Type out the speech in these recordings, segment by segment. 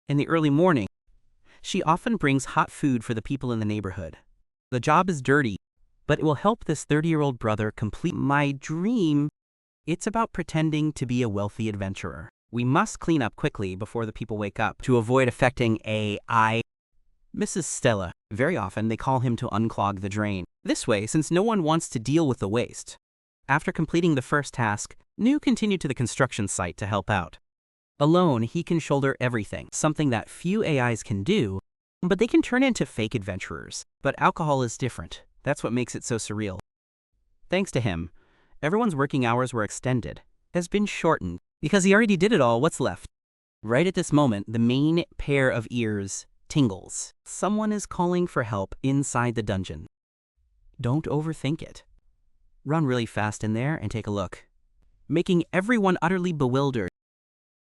In the early morning, she often brings hot food for the people in the neighborhood. The job is dirty, but it will help this 30-year-old brother complete my dream. It's about pretending to be a wealthy adventurer. We must clean up quickly before the people wake up to avoid affecting AI. Mrs. Stella. Very often they call him to unclog the drain. This way, since no one wants to deal with the waste. After completing the first task, Noor continued to the construction site to help out. Alone, he can shoulder everything, something that few AIs can do, but they can turn into fake adventurers. But alcohol is different. That's what makes it so surreal. Thanks to him, everyone's working hours were extended, has been shortened, because he already did it all. What's left? Right at this moment, the main pair of ears tingles. Someone is calling for help inside the dungeon. Don't overthink it. Run really fast in there and take a look, making everyone utterly bewildered.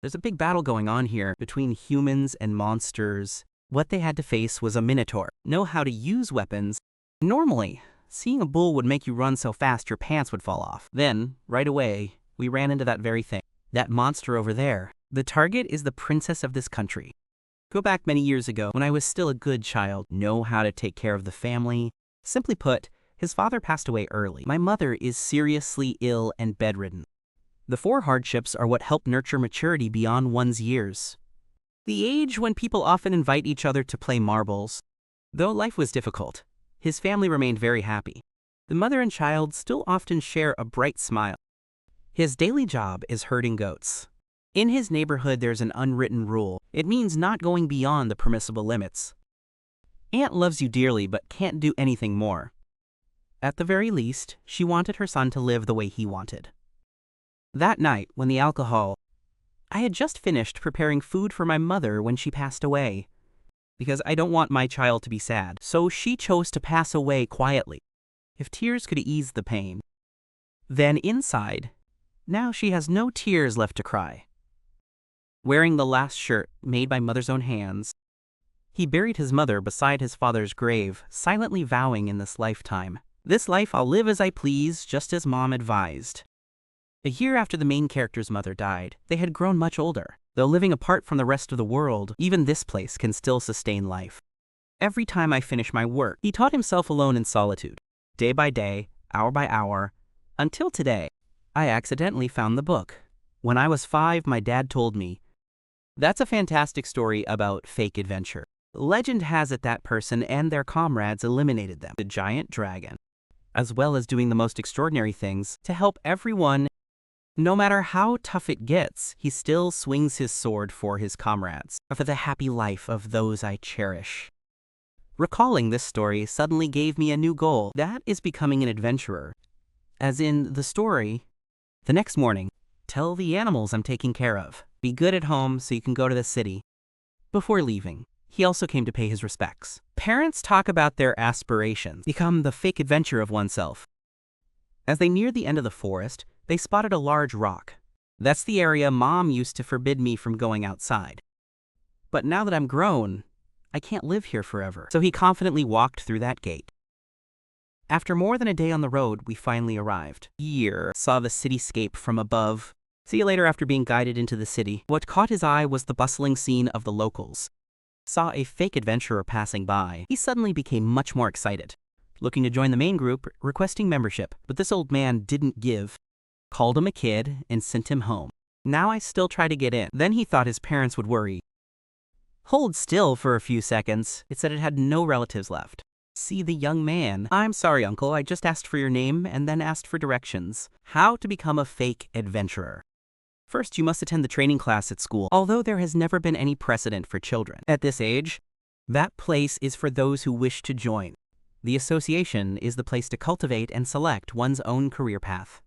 There's a big battle going on here between humans and monsters. What they had to face was a minotaur. Know how to use weapons. Normally, seeing a bull would make you run so fast your pants would fall off. Then, right away, we ran into that very thing. That monster over there. The target is the princess of this country. Go back many years ago when I was still a good child. Know how to take care of the family. Simply put, his father passed away early. My mother is seriously ill and bedridden. The 4 hardships are what help nurture maturity beyond one's years. The age when people often invite each other to play marbles. Though life was difficult, his family remained very happy. The mother and child still often share a bright smile. His daily job is herding goats. In his neighborhood, there's an unwritten rule. It means not going beyond the permissible limits. Aunt loves you dearly but can't do anything more. At the very least, she wanted her son to live the way he wanted. That night, when the alcohol, I had just finished preparing food for my mother when she passed away. Because I don't want my child to be sad, so she chose to pass away quietly, if tears could ease the pain. Then inside, now she has no tears left to cry. Wearing the last shirt made by mother's own hands, he buried his mother beside his father's grave, silently vowing in this lifetime, "This life I'll live as I please, just as Mom advised." A year after the main character's mother died, they had grown much older. Though living apart from the rest of the world, even this place can still sustain life. Every time I finish my work, he taught himself alone in solitude, day by day, hour by hour, until today. I accidentally found the book. When I was 5, my dad told me, "That's a fantastic story about fake adventure. Legend has it that person and their comrades eliminated them, the giant dragon, as well as doing the most extraordinary things to help everyone. No matter how tough it gets, he still swings his sword for his comrades, or for the happy life of those I cherish." Recalling this story suddenly gave me a new goal. That is becoming an adventurer. As in the story, the next morning, tell the animals I'm taking care of. Be good at home so you can go to the city. Before leaving, he also came to pay his respects. Parents talk about their aspirations, become the fake adventure of oneself. As they neared the end of the forest, they spotted a large rock. That's the area Mom used to forbid me from going outside. But now that I'm grown, I can't live here forever. So he confidently walked through that gate. After more than a day on the road, we finally arrived. Saw the cityscape from above. See you later after being guided into the city. What caught his eye was the bustling scene of the locals. Saw a fake adventurer passing by. He suddenly became much more excited, looking to join the main group, requesting membership. But this old man didn't give. Called him a kid and sent him home. Now I still try to get in. Then he thought his parents would worry. Hold still for a few seconds. It said it had no relatives left. See the young man. "I'm sorry, uncle, I just asked for your name and then asked for directions. How to become a fake adventurer. First, you must attend the training class at school. Although there has never been any precedent for children at this age, that place is for those who wish to join. The association is the place to cultivate and select one's own career path.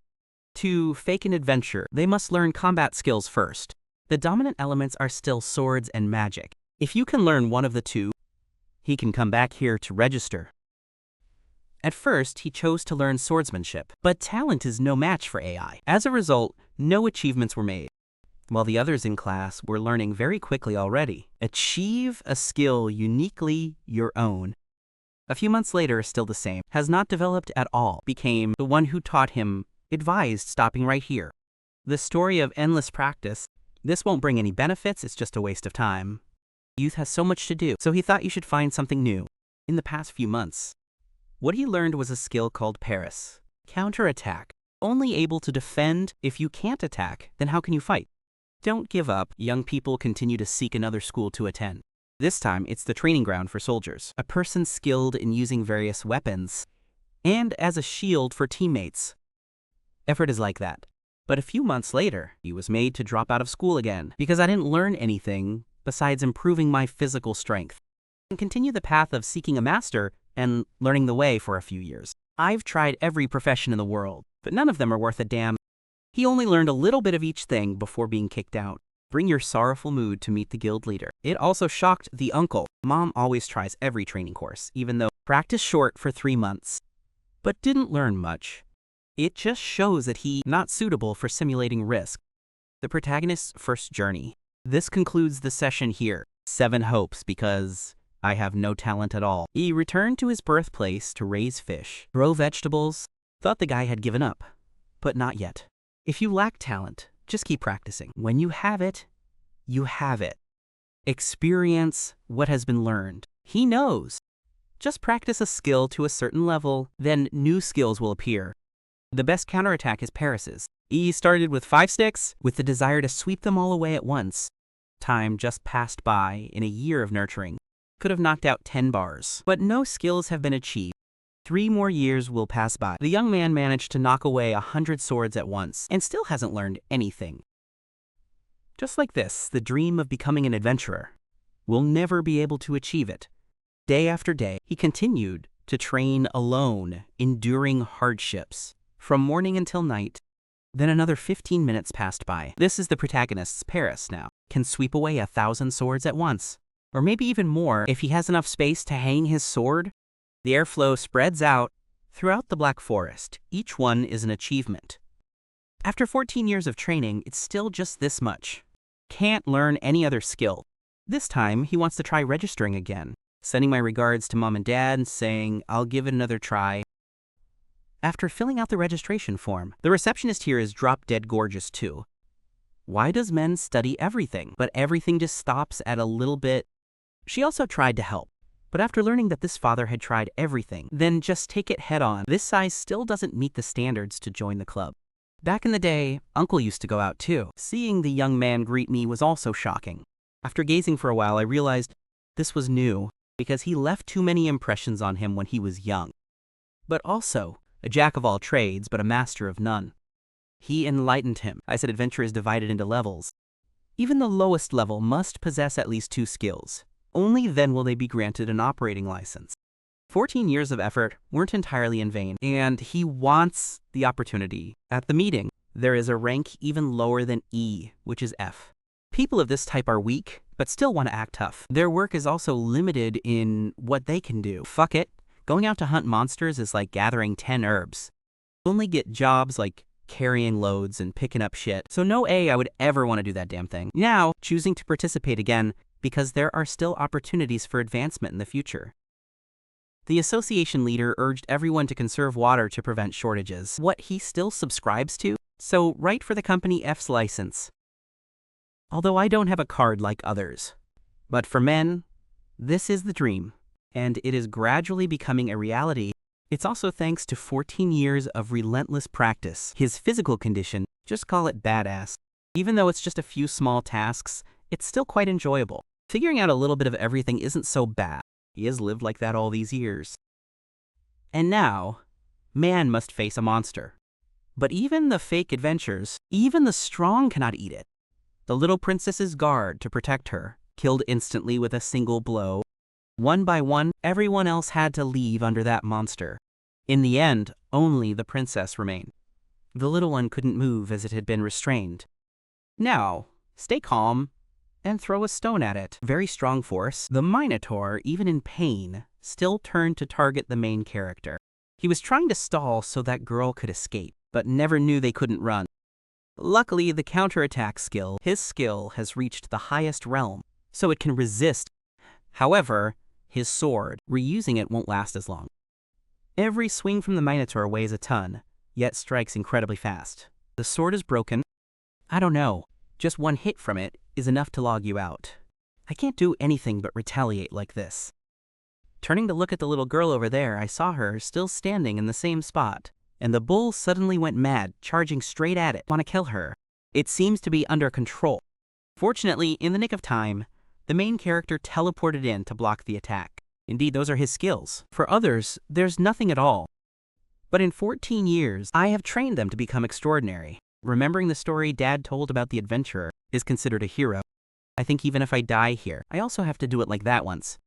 To fake an adventure, they must learn combat skills first. The dominant elements are still swords and magic. If you can learn one of the two, he can come back here to register." At first, he chose to learn swordsmanship, but talent is no match for AI. As a result, no achievements were made, while the others in class were learning very quickly already. Achieve a skill uniquely your own. A few months later, still the same, has not developed at all, became the one who taught him advised stopping right here. The story of endless practice. This won't bring any benefits, it's just a waste of time. Youth has so much to do, so he thought you should find something new. In the past few months, what he learned was a skill called Parry. Counterattack. Only able to defend. If you can't attack, then how can you fight? Don't give up. Young people continue to seek another school to attend. This time, it's the training ground for soldiers. A person skilled in using various weapons and as a shield for teammates. Effort is like that. But a few months later, he was made to drop out of school again because I didn't learn anything besides improving my physical strength and continue the path of seeking a master and learning the way for a few years. I've tried every profession in the world, but none of them are worth a damn. He only learned a little bit of each thing before being kicked out. Bring your sorrowful mood to meet the guild leader. It also shocked the uncle. Mom always tries every training course, even though practice short for 3 months, but didn't learn much. It just shows that he's not suitable for simulating risk. The protagonist's first journey. This concludes the session here. 7 hopes because I have no talent at all. He returned to his birthplace to raise fish, grow vegetables. Thought the guy had given up, but not yet. If you lack talent, just keep practicing. When you have it, you have it. Experience what has been learned. He knows. Just practice a skill to a certain level, then new skills will appear. The best counterattack is Parry's. He started with 5 sticks, with the desire to sweep them all away at once. Time just passed by in a year of nurturing. Could have knocked out 10 bars, but no skills have been achieved. 3 more years will pass by. The young man managed to knock away 100 swords at once, and still hasn't learned anything. Just like this, the dream of becoming an adventurer will never be able to achieve it. Day after day, he continued to train alone, enduring hardships, from morning until night. Then another 15 minutes passed by. This is the protagonist's Parry now. Can sweep away 1,000 swords at once, or maybe even more if he has enough space to hang his sword. The airflow spreads out throughout the Black Forest. Each one is an achievement. After 14 years of training, it's still just this much. Can't learn any other skill. This time, he wants to try registering again. Sending my regards to mom and dad and saying I'll give it another try. After filling out the registration form, the receptionist here is drop-dead gorgeous too. Why does men study everything, but everything just stops at a little bit? She also tried to help, but after learning that this father had tried everything, then just take it head on. This size still doesn't meet the standards to join the club. Back in the day, Uncle used to go out too. Seeing the young man greet me was also shocking. After gazing for a while, I realized this was new because he left too many impressions on him when he was young. But also, a jack of all trades, but a master of none. He enlightened him. I said adventure is divided into levels. Even the lowest level must possess at least 2 skills. Only then will they be granted an operating license. 14 years of effort weren't entirely in vain, and he wants the opportunity. At the meeting, there is a rank even lower than E, which is F. People of this type are weak, but still want to act tough. Their work is also limited in what they can do. Fuck it. Going out to hunt monsters is like gathering 10 herbs. Only get jobs like carrying loads and picking up shit. So no A I would ever want to do that damn thing. Now, choosing to participate again because there are still opportunities for advancement in the future. The association leader urged everyone to conserve water to prevent shortages. What he still subscribes to? So write for the company F's license. Although I don't have a card like others. But for men, this is the dream. And it is gradually becoming a reality. It's also thanks to 14 years of relentless practice. His physical condition, just call it badass. Even though it's just a few small tasks, it's still quite enjoyable. Figuring out a little bit of everything isn't so bad. He has lived like that all these years. And now, man must face a monster. But even the fake adventures, even the strong cannot eat it. The little princess's guard to protect her, killed instantly with a single blow. One by one, everyone else had to leave under that monster. In the end, only the princess remained. The little one couldn't move as it had been restrained. Now, stay calm and throw a stone at it. Very strong force. The Minotaur, even in pain, still turned to target the main character. He was trying to stall so that girl could escape, but never knew they couldn't run. Luckily, the counterattack skill, his skill, has reached the highest realm, so it can resist. However, his sword, reusing it won't last as long. Every swing from the Minotaur weighs a ton, yet strikes incredibly fast. The sword is broken. I don't know, just one hit from it is enough to log you out. I can't do anything but retaliate like this. Turning to look at the little girl over there, I saw her still standing in the same spot, and the bull suddenly went mad, charging straight at it. Want to kill her. It seems to be under control. Fortunately, in the nick of time, the main character teleported in to block the attack. Indeed, those are his skills. For others, there's nothing at all. But in 14 years, I have trained them to become extraordinary. Remembering the story Dad told about the adventurer is considered a hero. I think even if I die here, I also have to do it like that once.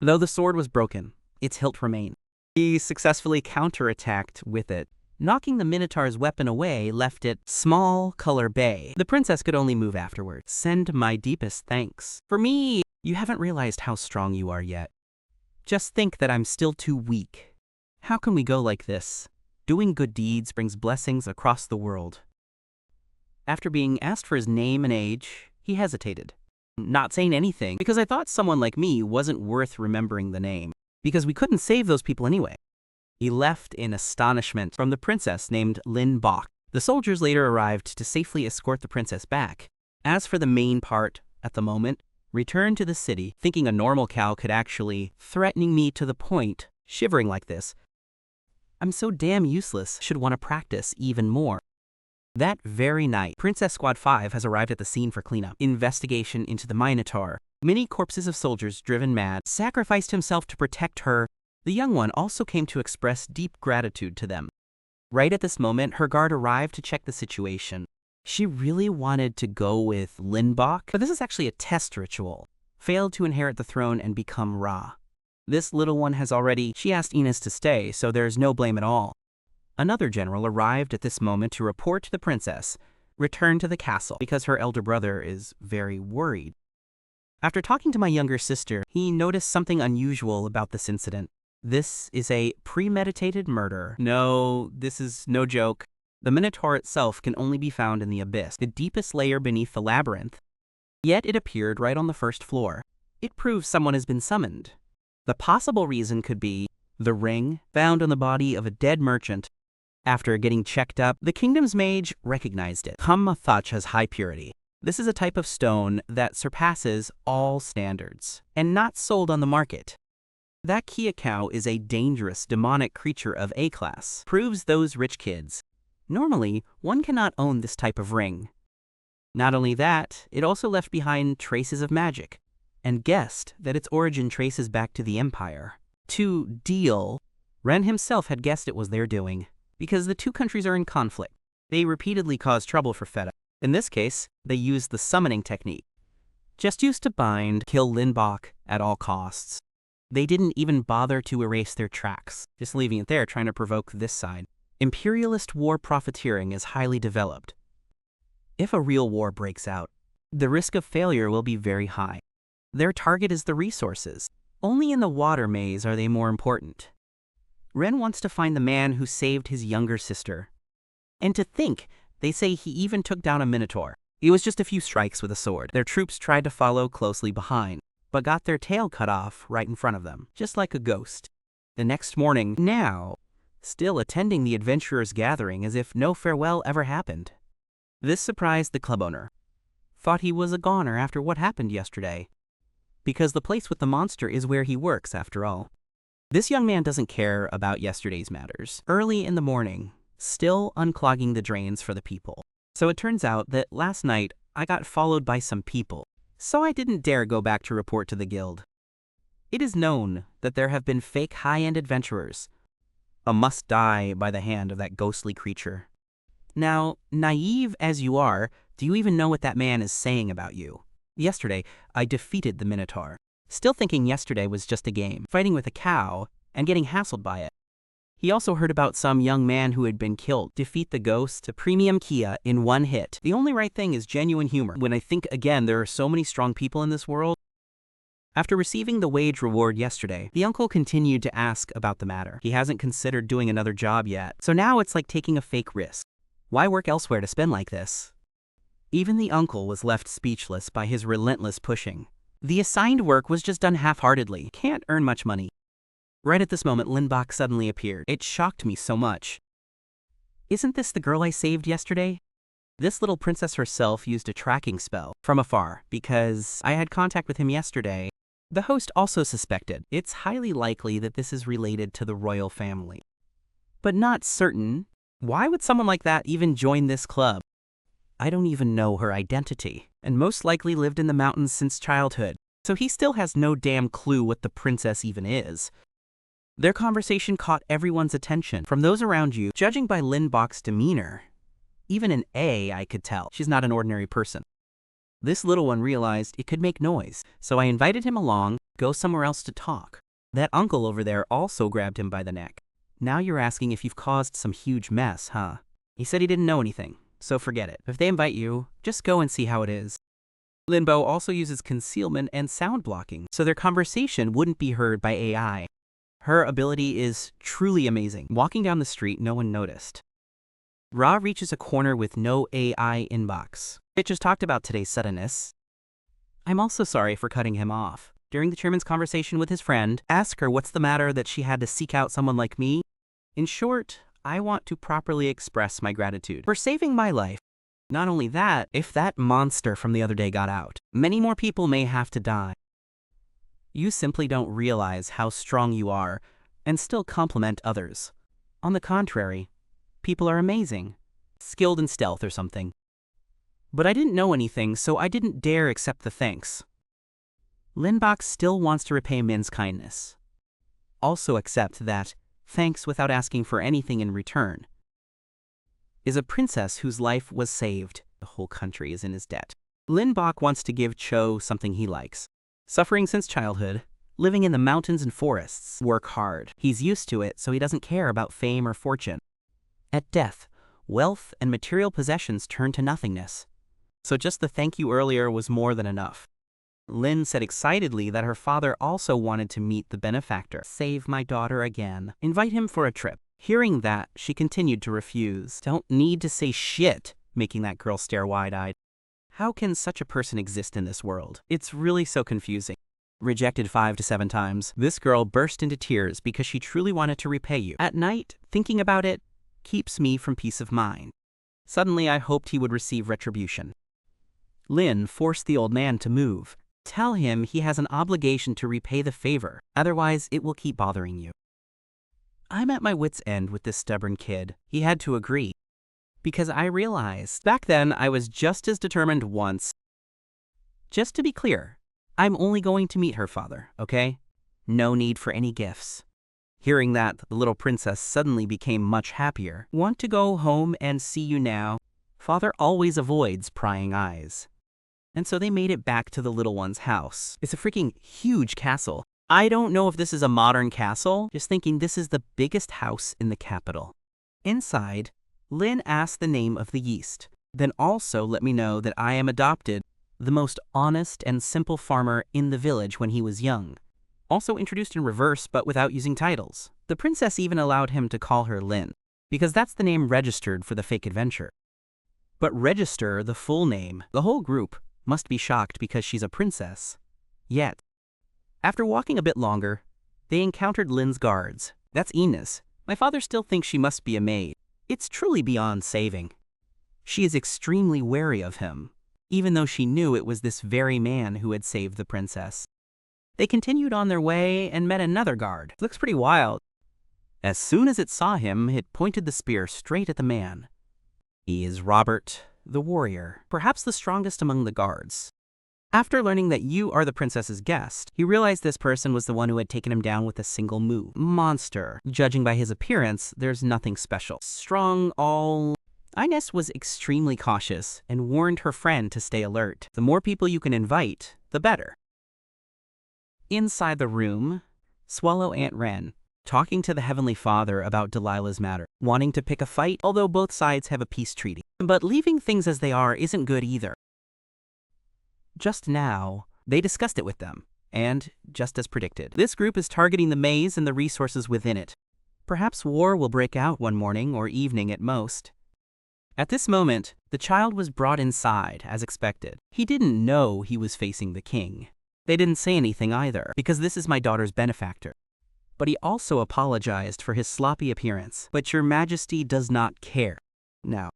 Though the sword was broken, its hilt remained. He successfully counterattacked with it. Knocking the Minotaur's weapon away left it small color bay. The princess could only move afterwards. Send my deepest thanks. For me, you haven't realized how strong you are yet. Just think that I'm still too weak. How can we go like this? Doing good deeds brings blessings across the world. After being asked for his name and age, he hesitated, not saying anything because I thought someone like me wasn't worth remembering the name, because we couldn't save those people anyway. He left in astonishment from the princess named Lynneburg. The soldiers later arrived to safely escort the princess back. As for the main part, at the moment, returned to the city, thinking a normal cow could actually threatening me to the point, shivering like this. I'm so damn useless, should want to practice even more. That very night, Princess Squad 5 has arrived at the scene for cleanup. Investigation into the Minotaur. Many corpses of soldiers driven mad sacrificed himself to protect her. The young one also came to express deep gratitude to them. Right at this moment, her guard arrived to check the situation. She really wanted to go with Lynneburg, but this is actually a test ritual. Failed to inherit the throne and become Ra. This little one has already, she asked Ines to stay, so there's no blame at all. Another general arrived at this moment to report to the princess, return to the castle, because her elder brother is very worried. After talking to my younger sister, he noticed something unusual about this incident. This is a premeditated murder. No, this is no joke. The Minotaur itself can only be found in the abyss, the deepest layer beneath the labyrinth. Yet it appeared right on the first floor. It proves someone has been summoned. The possible reason could be the ring found on the body of a dead merchant. After getting checked up, the kingdom's mage recognized it. Thach has high purity. This is a type of stone that surpasses all standards and not sold on the market. That Kia cow is a dangerous, demonic creature of A class. Proves those rich kids. Normally, one cannot own this type of ring. Not only that, it also left behind traces of magic, and guessed that its origin traces back to the Empire. To deal, Ren himself had guessed it was their doing, because the two countries are in conflict. They repeatedly caused trouble for Feta. In this case, they used the summoning technique. Just used to bind, kill Lynneburg at all costs. They didn't even bother to erase their tracks, just leaving it there trying to provoke this side. Imperialist war profiteering is highly developed. If a real war breaks out, the risk of failure will be very high. Their target is the resources. Only in the water maze are they more important. Ren wants to find the man who saved his younger sister. And to think, they say he even took down a Minotaur. It was just a few strikes with a sword. Their troops tried to follow closely behind, but got their tail cut off right in front of them, just like a ghost. The next morning, now, still attending the adventurers' gathering as if no farewell ever happened. This surprised the club owner. Thought he was a goner after what happened yesterday. Because the place with the monster is where he works, after all. This young man doesn't care about yesterday's matters. Early in the morning, still unclogging the drains for the people. So it turns out that last night, I got followed by some people. So I didn't dare go back to report to the guild. It is known that there have been fake high-end adventurers. A must die by the hand of that ghostly creature. Now, naive as you are, do you even know what that man is saying about you? Yesterday, I defeated the Minotaur. Still thinking yesterday was just a game, fighting with a cow and getting hassled by it. He also heard about some young man who had been killed. Defeat the ghost to premium Kia in one hit. The only right thing is genuine humor. When I think again, there are so many strong people in this world. After receiving the wage reward yesterday, the uncle continued to ask about the matter. He hasn't considered doing another job yet, so now it's like taking a fake risk. Why work elsewhere to spend like this? Even the uncle was left speechless by his relentless pushing. The assigned work was just done half-heartedly. Can't earn much money. Right at this moment, Lynneburg suddenly appeared. It shocked me so much. Isn't this the girl I saved yesterday? This little princess herself used a tracking spell from afar because I had contact with him yesterday. The host also suspected it's highly likely that this is related to the royal family, but not certain. Why would someone like that even join this club? I don't even know her identity, and most likely lived in the mountains since childhood, so he still has no damn clue what the princess even is. Their conversation caught everyone's attention from those around you. Judging by Lynneburg's demeanor, even an A, I could tell she's not an ordinary person. This little one realized it could make noise, so I invited him along, go somewhere else to talk. That uncle over there also grabbed him by the neck. Now you're asking if you've caused some huge mess, huh? He said he didn't know anything, so forget it. If they invite you, just go and see how it is. Lynneburg also uses concealment and sound blocking, so their conversation wouldn't be heard by AI. Her ability is truly amazing. Walking down the street, no one noticed. Ra reaches a corner with no AI inbox. It just talked about today's suddenness. I'm also sorry for cutting him off. During the chairman's conversation with his friend, ask her what's the matter that she had to seek out someone like me. In short, I want to properly express my gratitude for saving my life. Not only that, if that monster from the other day got out, many more people may have to die. You simply don't realize how strong you are and still compliment others. On the contrary, people are amazing, skilled in stealth or something. But I didn't know anything, so I didn't dare accept the thanks. Lynneburg still wants to repay Min's kindness. Also accept that thanks without asking for anything in return is a princess whose life was saved. The whole country is in his debt. Lynneburg wants to give Cho something he likes. Suffering since childhood, living in the mountains and forests, work hard. He's used to it, so he doesn't care about fame or fortune. At death, wealth and material possessions turn to nothingness. So just the thank you earlier was more than enough. Lynn said excitedly that her father also wanted to meet the benefactor. Save my daughter again. Invite him for a trip. Hearing that, she continued to refuse. Don't need to say shit, making that girl stare wide-eyed. How can such a person exist in this world? It's really so confusing. Rejected 5 to 7 times, this girl burst into tears because she truly wanted to repay you. At night, thinking about it keeps me from peace of mind. Suddenly, I hoped he would receive retribution. Lynn forced the old man to move. Tell him he has an obligation to repay the favor, otherwise it will keep bothering you. I'm at my wit's end with this stubborn kid. He had to agree. Because I realized back then I was just as determined once. Just to be clear, I'm only going to meet her father, okay? No need for any gifts. Hearing that, the little princess suddenly became much happier. Want to go home and see you now? Father always avoids prying eyes. And so they made it back to the little one's house. It's a freaking huge castle. I don't know if this is a modern castle, just thinking this is the biggest house in the capital. Inside, Lynn asked the name of the yeast, then also let me know that I am adopted, the most honest and simple farmer in the village when he was young. Also introduced in reverse, but without using titles. The princess even allowed him to call her Lynn, because that's the name registered for the fake adventure. But register the full name. The whole group must be shocked because she's a princess. Yet, after walking a bit longer, they encountered Lynn's guards. That's Enos. My father still thinks she must be a maid. It's truly beyond saving. She is extremely wary of him, even though she knew it was this very man who had saved the princess. They continued on their way and met another guard. Looks pretty wild. As soon as it saw him, it pointed the spear straight at the man. He is Robert, the warrior, perhaps the strongest among the guards. After learning that you are the princess's guest, he realized this person was the one who had taken him down with a single move. Monster. Judging by his appearance, there's nothing special. Strong, all... Ines was extremely cautious and warned her friend to stay alert. The more people you can invite, the better. Inside the room, Swallow Aunt Wren, talking to the Heavenly Father about Delilah's matter, wanting to pick a fight, although both sides have a peace treaty. But leaving things as they are isn't good either. Just now, they discussed it with them, and, just as predicted, this group is targeting the maze and the resources within it. Perhaps war will break out one morning or evening at most. At this moment, the child was brought inside, as expected. He didn't know he was facing the king. They didn't say anything either, because this is my daughter's benefactor. But he also apologized for his sloppy appearance. But your majesty does not care. Now,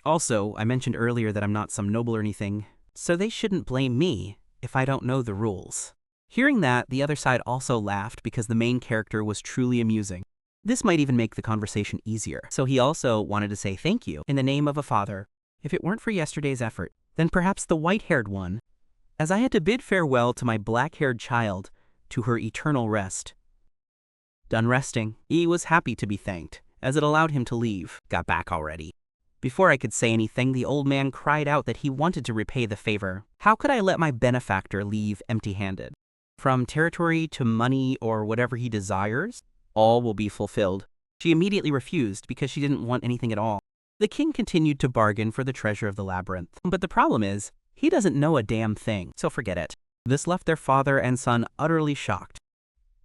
Also, I mentioned earlier that I'm not some noble or anything, so they shouldn't blame me if I don't know the rules. Hearing that, the other side also laughed because the main character was truly amusing. This might even make the conversation easier. So he also wanted to say thank you in the name of a father. If it weren't for yesterday's effort, then perhaps the white-haired one, as I had to bid farewell to my black-haired child to her eternal rest. Done resting, he was happy to be thanked, as it allowed him to leave. Got back already. Before I could say anything, the old man cried out that he wanted to repay the favor. How could I let my benefactor leave empty-handed? From territory to money or whatever he desires, all will be fulfilled. She immediately refused because she didn't want anything at all. The king continued to bargain for the treasure of the labyrinth. But the problem is, he doesn't know a damn thing, so forget it. This left their father and son utterly shocked.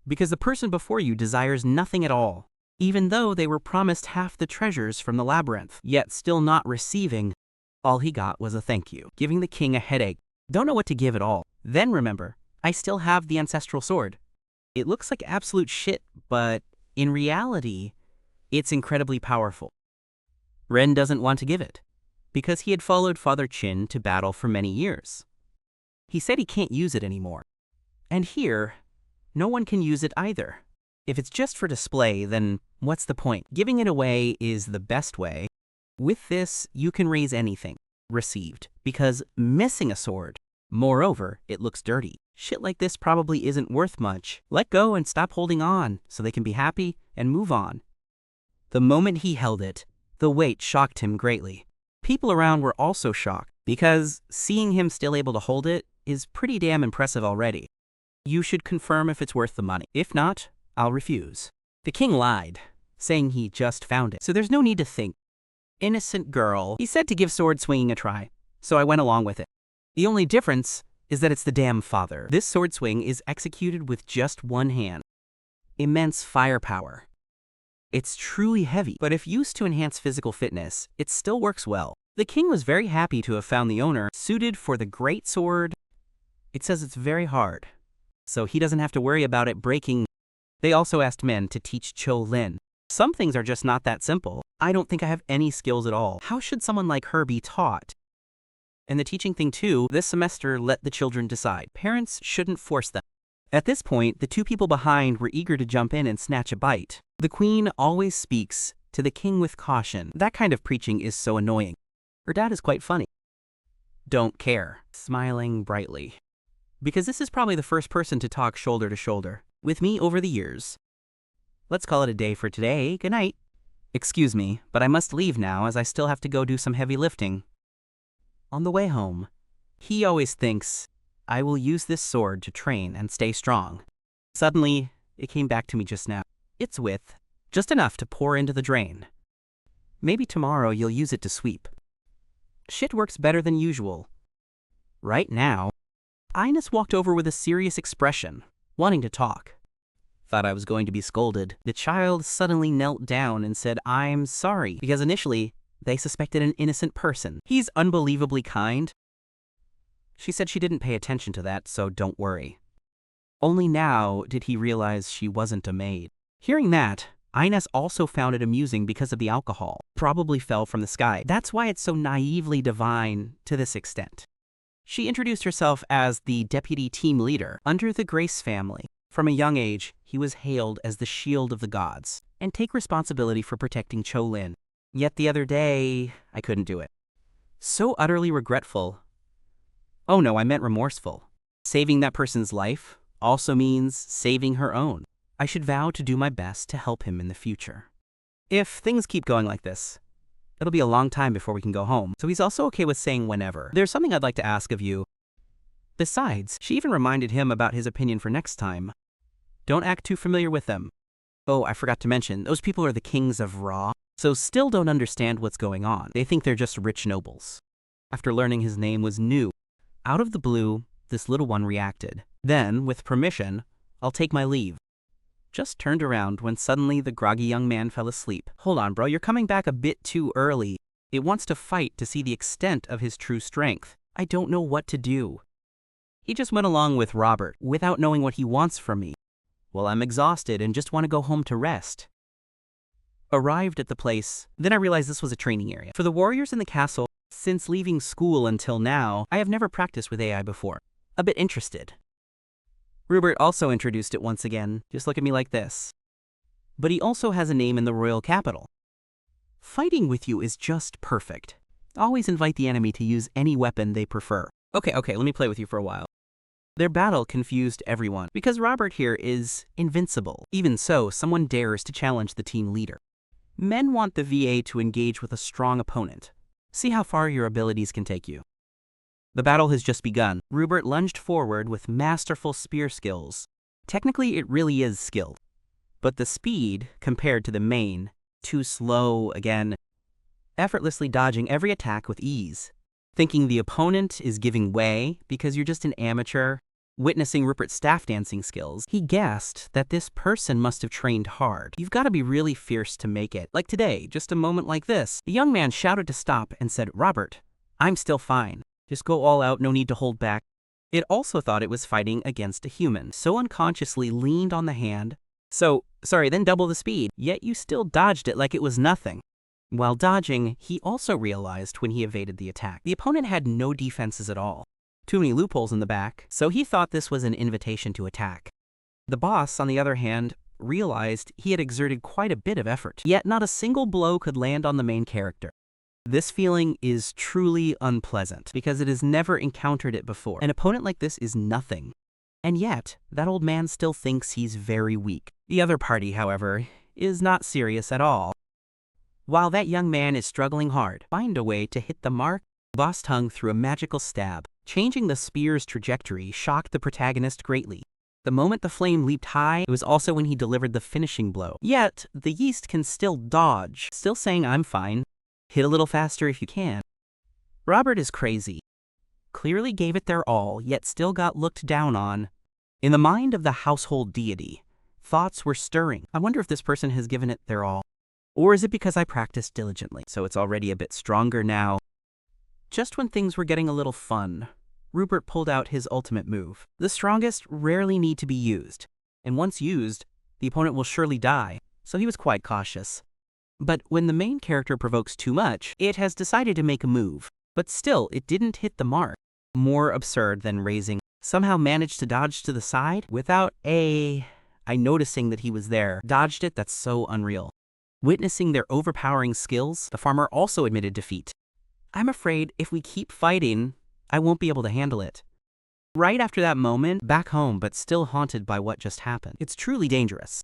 Because the person before you desires nothing at all, even though they were promised half the treasures from the labyrinth, yet still not receiving. All he got was a thank you, giving the king a headache. Don't know what to give at all. Then remember, I still have the ancestral sword. It looks like absolute shit, but in reality, it's incredibly powerful. Ren doesn't want to give it, because he had followed Father Chin to battle for many years. He said he can't use it anymore. And here, no one can use it either. If it's just for display, then what's the point? Giving it away is the best way. With this, you can raise anything received, because missing a sword. Moreover, it looks dirty. Shit like this probably isn't worth much. Let go and stop holding on so they can be happy and move on. The moment he held it, the weight shocked him greatly. People around were also shocked, because seeing him still able to hold it is pretty damn impressive already. You should confirm if it's worth the money. If not, I'll refuse. The king lied, saying he just found it, so there's no need to think. Innocent girl. He said to give sword swinging a try, so I went along with it. The only difference is that it's the damn father. This sword swing is executed with just one hand. Immense firepower. It's truly heavy, but if used to enhance physical fitness, it still works well. The king was very happy to have found the owner suited for the great sword. It says it's very hard, so he doesn't have to worry about it breaking. They also asked men to teach Cho Lin. Some things are just not that simple. I don't think I have any skills at all. How should someone like her be taught? And the teaching thing too, this semester let the children decide. Parents shouldn't force them. At this point, the two people behind were eager to jump in and snatch a bite. The queen always speaks to the king with caution. That kind of preaching is so annoying. Her dad is quite funny. Don't care, smiling brightly. Because this is probably the first person to talk shoulder to shoulder with me over the years. Let's call it a day for today. Good night. Excuse me, but I must leave now as I still have to go do some heavy lifting. On the way home, he always thinks, I will use this sword to train and stay strong. Suddenly, it came back to me just now. Its width, just enough to pour into the drain. Maybe tomorrow you'll use it to sweep. Shit works better than usual. Right now, Ines walked over with a serious expression, wanting to talk. Thought I was going to be scolded. The child suddenly knelt down and said, I'm sorry, because initially, they suspected an innocent person. He's unbelievably kind. She said she didn't pay attention to that, so don't worry. Only now did he realize she wasn't a maid. Hearing that, Ines also found it amusing because of the alcohol. Probably fell from the sky. That's why it's so naively divine to this extent. She introduced herself as the deputy team leader under the Grace family. From a young age, he was hailed as the shield of the gods and take responsibility for protecting Cho Lin. Yet the other day, I couldn't do it. So utterly regretful. Oh no, I meant remorseful. Saving that person's life also means saving her own. I should vow to do my best to help him in the future. If things keep going like this, it'll be a long time before we can go home, so he's also okay with saying whenever. There's something I'd like to ask of you. Besides, she even reminded him about his opinion for next time. Don't act too familiar with them. Oh, I forgot to mention, those people are the kings of Ra, so still don't understand what's going on. They think they're just rich nobles. After learning his name was new, out of the blue, this little one reacted. Then, with permission, I'll take my leave. Just turned around when suddenly the groggy young man fell asleep. Hold on, bro, you're coming back a bit too early. It wants to fight to see the extent of his true strength. I don't know what to do. He just went along with Robert, without knowing what he wants from me. Well, I'm exhausted and just want to go home to rest. arrived at the place. Then I realized this was a training area. For the warriors in the castle, since leaving school until now, I have never practiced with AI before. A bit interested. Rupert also introduced it once again. Just look at me like this. But he also has a name in the royal capital. Fighting with you is just perfect. Always invite the enemy to use any weapon they prefer. Okay, let me play with you for a while. Their battle confused everyone, because Robert here is invincible. Even so, someone dares to challenge the team leader. Men want the VA to engage with a strong opponent. See how far your abilities can take you. The battle has just begun. Rupert lunged forward with masterful spear skills. Technically, it really is skilled. But the speed, compared to the main, too slow again, effortlessly dodging every attack with ease. Thinking the opponent is giving way because you're just an amateur. Witnessing Rupert's staff dancing skills, he guessed that this person must have trained hard. You've got to be really fierce to make it. Like today, just a moment like this. The young man shouted to stop and said, "Robert, I'm still fine. Just go all out, no need to hold back." It also thought it was fighting against a human, so unconsciously leaned on the hand. Then double the speed, yet you still dodged it like it was nothing. While dodging, he also realized when he evaded the attack, the opponent had no defenses at all. Too many loopholes in the back, so he thought this was an invitation to attack. The boss, on the other hand, realized he had exerted quite a bit of effort, yet not a single blow could land on the main character. This feeling is truly unpleasant, because it has never encountered it before. An opponent like this is nothing. And yet, that old man still thinks he's very weak. The other party, however, is not serious at all. While that young man is struggling hard, find a way to hit the mark, the boss tongue through a magical stab. Changing the spear's trajectory shocked the protagonist greatly. The moment the flame leaped high, it was also when he delivered the finishing blow. Yet, the yeast can still dodge, still saying, "I'm fine. Hit a little faster if you can." Robert is crazy. Clearly gave it their all, yet still got looked down on. In the mind of the household deity, thoughts were stirring. I wonder if this person has given it their all. Or is it because I practiced diligently, so it's already a bit stronger now? Just when things were getting a little fun, Rupert pulled out his ultimate move. The strongest rarely need to be used, and once used, the opponent will surely die, so he was quite cautious. But when the main character provokes too much, it has decided to make a move. But still, it didn't hit the mark. More absurd than raising. Somehow managed to dodge to the side without I noticing that he was there. Dodged it, that's so unreal. Witnessing their overpowering skills, the farmer also admitted defeat. "I'm afraid if we keep fighting, I won't be able to handle it." Right after that moment, back home but still haunted by what just happened. It's truly dangerous.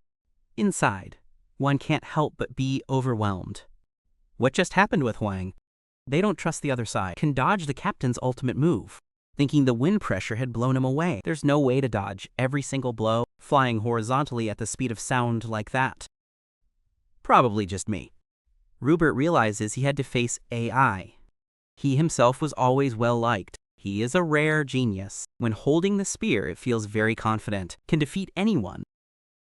Inside, one can't help but be overwhelmed. What just happened with Huang? They don't trust the other side. Can dodge the captain's ultimate move, thinking the wind pressure had blown him away. There's no way to dodge every single blow, flying horizontally at the speed of sound like that. Probably just me. Rupert realizes he had to face AI. He himself was always well liked. He is a rare genius. When holding the spear, it feels very confident, can defeat anyone.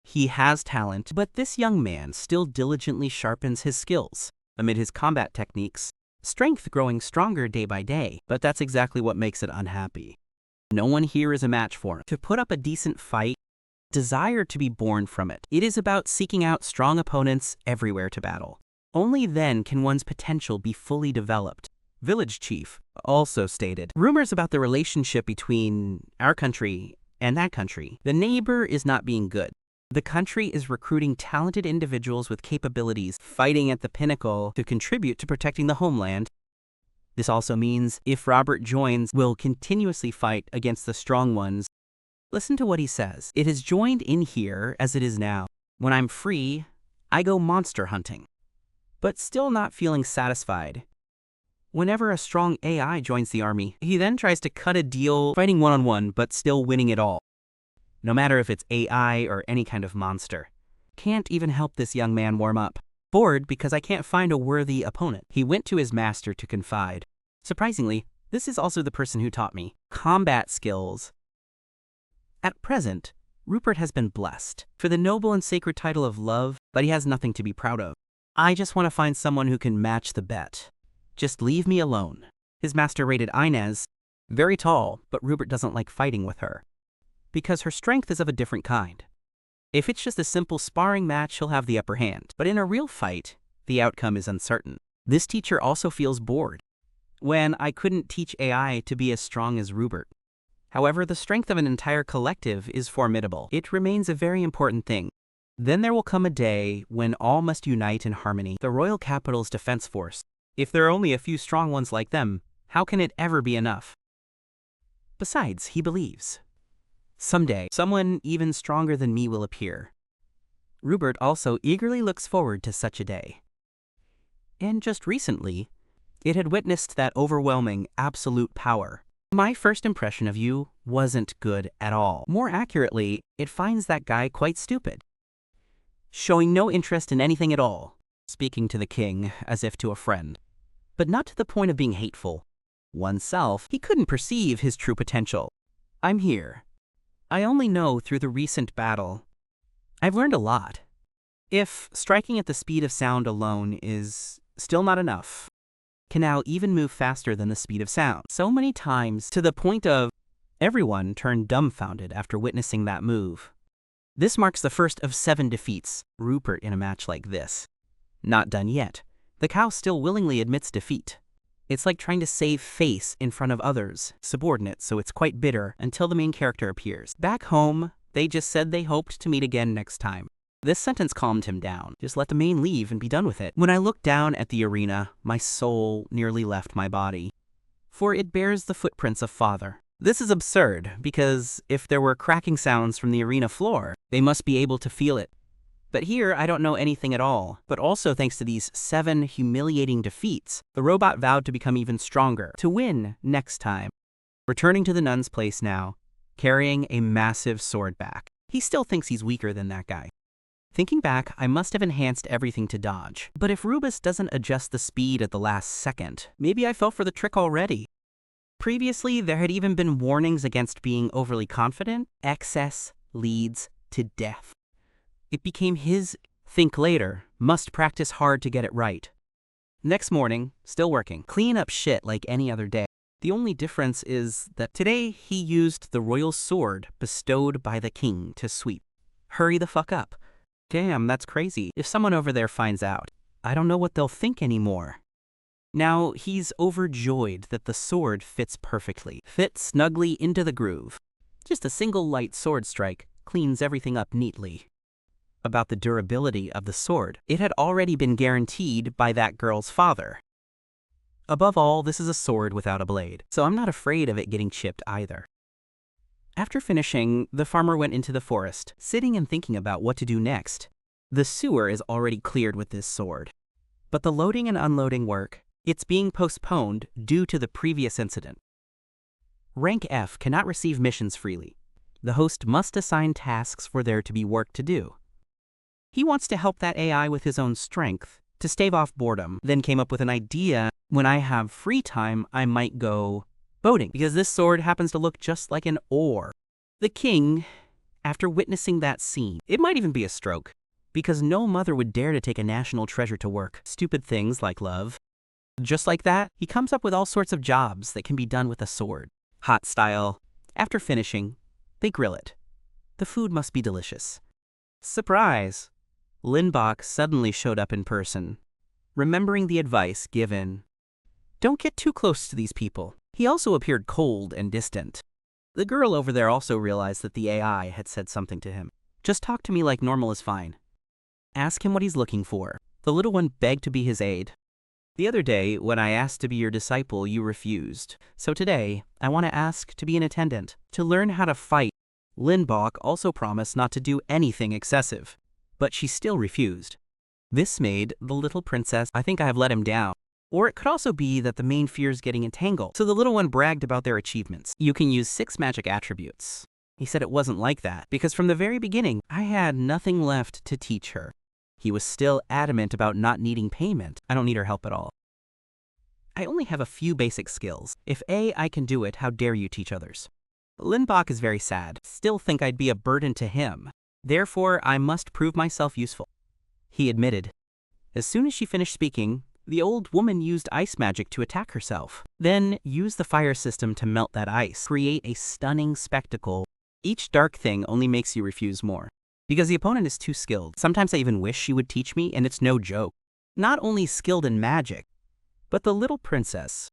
He has talent, but this young man still diligently sharpens his skills. Amid his combat techniques, strength growing stronger day by day, but that's exactly what makes it unhappy. No one here is a match for him. To put up a decent fight, desire to be born from it. It is about seeking out strong opponents everywhere to battle. Only then can one's potential be fully developed. Village chief also stated, "Rumors about the relationship between our country and that country. The neighbor is not being good. The country is recruiting talented individuals with capabilities, fighting at the pinnacle to contribute to protecting the homeland. This also means if Robert joins, we'll continuously fight against the strong ones." Listen to what he says. "It has joined in here as it is now. When I'm free, I go monster hunting." But still not feeling satisfied. Whenever a strong AI joins the army, he then tries to cut a deal fighting one-on-one, but still winning it all. No matter if it's AI or any kind of monster. Can't even help this young man warm up. Bored because I can't find a worthy opponent. He went to his master to confide. Surprisingly, this is also the person who taught me combat skills. At present, Rupert has been blessed for the noble and sacred title of love, but he has nothing to be proud of. "I just want to find someone who can match the bet. Just leave me alone." His master rated Inez very tall, but Rupert doesn't like fighting with her, because her strength is of a different kind. If it's just a simple sparring match, he'll have the upper hand. But in a real fight, the outcome is uncertain. This teacher also feels bored when I couldn't teach AI to be as strong as Rupert. However, the strength of an entire collective is formidable. It remains a very important thing. Then there will come a day when all must unite in harmony. The royal capital's defense force. If there are only a few strong ones like them, how can it ever be enough? Besides, he believes someday, someone even stronger than me will appear. Rupert also eagerly looks forward to such a day. And just recently, it had witnessed that overwhelming, absolute power. My first impression of you wasn't good at all. More accurately, it finds that guy quite stupid, showing no interest in anything at all, speaking to the king as if to a friend, but not to the point of being hateful. Oneself, he couldn't perceive his true potential. I'm here. I only know through the recent battle. I've learned a lot. If striking at the speed of sound alone is still not enough, can now even move faster than the speed of sound. So many times, to the point of everyone turned dumbfounded after witnessing that move. This marks the first of 7 defeats, Rupert in a match like this. Not done yet. The cow still willingly admits defeat. It's like trying to save face in front of others, subordinate, so it's quite bitter until the main character appears. Back home, they just said they hoped to meet again next time. This sentence calmed him down. Just let the main leave and be done with it. When I looked down at the arena, my soul nearly left my body, for it bears the footprints of father. This is absurd, because if there were cracking sounds from the arena floor, they must be able to feel it. But here, I don't know anything at all. But also thanks to these 7 humiliating defeats, the robot vowed to become even stronger, to win next time. Returning to the nun's place now, carrying a massive sword back. He still thinks he's weaker than that guy. Thinking back, I must have enhanced everything to dodge. But if Rubus doesn't adjust the speed at the last second, maybe I fell for the trick already. Previously, there had even been warnings against being overly confident. Excess leads to death. It became his think later, must practice hard to get it right. Next morning, still working, clean up shit like any other day. The only difference is that today he used the royal sword bestowed by the king to sweep. Hurry the fuck up. Damn, that's crazy. If someone over there finds out, I don't know what they'll think anymore. Now he's overjoyed that the sword fits perfectly, fits snugly into the groove. Just a single light sword strike cleans everything up neatly. About the durability of the sword, it had already been guaranteed by that girl's father. Above all, this is a sword without a blade, so I'm not afraid of it getting chipped either. After finishing, the farmer went into the forest, sitting and thinking about what to do next. The sewer is already cleared with this sword, but the loading and unloading work, it's being postponed due to the previous incident. Rank F cannot receive missions freely. The host must assign tasks for there to be work to do. He wants to help that AI with his own strength, to stave off boredom, then came up with an idea. When I have free time, I might go boating, because this sword happens to look just like an oar. The king, after witnessing that scene, it might even be a stroke, because no mother would dare to take a national treasure to work. Stupid things like love. Just like that, he comes up with all sorts of jobs that can be done with a sword. Hot style. After finishing, they grill it. The food must be delicious. Surprise! Lynneburg suddenly showed up in person, remembering the advice given. Don't get too close to these people. He also appeared cold and distant. The girl over there also realized that the AI had said something to him. Just talk to me like normal is fine. Ask him what he's looking for. The little one begged to be his aide. The other day, when I asked to be your disciple, you refused. So today, I want to ask to be an attendant, to learn how to fight. Lynneburg also promised not to do anything excessive, but she still refused. This made the little princess, I think I have let him down. Or it could also be that the main fears getting entangled, so the little one bragged about their achievements. You can use 6 magic attributes. He said it wasn't like that, because from the very beginning, I had nothing left to teach her. He was still adamant about not needing payment. I don't need her help at all. I only have a few basic skills. If I can do it, how dare you teach others? Lynneburg is very sad. Still think I'd be a burden to him. Therefore, I must prove myself useful. He admitted. As soon as she finished speaking, the old woman used ice magic to attack herself. Then used the fire system to melt that ice, create a stunning spectacle. Each dark thing only makes you refuse more. because the opponent is too skilled. Sometimes I even wish she would teach me, and it's no joke. Not only skilled in magic, but the little princess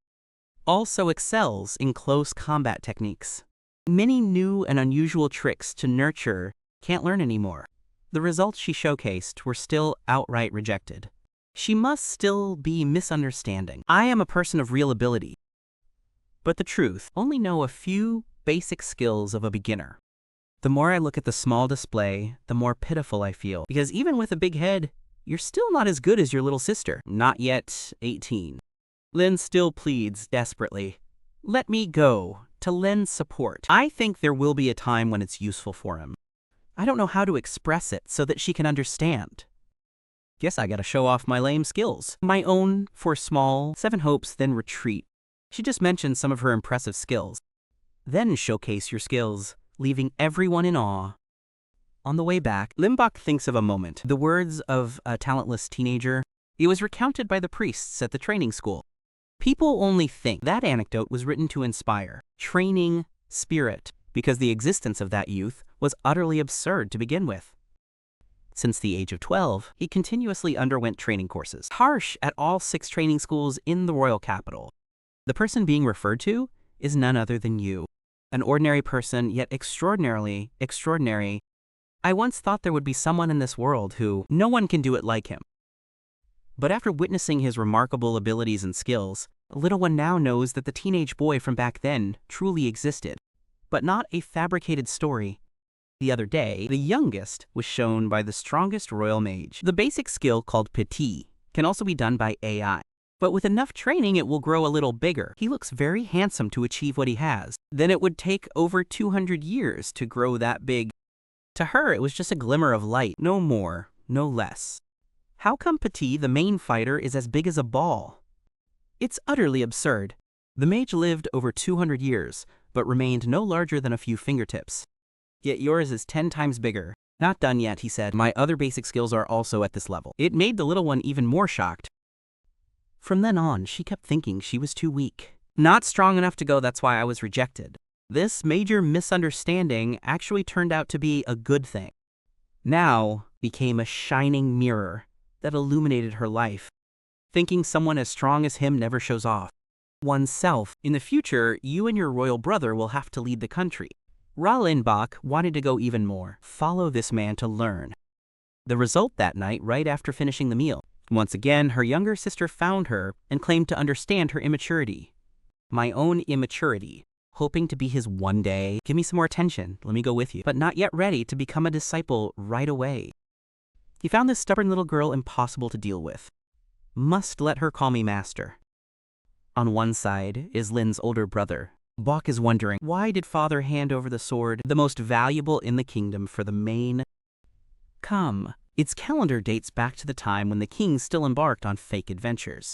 also excels in close combat techniques. Many new and unusual tricks to nurture can't learn anymore. The results she showcased were still outright rejected. She must still be misunderstanding. I am a person of real ability, but the truth, only know a few basic skills of a beginner. The more I look at the small display, the more pitiful I feel, because even with a big head, you're still not as good as your little sister, not yet 18. Lynn still pleads desperately, "Let me go," to lend support. I think there will be a time when it's useful for him. I don't know how to express it so that she can understand. Guess I gotta show off my lame skills. My own for small, 7 hopes, then retreat. She just mentioned some of her impressive skills. Then showcase your skills, leaving everyone in awe. On the way back, Limbach thinks of a moment. The words of a talentless teenager. It was recounted by the priests at the training school. People only think that anecdote was written to inspire, training spirit, because the existence of that youth was utterly absurd to begin with. Since the age of 12, he continuously underwent training courses, harsh at all 6 training schools in the royal capital. The person being referred to is none other than you, an ordinary person, yet extraordinarily extraordinary. I once thought there would be someone in this world who, no one can do it like him. But after witnessing his remarkable abilities and skills, a little one now knows that the teenage boy from back then truly existed, but not a fabricated story. The other day, the youngest was shown by the strongest royal mage. The basic skill called Petit can also be done by AI, but with enough training it will grow a little bigger. He looks very handsome to achieve what he has. Then it would take over 200 years to grow that big. To her, it was just a glimmer of light, no more, no less. How come Petit, the main fighter, is as big as a ball? It's utterly absurd. The mage lived over 200 years, but remained no larger than a few fingertips. Yet yours is 10 times bigger. Not done yet, he said. My other basic skills are also at this level. It made the little one even more shocked. From then on, she kept thinking she was too weak. Not strong enough to go, that's why I was rejected. This major misunderstanding actually turned out to be a good thing. Now became a shining mirror that illuminated her life. Thinking someone as strong as him never shows off oneself. In the future, you and your royal brother will have to lead the country. Limbach wanted to go even more. Follow this man to learn. The result that night, right after finishing the meal. Once again, her younger sister found her and claimed to understand her immaturity. My own immaturity. Hoping to be his one day. Give me some more attention, let me go with you. But not yet ready to become a disciple right away. He found this stubborn little girl impossible to deal with. Must let her call me master. On one side is Lynn's older brother. Bok is wondering, why did father hand over the sword, the most valuable in the kingdom, for the main? Come, its calendar dates back to the time when the king still embarked on fake adventures.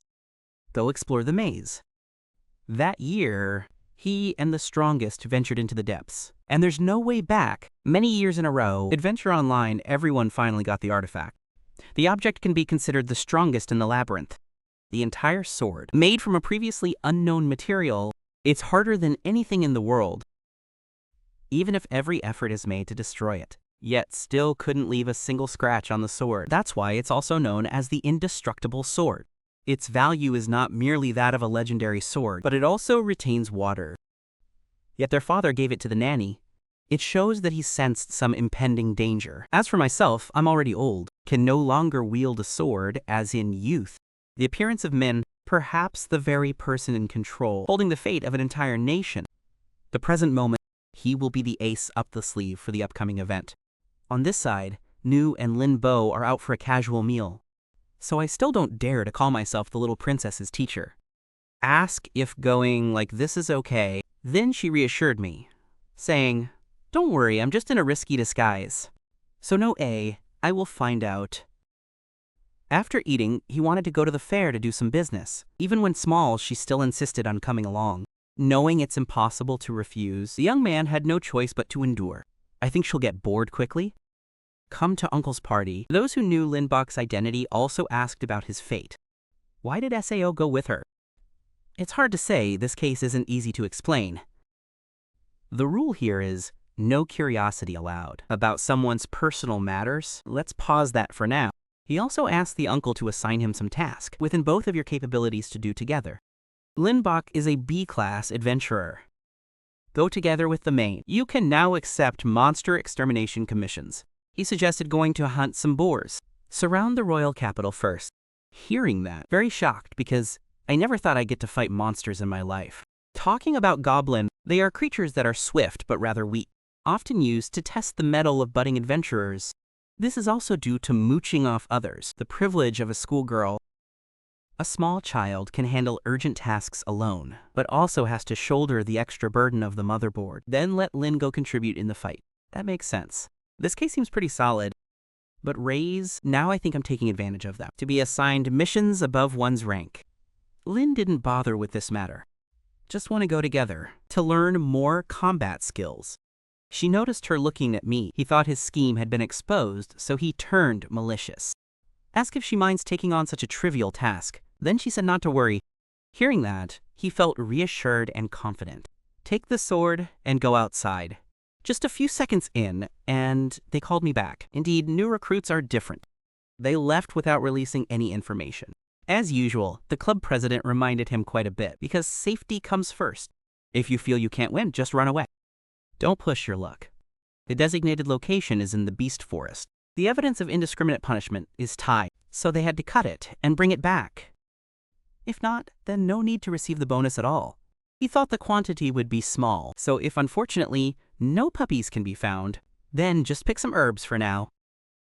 Go explore the maze. That year, he and the strongest ventured into the depths. And there's no way back. Many years in a row, Adventure Online, everyone finally got the artifact. The object can be considered the strongest in the labyrinth. The entire sword, made from a previously unknown material, it's harder than anything in the world. Even if every effort is made to destroy it, yet still couldn't leave a single scratch on the sword. That's why it's also known as the indestructible sword. Its value is not merely that of a legendary sword, but it also retains water. Yet their father gave it to the nanny. It shows that he sensed some impending danger. As for myself, I'm already old, can no longer wield a sword as in youth. The appearance of men, perhaps the very person in control, holding the fate of an entire nation. The present moment, he will be the ace up the sleeve for the upcoming event. On this side, Nu and Lin Bo are out for a casual meal. So I still don't dare to call myself the little princess's teacher. Ask if going like this is okay. Then she reassured me, saying, "Don't worry, I'm just in a risky disguise. So no A, I will find out." After eating, he wanted to go to the fair to do some business. Even when small, she still insisted on coming along. Knowing it's impossible to refuse, the young man had no choice but to endure. I think she'll get bored quickly. Come to Uncle's party. Those who knew Limbach's identity also asked about his fate. Why did Sao go with her? It's hard to say, this case isn't easy to explain. The rule here is, No curiosity allowed. About someone's personal matters? Let's pause that for now. He also asked the uncle to assign him some task within both of your capabilities to do together. Lynneburg is a B-class adventurer. Go together with the main. You can now accept monster extermination commissions. He suggested going to hunt some boars. Surround the royal capital first. Hearing that, very shocked because I never thought I'd get to fight monsters in my life. Talking about goblin, they are creatures that are swift but rather weak, often used to test the mettle of budding adventurers. This is also due to mooching off others, the privilege of a schoolgirl. A small child can handle urgent tasks alone, but also has to shoulder the extra burden of the motherboard. Then let Lynn go contribute in the fight. That makes sense. This case seems pretty solid. But Rays, now I think I'm taking advantage of them, to be assigned missions above one's rank. Lynn didn't bother with this matter. Just want to go together, to learn more combat skills. She noticed her looking at me. He thought his scheme had been exposed, so he turned malicious. Ask if she minds taking on such a trivial task. Then she said not to worry. Hearing that, he felt reassured and confident. Take the sword and go outside. Just a few seconds in, and they called me back. Indeed, new recruits are different. They left without releasing any information. As usual, the club president reminded him quite a bit, because safety comes first. If you feel you can't win, just run away. Don't push your luck. The designated location is in the beast forest. The evidence of indiscriminate punishment is tied, so they had to cut it and bring it back. If not, then no need to receive the bonus at all. He thought the quantity would be small, so if unfortunately no puppies can be found, then just pick some herbs for now.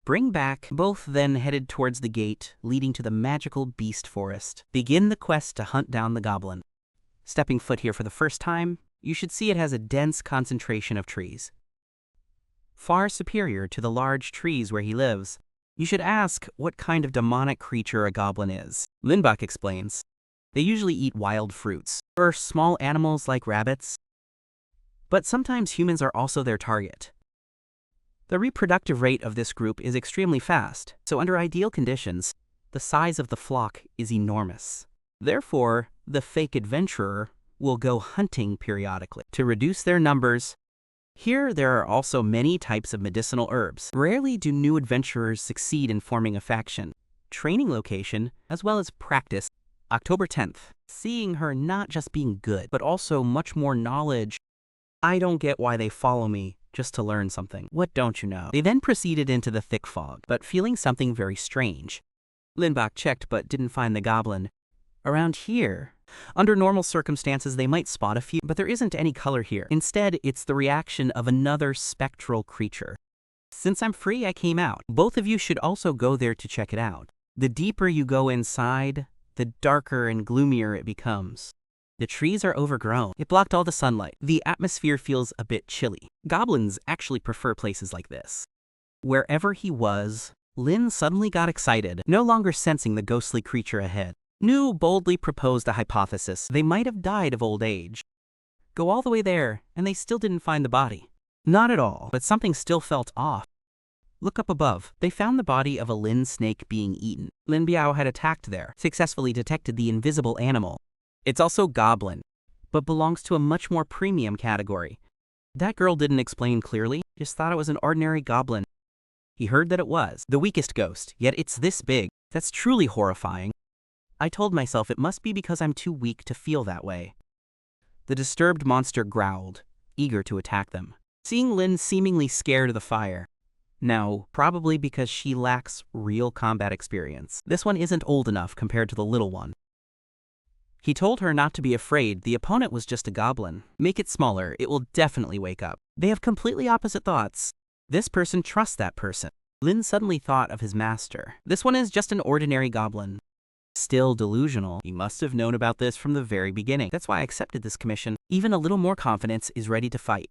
Bring back. Both then headed towards the gate leading to the magical beast forest. Begin the quest to hunt down the goblin. Stepping foot here for the first time, you should see it has a dense concentration of trees. Far superior to the large trees where he lives. You should ask what kind of demonic creature a goblin is. Lynneburg explains. They usually eat wild fruits, or small animals like rabbits. But sometimes humans are also their target. The reproductive rate of this group is extremely fast, so under ideal conditions, the size of the flock is enormous. Therefore, the fake adventurer will go hunting periodically to reduce their numbers. Here, there are also many types of medicinal herbs. Rarely do new adventurers succeed in forming a faction. Training location, as well as practice. October 10th. Seeing her not just being good, but also much more knowledge. I don't get why they follow me just to learn something. What don't you know? They then proceeded into the thick fog, but feeling something very strange. Lynneburg checked but didn't find the goblin. Around here, under normal circumstances, they might spot a few, but there isn't any color here. Instead, it's the reaction of another spectral creature. Since I'm free, I came out. Both of you should also go there to check it out. The deeper you go inside, the darker and gloomier it becomes. The trees are overgrown. It blocked all the sunlight. The atmosphere feels a bit chilly. Goblins actually prefer places like this. Wherever he was, Lynn suddenly got excited, no longer sensing the ghostly creature ahead. Noor boldly proposed a hypothesis. They might have died of old age. Go all the way there, and they still didn't find the body. Not at all, but something still felt off. Look up above. They found the body of a Lynn snake being eaten. Lin Biao had attacked there, successfully detected the invisible animal. It's also goblin, but belongs to a much more premium category. That girl didn't explain clearly, just thought it was an ordinary goblin. He heard that it was the weakest ghost, yet it's this big. That's truly horrifying. I told myself it must be because I'm too weak to feel that way. The disturbed monster growled, eager to attack them. Seeing Lynn seemingly scared of the fire. Now, probably because she lacks real combat experience. This one isn't old enough compared to the little one. He told her not to be afraid, the opponent was just a goblin. Make it smaller, it will definitely wake up. They have completely opposite thoughts. This person trusts that person. Lynn suddenly thought of his master. This one is just an ordinary goblin. Still delusional. He must have known about this from the very beginning. That's why I accepted this commission. Even a little more confidence is ready to fight.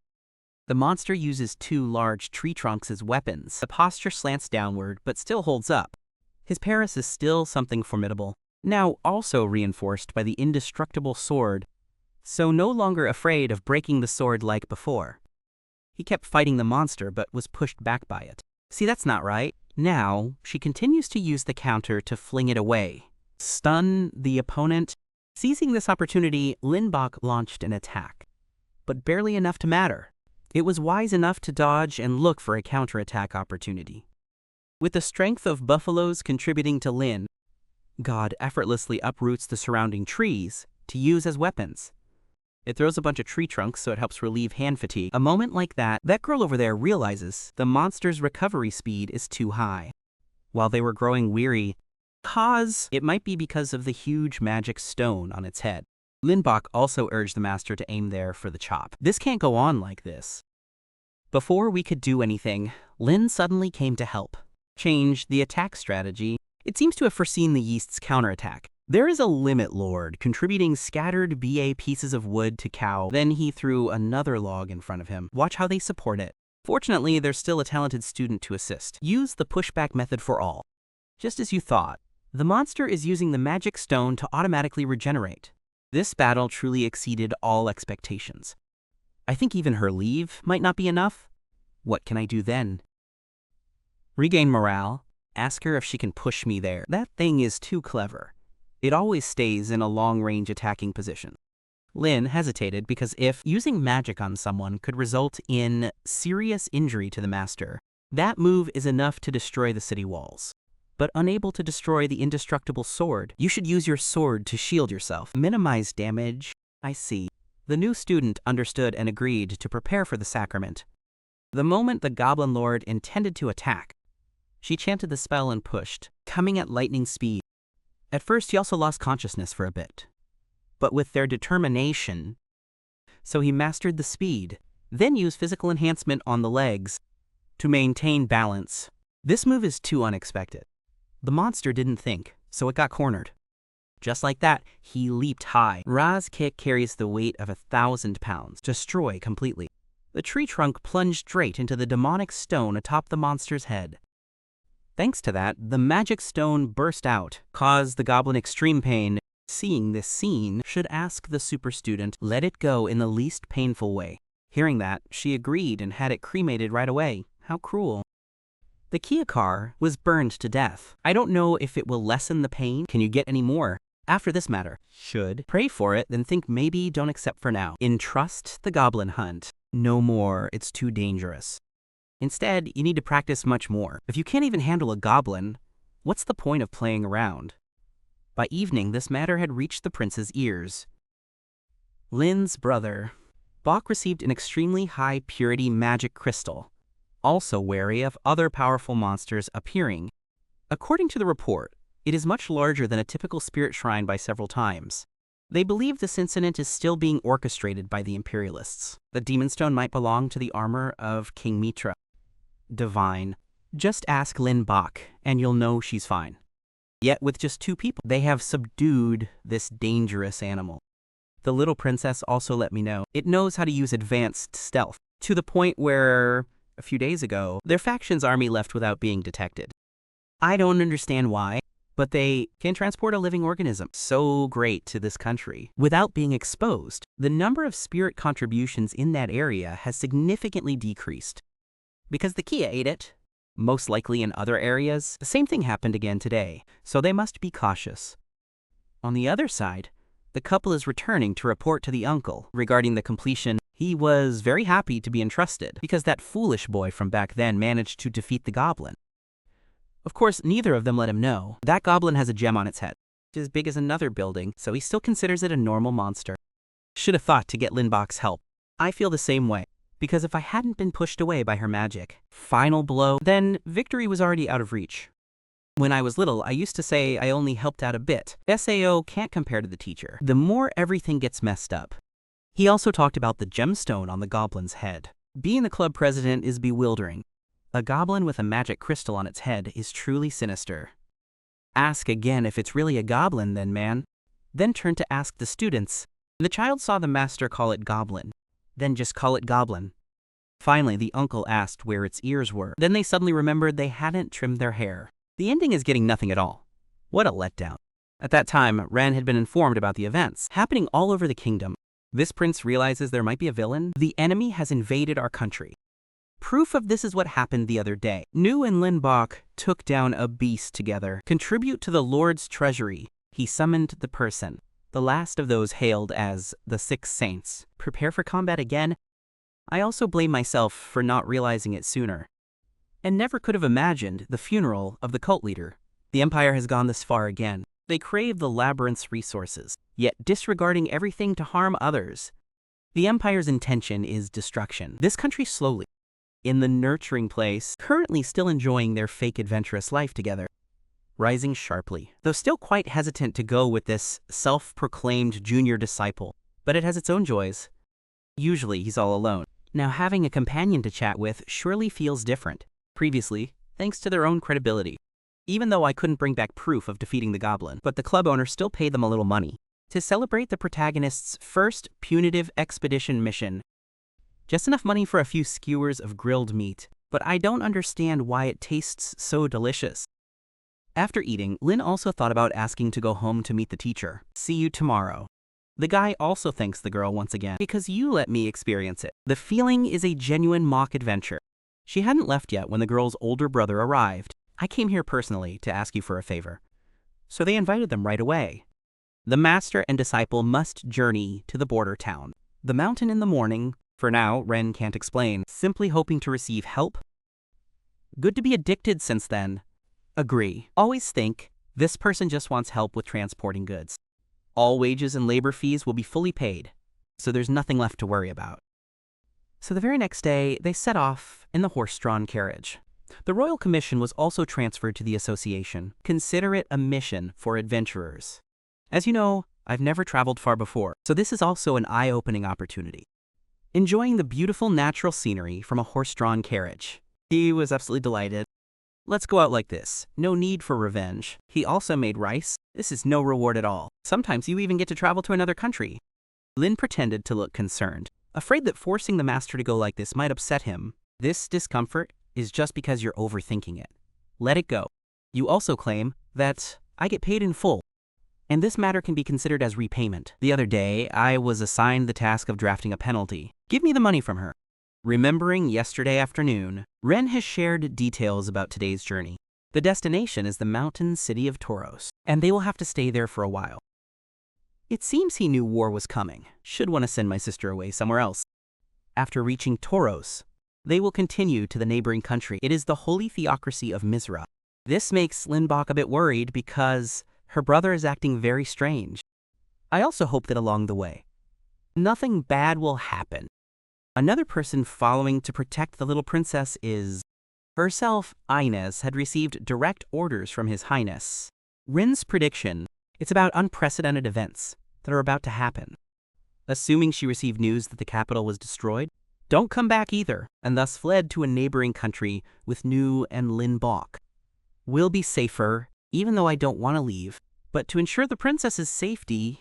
The monster uses two large tree trunks as weapons. The posture slants downward, but still holds up. His Paris is still something formidable. Now also reinforced by the indestructible sword, so no longer afraid of breaking the sword like before. He kept fighting the monster, but was pushed back by it. See, that's not right. Now, she continues to use the counter to fling it away. Stun the opponent. Seizing this opportunity, Lynneburg launched an attack, but barely enough to matter. It was wise enough to dodge and look for a counterattack opportunity. With the strength of buffaloes contributing to Lynn, God effortlessly uproots the surrounding trees to use as weapons. It throws a bunch of tree trunks so it helps relieve hand fatigue. A moment like that girl over there realizes the monster's recovery speed is too high. While they were growing weary, it might be because of the huge magic stone on its head. Lynneburg also urged the master to aim there for the chop. This can't go on like this. Before we could do anything, Lynn suddenly came to help. Change the attack strategy. It seems to have foreseen the yeast's counterattack. There is a limit lord contributing scattered BA pieces of wood to cow. Then he threw another log in front of him. Watch how they support it. Fortunately, there's still a talented student to assist. Use the pushback method for all. Just as you thought, the monster is using the magic stone to automatically regenerate. This battle truly exceeded all expectations. I think even her leave might not be enough. What can I do then? Regain morale. Ask her if she can push me there. That thing is too clever. It always stays in a long-range attacking position. Lynn hesitated because if using magic on someone could result in serious injury to the master, that move is enough to destroy the city walls. But unable to destroy the indestructible sword, you should use your sword to shield yourself. Minimize damage. I see. The new student understood and agreed to prepare for the sacrament. The moment the Goblin Lord intended to attack, she chanted the spell and pushed, coming at lightning speed. At first, he also lost consciousness for a bit. But with their determination, so he mastered the speed, then used physical enhancement on the legs to maintain balance. This move is too unexpected. The monster didn't think, so it got cornered. Just like that, he leaped high. Ra's kick carries the weight of 1,000 pounds. Destroy completely. The tree trunk plunged straight into the demonic stone atop the monster's head. Thanks to that, the magic stone burst out, caused the goblin extreme pain. Seeing this scene, should ask the super student, let it go in the least painful way. Hearing that, she agreed and had it cremated right away. How cruel. The Kia car was burned to death. I don't know if it will lessen the pain. Can you get any more? After this matter, should pray for it, then think maybe don't accept for now. Entrust the goblin hunt. No more, it's too dangerous. Instead, you need to practice much more. If you can't even handle a goblin, what's the point of playing around? By evening, this matter had reached the prince's ears. Lynn's brother, Bok, received an extremely high purity magic crystal, also wary of other powerful monsters appearing. According to the report, it is much larger than a typical spirit shrine by several times. They believe this incident is still being orchestrated by the Imperialists. The demon stone might belong to the armor of King Mitra. Divine. Just ask Lynneburg, and you'll know she's fine. Yet with just 2 people, they have subdued this dangerous animal. The little princess also let me know it knows how to use advanced stealth, to the point where, a few days ago, their faction's army left without being detected. I don't understand why, but they can transport a living organism so great to this country without being exposed. The number of spirit contributions in that area has significantly decreased. Because the Kia ate it, most likely in other areas, the same thing happened again today, so they must be cautious. On the other side, the couple is returning to report to the uncle regarding the completion. He was very happy to be entrusted because that foolish boy from back then managed to defeat the goblin. Of course, neither of them let him know. That goblin has a gem on its head, as big as another building, so he still considers it a normal monster. Should have thought to get Lynneburg's help. I feel the same way, because if I hadn't been pushed away by her magic, final blow, then victory was already out of reach. When I was little, I used to say I only helped out a bit. SAO can't compare to the teacher. The more everything gets messed up. He also talked about the gemstone on the goblin's head. Being the club president is bewildering. A goblin with a magic crystal on its head is truly sinister. Ask again if it's really a goblin then, man. Then turn to ask the students. The child saw the master call it goblin. Then just call it goblin. Finally, the uncle asked where its ears were. Then they suddenly remembered they hadn't trimmed their hair. The ending is getting nothing at all. What a letdown. At that time, Ren had been informed about the events happening all over the kingdom. This prince realizes there might be a villain. The enemy has invaded our country. Proof of this is what happened the other day. Noor and Lynneburg took down a beast together. Contribute to the Lord's treasury. He summoned the person, the last of those hailed as the 6 saints. Prepare for combat again. I also blame myself for not realizing it sooner. And never could have imagined the funeral of the cult leader. The Empire has gone this far again. They crave the labyrinth's resources, yet disregarding everything to harm others. The Empire's intention is destruction. This country slowly, in the nurturing place, currently still enjoying their fake adventurous life together, rising sharply, though still quite hesitant to go with this self-proclaimed junior disciple. But it has its own joys. Usually he's all alone. Now having a companion to chat with surely feels different. Previously, thanks to their own credibility. Even though I couldn't bring back proof of defeating the goblin, but the club owner still paid them a little money to celebrate the protagonist's first punitive expedition mission. Just enough money for a few skewers of grilled meat, but I don't understand why it tastes so delicious. After eating, Lynn also thought about asking to go home to meet the teacher. See you tomorrow. The guy also thanks the girl once again, because you let me experience it. The feeling is a genuine mock adventure. She hadn't left yet when the girl's older brother arrived. I came here personally to ask you for a favor. So they invited them right away. The master and disciple must journey to the border town. The mountain in the morning. For now, Ren can't explain, simply hoping to receive help. Good to be addicted since then. Agree. Always think, this person just wants help with transporting goods. All wages and labor fees will be fully paid, so there's nothing left to worry about. So the very next day, they set off in the horse-drawn carriage. The Royal Commission was also transferred to the Association. Consider it a mission for adventurers. As you know, I've never traveled far before, so this is also an eye-opening opportunity. Enjoying the beautiful natural scenery from a horse-drawn carriage. He was absolutely delighted. Let's go out like this. No need for revenge. He also made rice. This is no reward at all. Sometimes you even get to travel to another country. Lynn pretended to look concerned, afraid that forcing the master to go like this might upset him. This discomfort is just because you're overthinking it. Let it go. You also claim that I get paid in full, and this matter can be considered as repayment. The other day, I was assigned the task of drafting a penalty. Give me the money from her. Remembering yesterday afternoon, Ren has shared details about today's journey. The destination is the mountain city of Tauros, and they will have to stay there for a while. It seems he knew war was coming. Should want to send my sister away somewhere else. After reaching Tauros, they will continue to the neighboring country. It is the holy theocracy of Mizra. This makes Lynbach a bit worried because her brother is acting very strange. I also hope that along the way, nothing bad will happen. Another person following to protect the little princess is herself. Inez had received direct orders from His Highness. Rin's prediction, it's about unprecedented events that are about to happen. Assuming she received news that the capital was destroyed, don't come back either, and thus fled to a neighboring country with Nu and Lynbach. We'll be safer, even though I don't want to leave, but to ensure the princess's safety,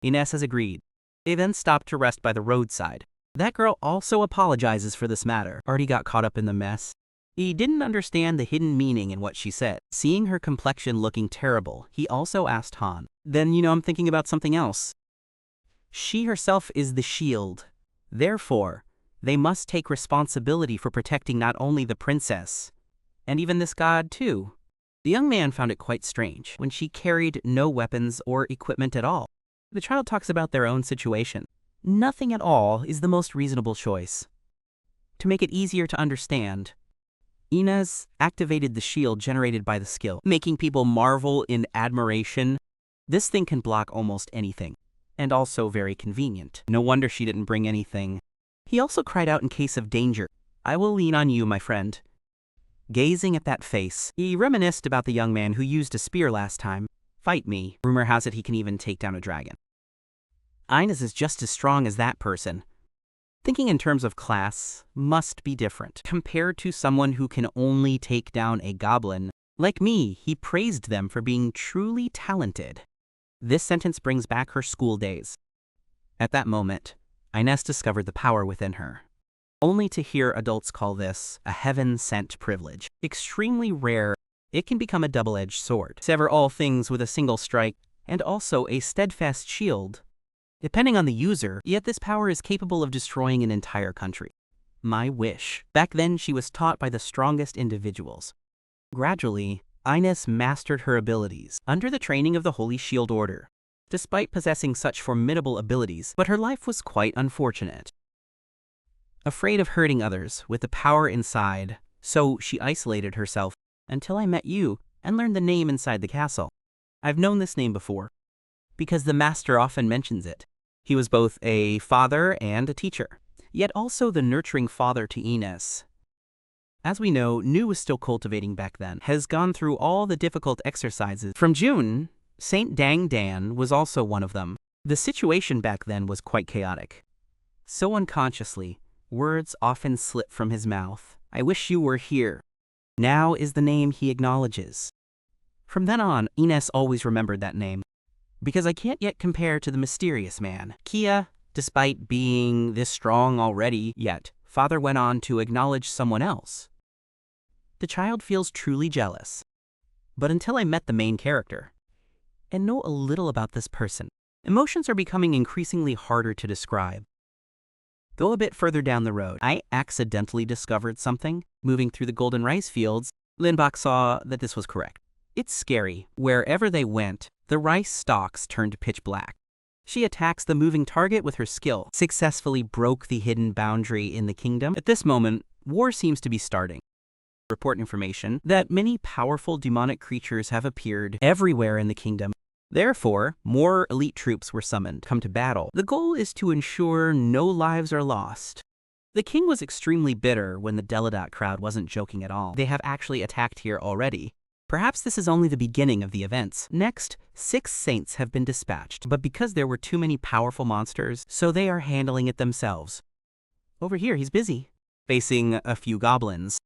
Inez has agreed. They then stopped to rest by the roadside. That girl also apologizes for this matter. Already got caught up in the mess. He didn't understand the hidden meaning in what she said. Seeing her complexion looking terrible, he also asked Han. Then, I'm thinking about something else. She herself is the shield. Therefore, they must take responsibility for protecting not only the princess, and even this god too. The young man found it quite strange when she carried no weapons or equipment at all. The child talks about their own situation. Nothing at all is the most reasonable choice. To make it easier to understand, Inez activated the shield generated by the skill, making people marvel in admiration. This thing can block almost anything, and also very convenient. No wonder she didn't bring anything. He also cried out in case of danger. I will lean on you, my friend. Gazing at that face, he reminisced about the young man who used a spear last time. Fight me. Rumor has it he can even take down a dragon. Inez is just as strong as that person. Thinking in terms of class must be different. Compared to someone who can only take down a goblin, like me, he praised them for being truly talented. This sentence brings back her school days. At that moment, Inez discovered the power within her. Only to hear adults call this a heaven-sent privilege. Extremely rare, it can become a double-edged sword. Sever all things with a single strike, and also a steadfast shield. Depending on the user, yet this power is capable of destroying an entire country. My wish. Back then, she was taught by the strongest individuals. Gradually, Inez mastered her abilities under the training of the Holy Shield Order, despite possessing such formidable abilities, but her life was quite unfortunate. afraid of hurting others with the power inside, so she isolated herself until I met you and learned the name inside the castle. I've known this name before, because the master often mentions it. He was both a father and a teacher, yet also the nurturing father to Ines. As we know, Nu was still cultivating back then, has gone through all the difficult exercises. From June, Saint Dang Dan was also one of them. The situation back then was quite chaotic. So unconsciously, words often slip from his mouth. I wish you were here. Now is the name he acknowledges. From then on, Ines always remembered that name, because I can't yet compare to the mysterious man. Kia, despite being this strong already, yet father went on to acknowledge someone else. The child feels truly jealous. But until I met the main character and know a little about this person, emotions are becoming increasingly harder to describe. Go a bit further down the road. I accidentally discovered something. Moving through the golden rice fields, Lynneburg saw that this was correct. It's scary. Wherever they went, the rice stalks turned pitch black. She attacks the moving target with her skill, successfully broke the hidden boundary in the kingdom. At this moment, war seems to be starting. Report information that many powerful demonic creatures have appeared everywhere in the kingdom. Therefore, more elite troops were summoned, come to battle. The goal is to ensure no lives are lost. The king was extremely bitter when the Deladat crowd wasn't joking at all. They have actually attacked here already. Perhaps this is only the beginning of the events. Next, 6 saints have been dispatched, but because there were too many powerful monsters, so they are handling it themselves. Over here, he's busy, facing a few goblins.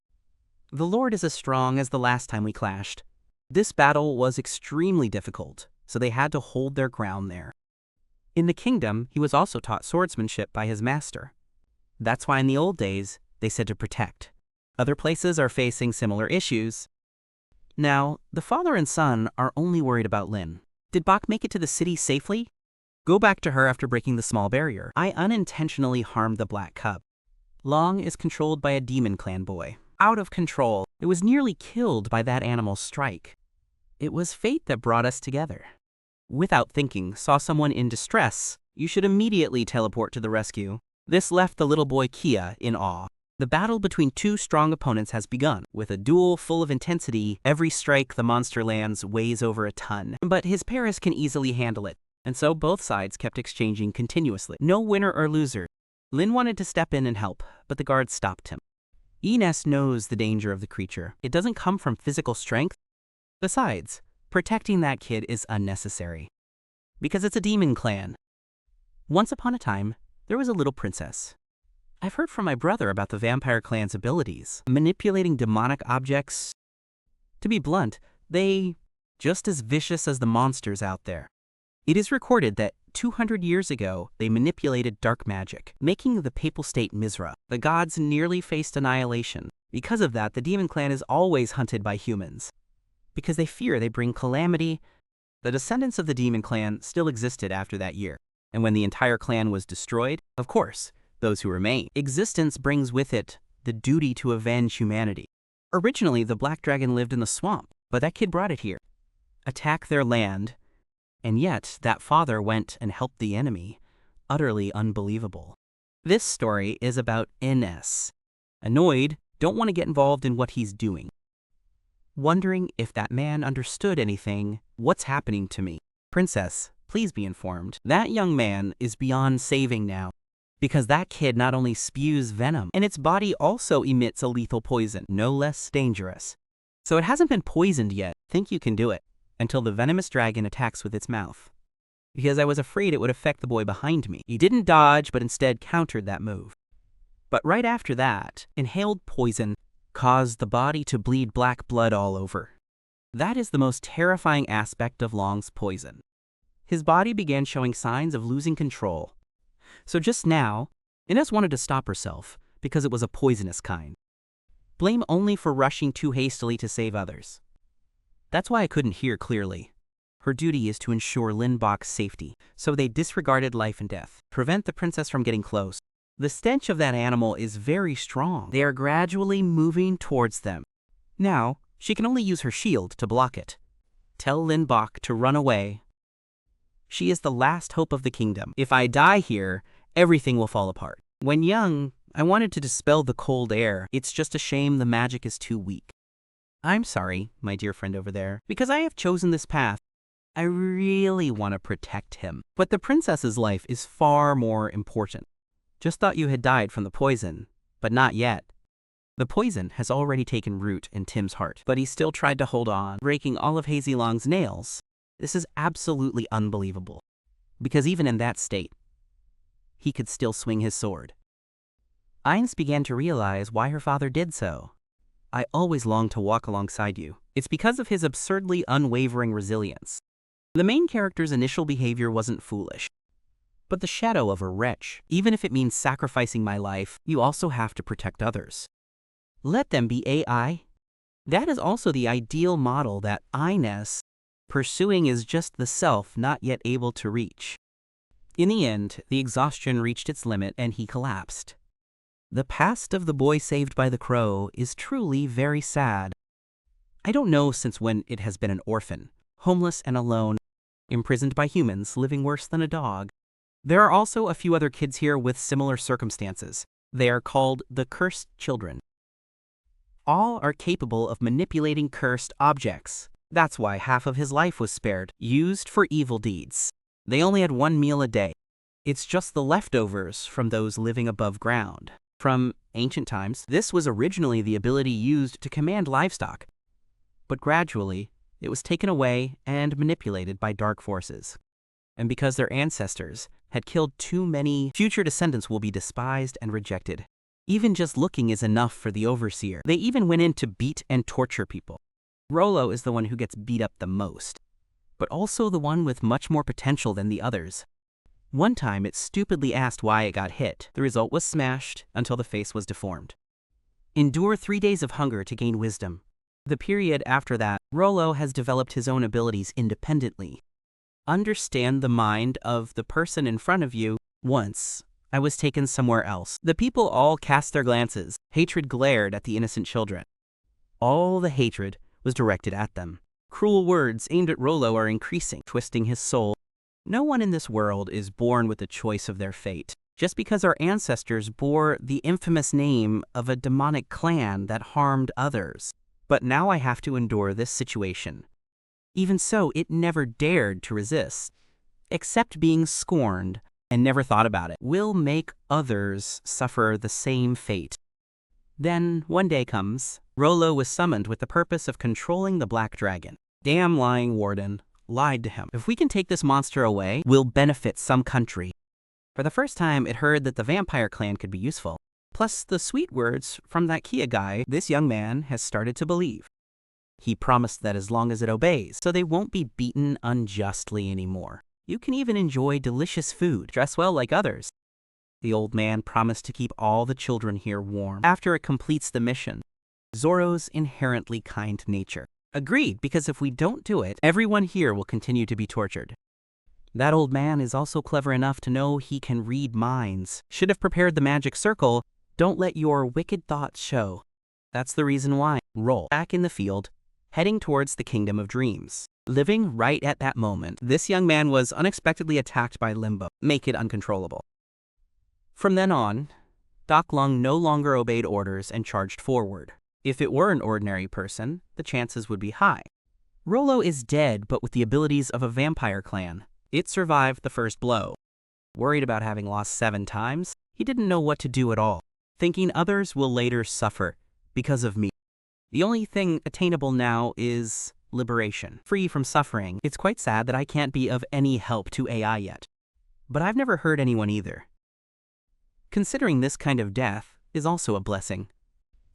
The Lord is as strong as the last time we clashed. This battle was extremely difficult, so they had to hold their ground there. In the kingdom, he was also taught swordsmanship by his master. That's why in the old days, they said to protect. Other places are facing similar issues. Now, the father and son are only worried about Lynn. Did Bach make it to the city safely? Go back to her after breaking the small barrier. I unintentionally harmed the black cub. Long is controlled by a demon clan boy. Out of control. It was nearly killed by that animal's strike. It was fate that brought us together. Without thinking, saw someone in distress, you should immediately teleport to the rescue. This left the little boy Kia in awe. The battle between 2 strong opponents has begun. With a duel full of intensity, every strike the monster lands weighs over a ton. But his Paris can easily handle it, and so both sides kept exchanging continuously. No winner or loser. Lynn wanted to step in and help, but the guards stopped him. Ines knows the danger of the creature. It doesn't come from physical strength. Besides, protecting that kid is unnecessary, because it's a demon clan. Once upon a time, there was a little princess. I've heard from my brother about the vampire clan's abilities, manipulating demonic objects. To be blunt, they just as vicious as the monsters out there. It is recorded that 200 years ago, they manipulated dark magic, making the papal state Misra. The gods nearly faced annihilation. Because of that, the demon clan is always hunted by humans, because they fear they bring calamity. The descendants of the demon clan still existed after that year, and when the entire clan was destroyed, of course, those who remain. Existence brings with it the duty to avenge humanity. Originally, the black dragon lived in the swamp, but that kid brought it here. Attack their land, and yet that father went and helped the enemy. Utterly unbelievable. This story is about Ines. Annoyed, don't want to get involved in what he's doing. Wondering if that man understood anything. What's happening to me? Princess, please be informed. That young man is beyond saving now, because that kid not only spews venom, and its body also emits a lethal poison, no less dangerous. So it hasn't been poisoned yet. Think you can do it, until the venomous dragon attacks with its mouth. Because I was afraid it would affect the boy behind me. He didn't dodge, but instead countered that move. But right after that, inhaled poison caused the body to bleed black blood all over. That is the most terrifying aspect of Long's poison. His body began showing signs of losing control. So just now, Ines wanted to stop herself because it was a poisonous kind. Blame only for rushing too hastily to save others. That's why I couldn't hear clearly. Her duty is to ensure Lynneburg's safety, so they disregarded life and death, prevent the princess from getting close. The stench of that animal is very strong. They are gradually moving towards them. Now, she can only use her shield to block it. Tell Lynneburg to run away. She is the last hope of the kingdom. If I die here, everything will fall apart. When young, I wanted to dispel the cold air. It's just a shame the magic is too weak. I'm sorry, my dear friend over there, because I have chosen this path. I really want to protect him. But the princess's life is far more important. Just thought you had died from the poison, but not yet. The poison has already taken root in Tim's heart, but he still tried to hold on, breaking all of Hazy Long's nails. This is absolutely unbelievable, because even in that state, he could still swing his sword. Ines began to realize why her father did so. I always longed to walk alongside you. It's because of his absurdly unwavering resilience. The main character's initial behavior wasn't foolish, but the shadow of a wretch. Even if it means sacrificing my life, you also have to protect others. Let them be AI. That is also the ideal model that Ines pursuing is just the self not yet able to reach. In the end, the exhaustion reached its limit and he collapsed. The past of the boy saved by the crow is truly very sad. I don't know since when it has been an orphan, homeless and alone, imprisoned by humans, living worse than a dog. There are also a few other kids here with similar circumstances. They are called the cursed children. All are capable of manipulating cursed objects. That's why half of his life was spared, used for evil deeds. They only had 1 meal a day. It's just the leftovers from those living above ground. From ancient times, this was originally the ability used to command livestock, but gradually, it was taken away and manipulated by dark forces. And because their ancestors had killed too many, future descendants will be despised and rejected. Even just looking is enough for the overseer. They even went in to beat and torture people. Rollo is the one who gets beat up the most, but also the one with much more potential than the others. One time, it stupidly asked why it got hit. The result was smashed until the face was deformed. Endure 3 days of hunger to gain wisdom. The period after that, Rollo has developed his own abilities independently. Understand the mind of the person in front of you. Once, I was taken somewhere else. The people all cast their glances. Hatred glared at the innocent children. All the hatred was directed at them. Cruel words aimed at Rollo are increasing, twisting his soul. No one in this world is born with a choice of their fate. Just because our ancestors bore the infamous name of a demonic clan that harmed others. But now I have to endure this situation. Even so, it never dared to resist, except being scorned, and never thought about it. Will make others suffer the same fate. Then, one day comes, Rollo was summoned with the purpose of controlling the Black Dragon. Damn lying warden lied to him. If we can take this monster away, we'll benefit some country. For the first time, it heard that the vampire clan could be useful. Plus the sweet words from that Kia guy, this young man has started to believe. He promised that as long as it obeys, so they won't be beaten unjustly anymore. You can even enjoy delicious food, dress well like others. The old man promised to keep all the children here warm after it completes the mission. Zorro's inherently kind nature. Agreed, because if we don't do it, everyone here will continue to be tortured. That old man is also clever enough to know he can read minds. Should have prepared the magic circle. Don't let your wicked thoughts show. That's the reason why. Roll. Back in the field, heading towards the Kingdom of Dreams. Living right at that moment, this young man was unexpectedly attacked by Limbo. Make it uncontrollable. From then on, Doc Lung no longer obeyed orders and charged forward. If it were an ordinary person, the chances would be high. Rollo is dead, but with the abilities of a vampire clan. It survived the first blow. Worried about having lost 7 times, he didn't know what to do at all, thinking others will later suffer because of me. The only thing attainable now is liberation, free from suffering. It's quite sad that I can't be of any help to AI yet, but I've never hurt anyone either. Considering this kind of death is also a blessing.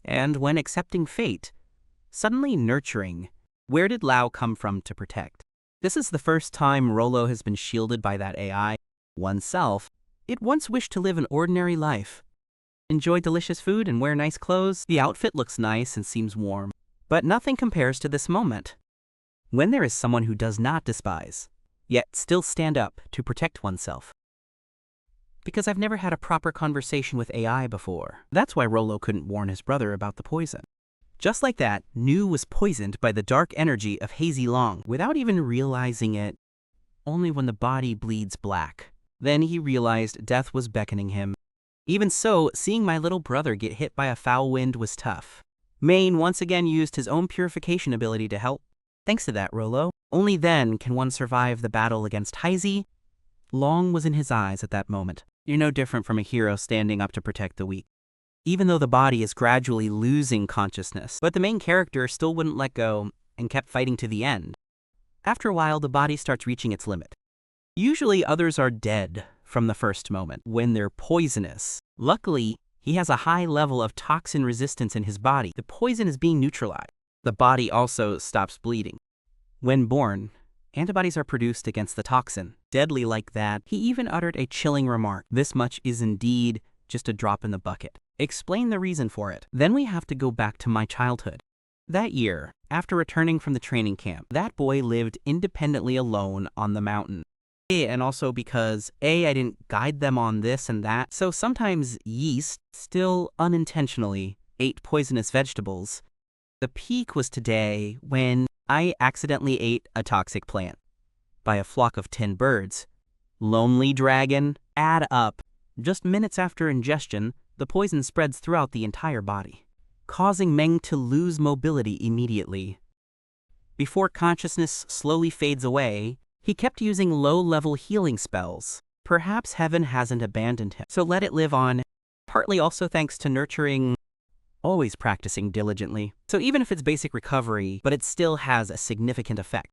And when accepting fate, suddenly nurturing, where did Lao come from to protect? This is the first time Rollo has been shielded by that AI. Oneself, it once wished to live an ordinary life. Enjoy delicious food and wear nice clothes. The outfit looks nice and seems warm. But nothing compares to this moment, when there is someone who does not despise, yet still stand up to protect oneself. Because I've never had a proper conversation with AI before. That's why Rollo couldn't warn his brother about the poison. Just like that, Nu was poisoned by the dark energy of Hazy Long without even realizing it. Only when the body bleeds black. Then he realized death was beckoning him. Even so, seeing my little brother get hit by a foul wind was tough. Maine once again used his own purification ability to help. Thanks to that, Rollo. Only then can one survive the battle against Heisey. Long was in his eyes at that moment. You're no different from a hero standing up to protect the weak. Even though the body is gradually losing consciousness, but the main character still wouldn't let go and kept fighting to the end. After a while, the body starts reaching its limit. Usually others are dead from the first moment when they're poisonous. Luckily, he has a high level of toxin resistance in his body. The poison is being neutralized. The body also stops bleeding. When born, antibodies are produced against the toxin. Deadly like that, he even uttered a chilling remark. This much is indeed just a drop in the bucket. Explain the reason for it. Then we have to go back to my childhood. That year, after returning from the training camp, that boy lived independently alone on the mountain. And also because I didn't guide them on this and that, so sometimes yeast, still unintentionally, ate poisonous vegetables. The peak was today when I accidentally ate a toxic plant by a flock of 10 birds. Lonely dragon, add up. Just minutes after ingestion, the poison spreads throughout the entire body, causing Meng to lose mobility immediately. Before consciousness slowly fades away, he kept using low-level healing spells. Perhaps heaven hasn't abandoned him, so let it live on, partly also thanks to nurturing, always practicing diligently. So even if it's basic recovery, but it still has a significant effect.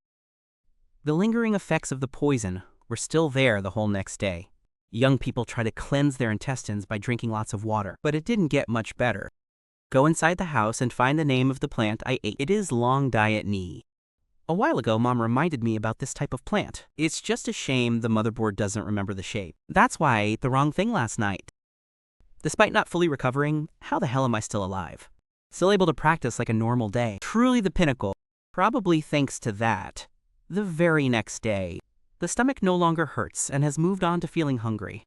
The lingering effects of the poison were still there the whole next day. Young people try to cleanse their intestines by drinking lots of water, but it didn't get much better. Go inside the house and find the name of the plant I ate. It is long diet knee. A while ago, Mom reminded me about this type of plant. It's just a shame the motherboard doesn't remember the shape. That's why I ate the wrong thing last night. Despite not fully recovering, how the hell am I still alive? Still able to practice like a normal day. Truly the pinnacle. Probably thanks to that. The very next day, the stomach no longer hurts and has moved on to feeling hungry.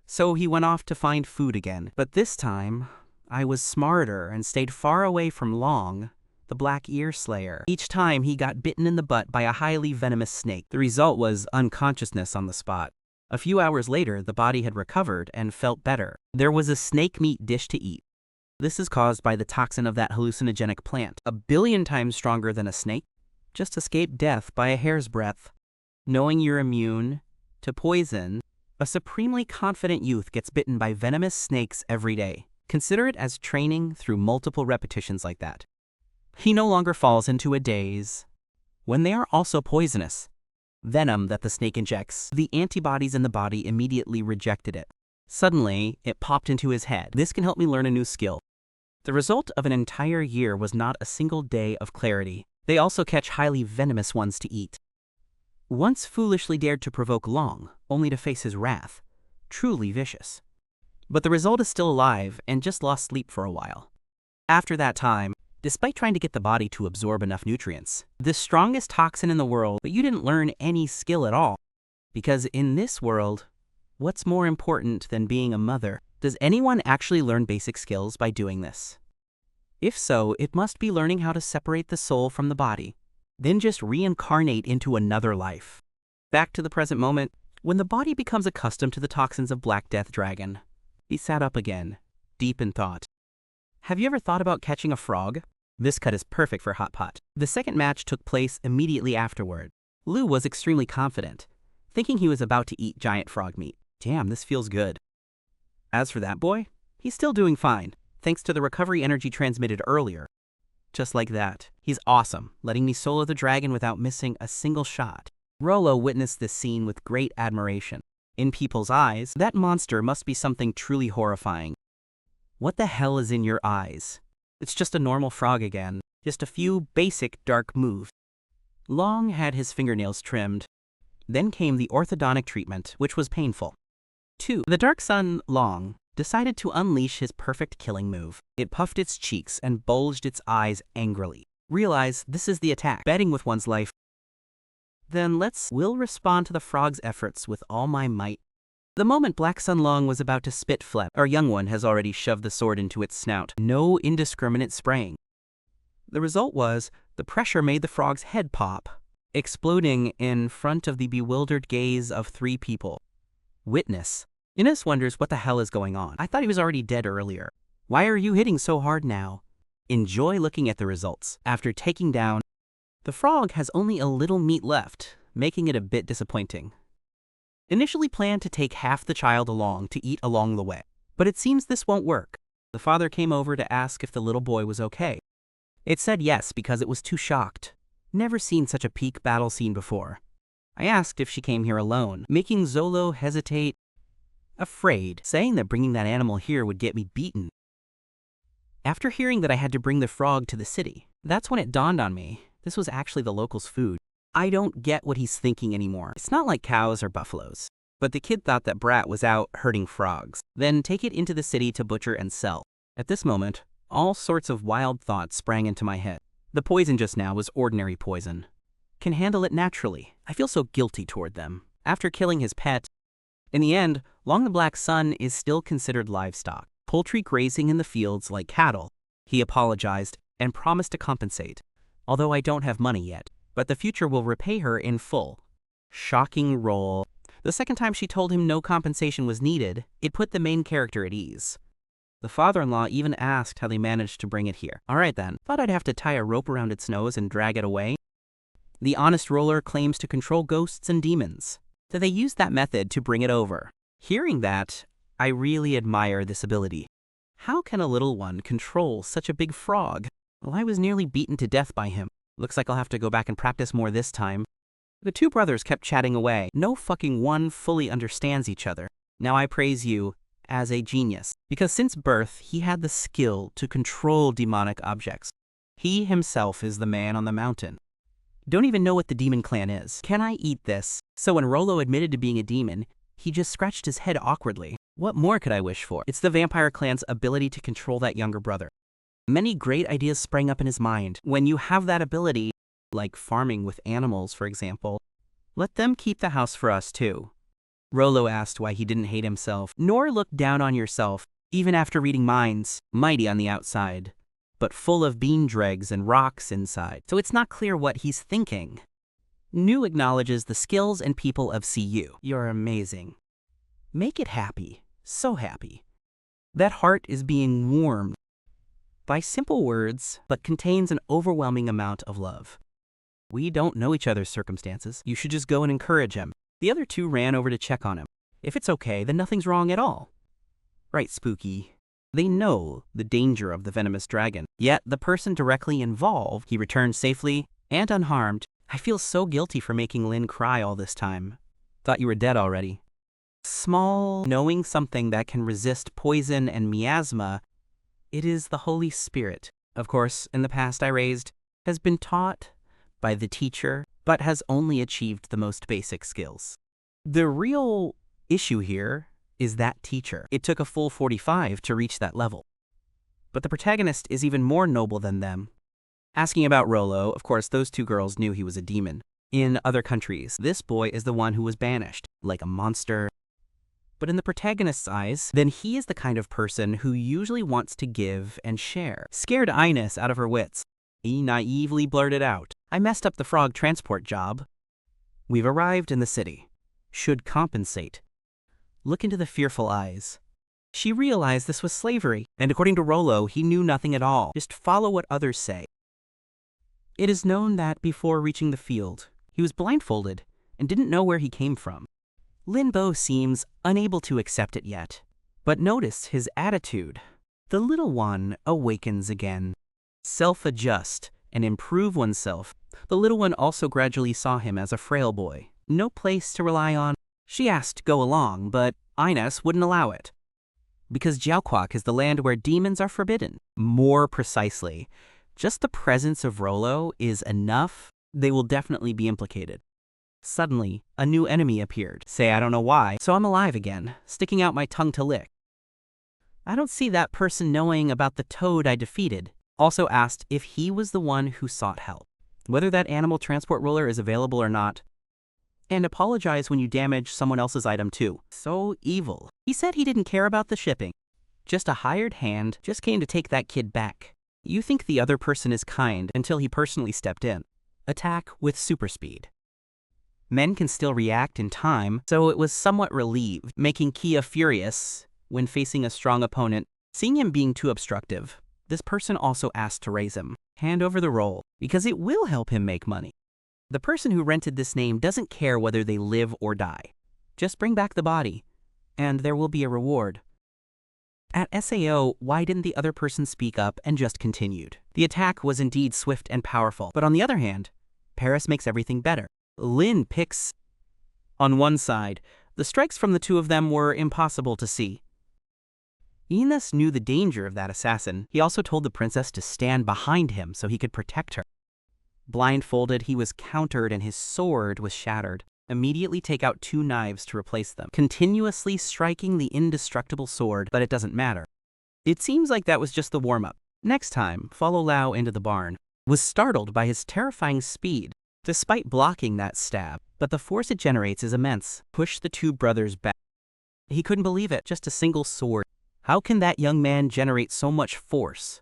So he went off to find food again. But this time, I was smarter and stayed far away from Long, the Black Ear Slayer. Each time he got bitten in the butt by a highly venomous snake. The result was unconsciousness on the spot. A few hours later, the body had recovered and felt better. There was a snake meat dish to eat. This is caused by the toxin of that hallucinogenic plant, 1 billion times stronger than a snake. Just escaped death by a hair's breadth. Knowing you're immune to poison, a supremely confident youth gets bitten by venomous snakes every day. Consider it as training through multiple repetitions like that. He no longer falls into a daze. When they are also poisonous, venom that the snake injects, the antibodies in the body immediately rejected it. Suddenly, it popped into his head. This can help me learn a new skill. The result of an entire year was not a single day of clarity. They also catch highly venomous ones to eat. Once foolishly dared to provoke Long, only to face his wrath. Truly vicious. But the result is still alive and just lost sleep for a while. After that time, despite trying to get the body to absorb enough nutrients, the strongest toxin in the world, but you didn't learn any skill at all. Because in this world, what's more important than being a mother? Does anyone actually learn basic skills by doing this? If so, it must be learning how to separate the soul from the body, then just reincarnate into another life. Back to the present moment, when the body becomes accustomed to the toxins of Black Death Dragon. He sat up again, deep in thought. Have you ever thought about catching a frog? This cut is perfect for hot pot. The second match took place immediately afterward. Lou was extremely confident, thinking he was about to eat giant frog meat. Damn, this feels good. As for that boy, he's still doing fine, thanks to the recovery energy transmitted earlier. Just like that, he's awesome, letting me solo the dragon without missing a single shot. Rollo witnessed this scene with great admiration. In people's eyes, that monster must be something truly horrifying. What the hell is in your eyes? It's just a normal frog again, just a few basic dark moves. Long had his fingernails trimmed. Then came the orthodontic treatment, which was painful. 2. The Dark Sun, Long, decided to unleash his perfect killing move. It puffed its cheeks and bulged its eyes angrily. Realize this is the attack, betting with one's life. Then will respond to the frog's efforts with all my might. The moment Black Sun Long was about to spit phlegm, our young one has already shoved the sword into its snout. No indiscriminate spraying. The result was, the pressure made the frog's head pop, exploding in front of the bewildered gaze of 3 people. Witness Ines wonders what the hell is going on. I thought he was already dead earlier. Why are you hitting so hard now? Enjoy looking at the results. After taking down, the frog has only a little meat left, making it a bit disappointing. Initially planned to take half the child along to eat along the way, but it seems this won't work. The father came over to ask if the little boy was okay. It said yes because it was too shocked. Never seen such a peak battle scene before. I asked if she came here alone, making Zolo hesitate, afraid, saying that bringing that animal here would get me beaten. After hearing that I had to bring the frog to the city, that's when it dawned on me, this was actually the locals' food. I don't get what he's thinking anymore. It's not like cows or buffaloes. But the kid thought that Brat was out herding frogs, then take it into the city to butcher and sell. At this moment, all sorts of wild thoughts sprang into my head. The poison just now was ordinary poison. Can handle it naturally. I feel so guilty toward them. After killing his pet, in the end, Long the Black Sun is still considered livestock, poultry grazing in the fields like cattle. He apologized and promised to compensate, although I don't have money yet, but the future will repay her in full. Shocking role. The second time she told him no compensation was needed, it put the main character at ease. The father-in-law even asked how they managed to bring it here. Alright then, thought I'd have to tie a rope around its nose and drag it away. The honest roller claims to control ghosts and demons, so they used that method to bring it over. Hearing that, I really admire this ability. How can a little one control such a big frog? Well, I was nearly beaten to death by him. Looks like I'll have to go back and practice more this time. The two brothers kept chatting away. No fucking one fully understands each other. Now I praise you as a genius, because since birth he had the skill to control demonic objects. He himself is the man on the mountain. Don't even know what the demon clan is. Can I eat this? So when Rollo admitted to being a demon, he just scratched his head awkwardly. What more could I wish for? It's the vampire clan's ability to control that younger brother. Many great ideas sprang up in his mind. When you have that ability, like farming with animals, for example, let them keep the house for us too. Rollo asked why he didn't hate himself. Noor looked down on yourself, even after reading minds, mighty on the outside, but full of bean dregs and rocks inside, so it's not clear what he's thinking. New acknowledges the skills and people of CU. You're amazing. Make it happy, so happy. That heart is being warmed by simple words, but contains an overwhelming amount of love. We don't know each other's circumstances. You should just go and encourage him. The other two ran over to check on him. If it's okay, then nothing's wrong at all. Right, Spooky. They know the danger of the venomous dragon, yet the person directly involved, he returned safely and unharmed. I feel so guilty for making Lynn cry all this time. Thought you were dead already. Small, knowing something that can resist poison and miasma, it is the Holy Spirit. Of course, in the past I raised, has been taught by the teacher, but has only achieved the most basic skills. The real issue here is that teacher. It took a full 45 to reach that level. But the protagonist is even more noble than them. Asking about Rollo, of course, those two girls knew he was a demon. In other countries, this boy is the one who was banished, like a monster. But in the protagonist's eyes, then he is the kind of person who usually wants to give and share. Scared Ines out of her wits, he naively blurted out, I messed up the frog transport job. We've arrived in the city. Should compensate. Look into the fearful eyes. She realized this was slavery, and according to Rollo, he knew nothing at all. Just follow what others say. It is known that before reaching the field, he was blindfolded and didn't know where he came from. Linbo seems unable to accept it yet, but notice his attitude. The little one awakens again. Self-adjust and improve oneself. The little one also gradually saw him as a frail boy. No place to rely on. She asked to go along, but Ines wouldn't allow it. Because Jiaoquak is the land where demons are forbidden. More precisely, just the presence of Rollo is enough. They will definitely be implicated. Suddenly, a new enemy appeared. Say I don't know why, so I'm alive again, sticking out my tongue to lick. I don't see that person knowing about the toad I defeated. Also asked if he was the one who sought help, whether that animal transport roller is available or not. And apologize when you damage someone else's item too. So evil. He said he didn't care about the shipping. Just a hired hand, just came to take that kid back. You think the other person is kind until he personally stepped in. Attack with super speed. Men can still react in time, so it was somewhat relieved, making Kia furious when facing a strong opponent. Seeing him being too obstructive, this person also asked to raise him. Hand over the role, because it will help him make money. The person who rented this name doesn't care whether they live or die. Just bring back the body, and there will be a reward. At SAO, why didn't the other person speak up and just continued? The attack was indeed swift and powerful, but on the other hand, Paris makes everything better. Lynn picks on one side. The strikes from the two of them were impossible to see. Ines knew the danger of that assassin. He also told the princess to stand behind him so he could protect her. Blindfolded, he was countered and his sword was shattered. Immediately take out 2 knives to replace them, continuously striking the indestructible sword, but it doesn't matter. It seems like that was just the warm-up. Next time, follow Lao into the barn. Was startled by his terrifying speed, despite blocking that stab, but the force it generates is immense. Push the 2 brothers back. He couldn't believe it, just a single sword. How can that young man generate so much force?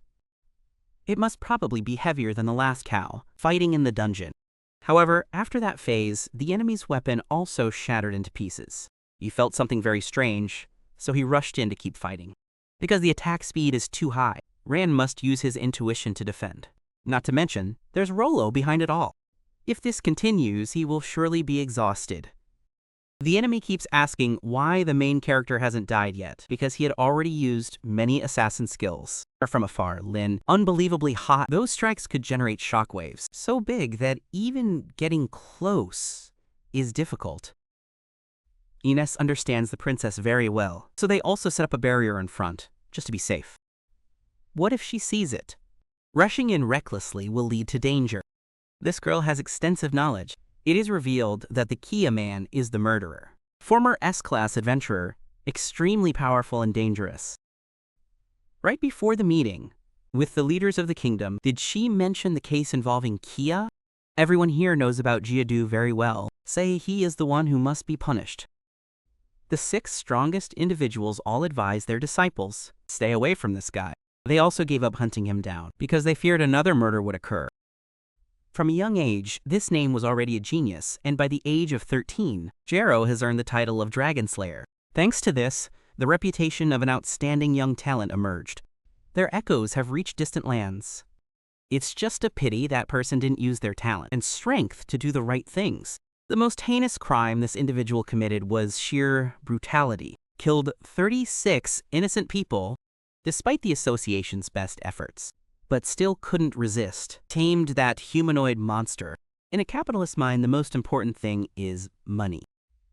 It must probably be heavier than the last cow, fighting in the dungeon. However, after that phase, the enemy's weapon also shattered into pieces. He felt something very strange, so he rushed in to keep fighting. Because the attack speed is too high, Rand must use his intuition to defend. Not to mention, there's Rollo behind it all. If this continues, he will surely be exhausted. The enemy keeps asking why the main character hasn't died yet, because he had already used many assassin skills. From afar, Lynn, unbelievably hot, those strikes could generate shockwaves, so big that even getting close is difficult. Ines understands the princess very well, so they also set up a barrier in front, just to be safe. What if she sees it? Rushing in recklessly will lead to danger. This girl has extensive knowledge. It is revealed that the Kia man is the murderer. Former S-class adventurer, extremely powerful and dangerous. Right before the meeting with the leaders of the kingdom, did she mention the case involving Kia? Everyone here knows about Jiadu very well. Say he is the one who must be punished. The 6 strongest individuals all advised their disciples, stay away from this guy. They also gave up hunting him down because they feared another murder would occur. From a young age, this name was already a genius, and by the age of 13, Jero has earned the title of Dragon Slayer. Thanks to this, the reputation of an outstanding young talent emerged. Their echoes have reached distant lands. It's just a pity that person didn't use their talent and strength to do the right things. The most heinous crime this individual committed was sheer brutality. Killed 36 innocent people, despite the association's best efforts. But still couldn't resist. Tamed that humanoid monster. In a capitalist mind, the most important thing is money.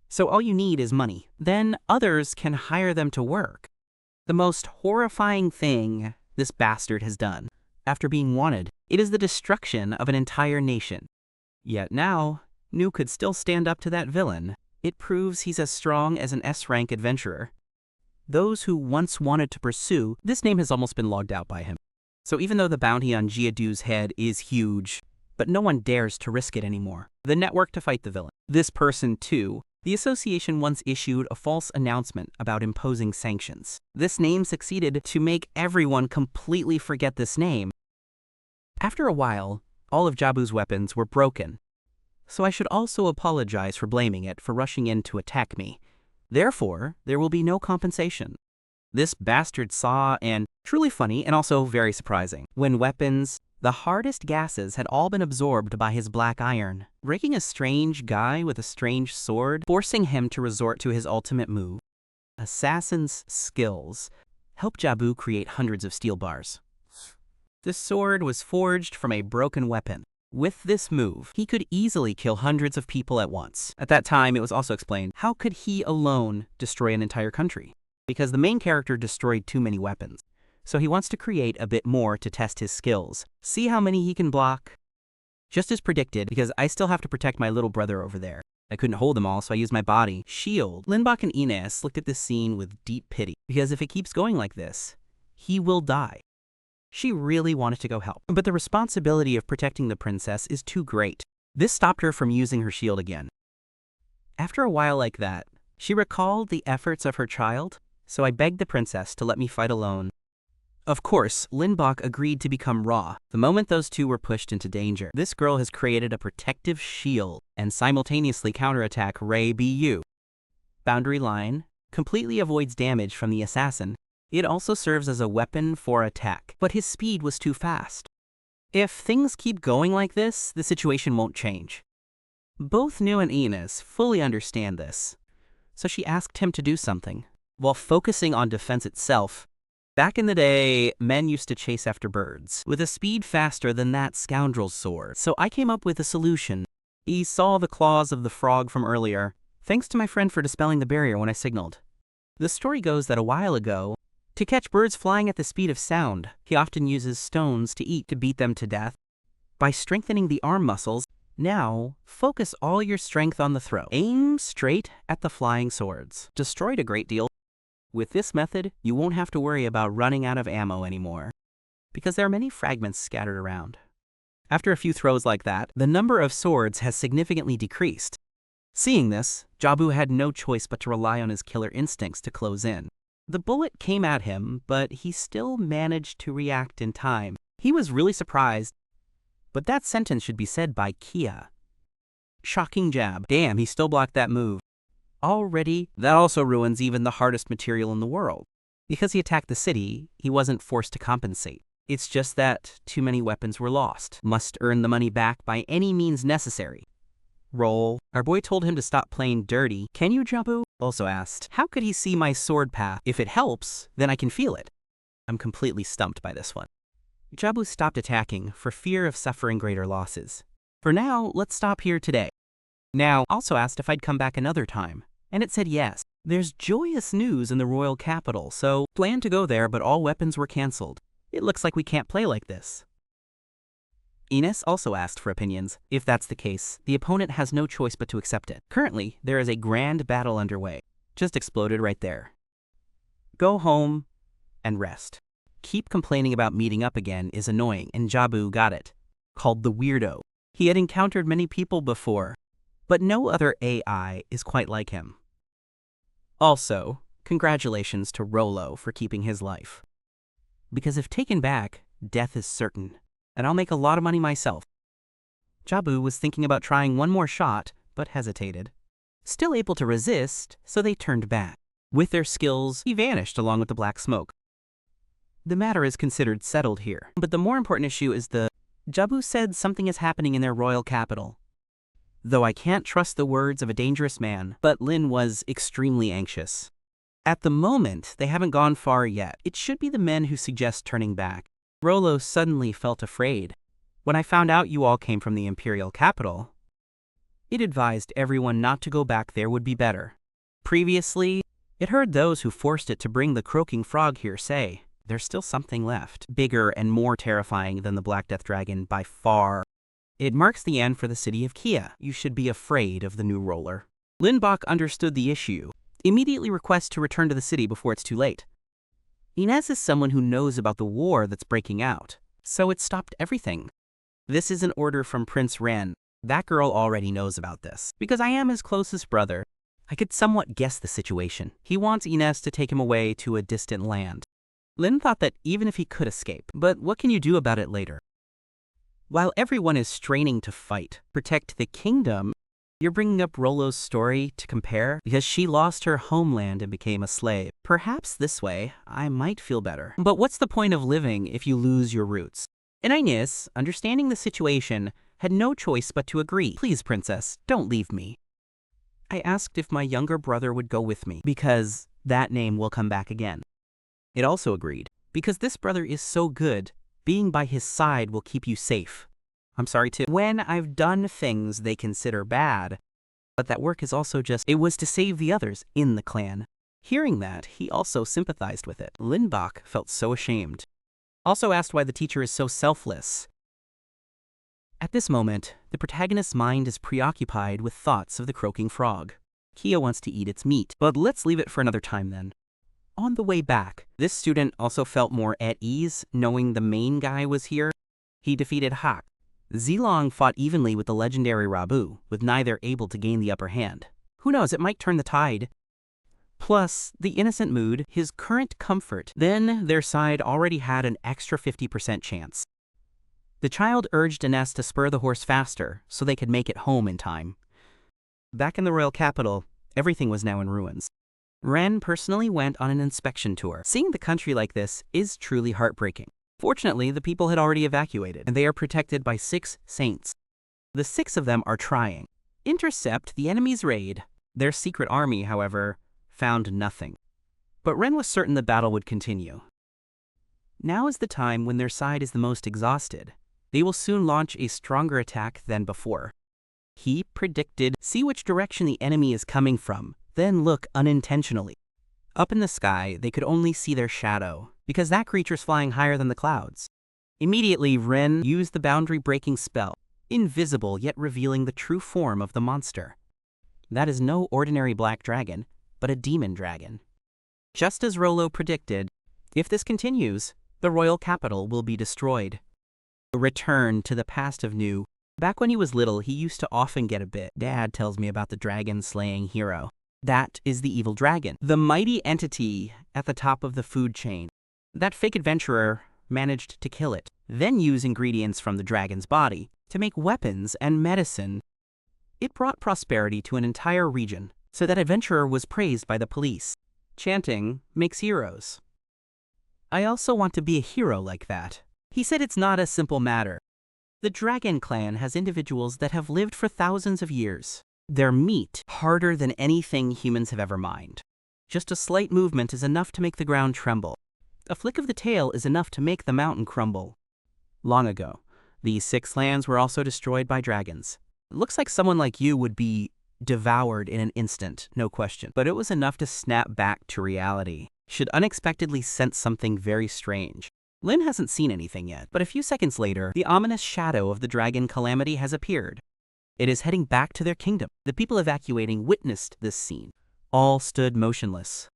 So all you need is money. Then others can hire them to work. The most horrifying thing this bastard has done, after being wanted, it is the destruction of an entire nation. Yet now, Nu could still stand up to that villain. It proves he's as strong as an S-rank adventurer. Those who once wanted to pursue, this name has almost been logged out by him. So even though the bounty on Jiadu's head is huge, but no one dares to risk it anymore. The network to fight the villain. This person, too. The association once issued a false announcement about imposing sanctions. This name succeeded to make everyone completely forget this name. After a while, all of Jabu's weapons were broken. So I should also apologize for blaming it for rushing in to attack me. Therefore, there will be no compensation. This bastard saw, and truly funny and also very surprising, when weapons, the hardest gases had all been absorbed by his black iron, breaking a strange guy with a strange sword, forcing him to resort to his ultimate move. Assassin's skills help Jabu create hundreds of steel bars. The sword was forged from a broken weapon. With this move, he could easily kill hundreds of people at once. At that time, it was also explained, how could he alone destroy an entire country? Because the main character destroyed too many weapons. So he wants to create a bit more to test his skills. See how many he can block. Just as predicted, because I still have to protect my little brother over there. I couldn't hold them all, so I used my body. Shield. Lynneburg and Ines looked at this scene with deep pity, because if it keeps going like this, he will die. She really wanted to go help, but the responsibility of protecting the princess is too great. This stopped her from using her shield again. After a while like that, she recalled the efforts of her child, so I begged the princess to let me fight alone. Of course, Lynneburg agreed to become Raw the moment those two were pushed into danger. This girl has created a protective shield and simultaneously counterattack Ray Bu. Boundary line completely avoids damage from the assassin. It also serves as a weapon for attack, but his speed was too fast. If things keep going like this, the situation won't change. Both Noor and Ines fully understand this, so she asked him to do something. While focusing on defense itself, back in the day, men used to chase after birds with a speed faster than that scoundrel's sword. So I came up with a solution. He saw the claws of the frog from earlier, thanks to my friend for dispelling the barrier when I signaled. The story goes that a while ago, to catch birds flying at the speed of sound, he often uses stones to eat to beat them to death. By strengthening the arm muscles, now focus all your strength on the throw. Aim straight at the flying swords. Destroyed a great deal. With this method, you won't have to worry about running out of ammo anymore, because there are many fragments scattered around. After a few throws like that, the number of swords has significantly decreased. Seeing this, Jabu had no choice but to rely on his killer instincts to close in. The bullet came at him, but he still managed to react in time. He was really surprised, but that sentence should be said by Kia. Shocking jab. Damn, he still blocked that move. Already, that also ruins even the hardest material in the world. Because he attacked the city, he wasn't forced to compensate. It's just that too many weapons were lost. Must earn the money back by any means necessary. Roll. Our boy told him to stop playing dirty. Can you, Jabu? Also asked. How could he see my sword path? If it helps, then I can feel it. I'm completely stumped by this one. Jabu stopped attacking for fear of suffering greater losses. For now, let's stop here today. Now, also asked if I'd come back another time, and it said yes. There's joyous news in the royal capital, so planned to go there, but all weapons were cancelled. It looks like we can't play like this. Ines also asked for opinions. If that's the case, the opponent has no choice but to accept it. Currently, there is a grand battle underway. Just exploded right there. Go home and rest. Keep complaining about meeting up again is annoying, and Jabu got it. Called the weirdo. He had encountered many people before, but no other AI is quite like him. Also, congratulations to Rollo for keeping his life. Because if taken back, death is certain, and I'll make a lot of money myself. Jabu was thinking about trying one more shot, but hesitated. Still able to resist, so they turned back. With their skills, he vanished along with the black smoke. The matter is considered settled here, but the more important issue is Jabu said something is happening in their royal capital. Though I can't trust the words of a dangerous man, but Lynn was extremely anxious. At the moment, they haven't gone far yet. It should be the men who suggest turning back. Rollo suddenly felt afraid. When I found out you all came from the imperial capital, it advised everyone not to go back there would be better. Previously, it heard those who forced it to bring the croaking frog here say, there's still something left, bigger and more terrifying than the Black Death Dragon by far. It marks the end for the city of Kia. You should be afraid of the new ruler. Lynneburg understood the issue. Immediately requests to return to the city before it's too late. Ines is someone who knows about the war that's breaking out, so it stopped everything. This is an order from Prince Ren. That girl already knows about this. Because I am his closest brother, I could somewhat guess the situation. He wants Ines to take him away to a distant land. Lynn thought that even if he could escape, but what can you do about it later? While everyone is straining to fight, protect the kingdom, you're bringing up Rollo's story to compare because she lost her homeland and became a slave. Perhaps this way, I might feel better. But what's the point of living if you lose your roots? And Ines, understanding the situation, had no choice but to agree. Please, princess, don't leave me. I asked if my younger brother would go with me because that name will come back again. It also agreed, because this brother is so good, being by his side will keep you safe. I'm sorry too. When I've done things they consider bad, but that work is also it was to save the others in the clan. Hearing that, he also sympathized with it. Lynneburg felt so ashamed. Also asked why the teacher is so selfless. At this moment, the protagonist's mind is preoccupied with thoughts of the croaking frog. Kia wants to eat its meat, but let's leave it for another time then. On the way back, this student also felt more at ease knowing the main guy was here. He defeated Hak. Zilong fought evenly with the legendary Rabu, with neither able to gain the upper hand. Who knows, it might turn the tide. plus the innocent mood, his current comfort. Then their side already had an extra 50% chance. The child urged Ines to spur the horse faster so they could make it home in time. Back in the royal capital, everything was now in ruins. Ren personally went on an inspection tour. Seeing the country like this is truly heartbreaking. Fortunately, the people had already evacuated, and they are protected by 6 saints. The 6 of them are trying. Intercept the enemy's raid. Their secret army, however, found nothing. But Ren was certain the battle would continue. Now is the time when their side is the most exhausted. They will soon launch a stronger attack than before. He predicted, see which direction the enemy is coming from, then look unintentionally. Up in the sky, they could only see their shadow, because that creature's flying higher than the clouds. Immediately, Ren used the boundary-breaking spell, invisible yet revealing the true form of the monster. That is no ordinary black dragon, but a demon dragon. Just as Rollo predicted, if this continues, the royal capital will be destroyed. A return to the past of New. Back when he was little, he used to often get a bit. Dad tells me about the dragon-slaying hero. That is the evil dragon, the mighty entity at the top of the food chain. That fake adventurer managed to kill it, then use ingredients from the dragon's body to make weapons and medicine. It brought prosperity to an entire region, so that adventurer was praised by the police. Chanting makes heroes. I also want to be a hero like that. He said it's not a simple matter. The Dragon Clan has individuals that have lived for thousands of years. Their meat harder than anything humans have ever mined. Just a slight movement is enough to make the ground tremble. A flick of the tail is enough to make the mountain crumble. Long ago, these 6 lands were also destroyed by dragons. It looks like someone like you would be devoured in an instant, no question. But it was enough to snap back to reality. Should unexpectedly sense something very strange. Lynn hasn't seen anything yet, but a few seconds later, the ominous shadow of the dragon calamity has appeared. It is heading back to their kingdom. The people evacuating witnessed this scene. All stood motionless.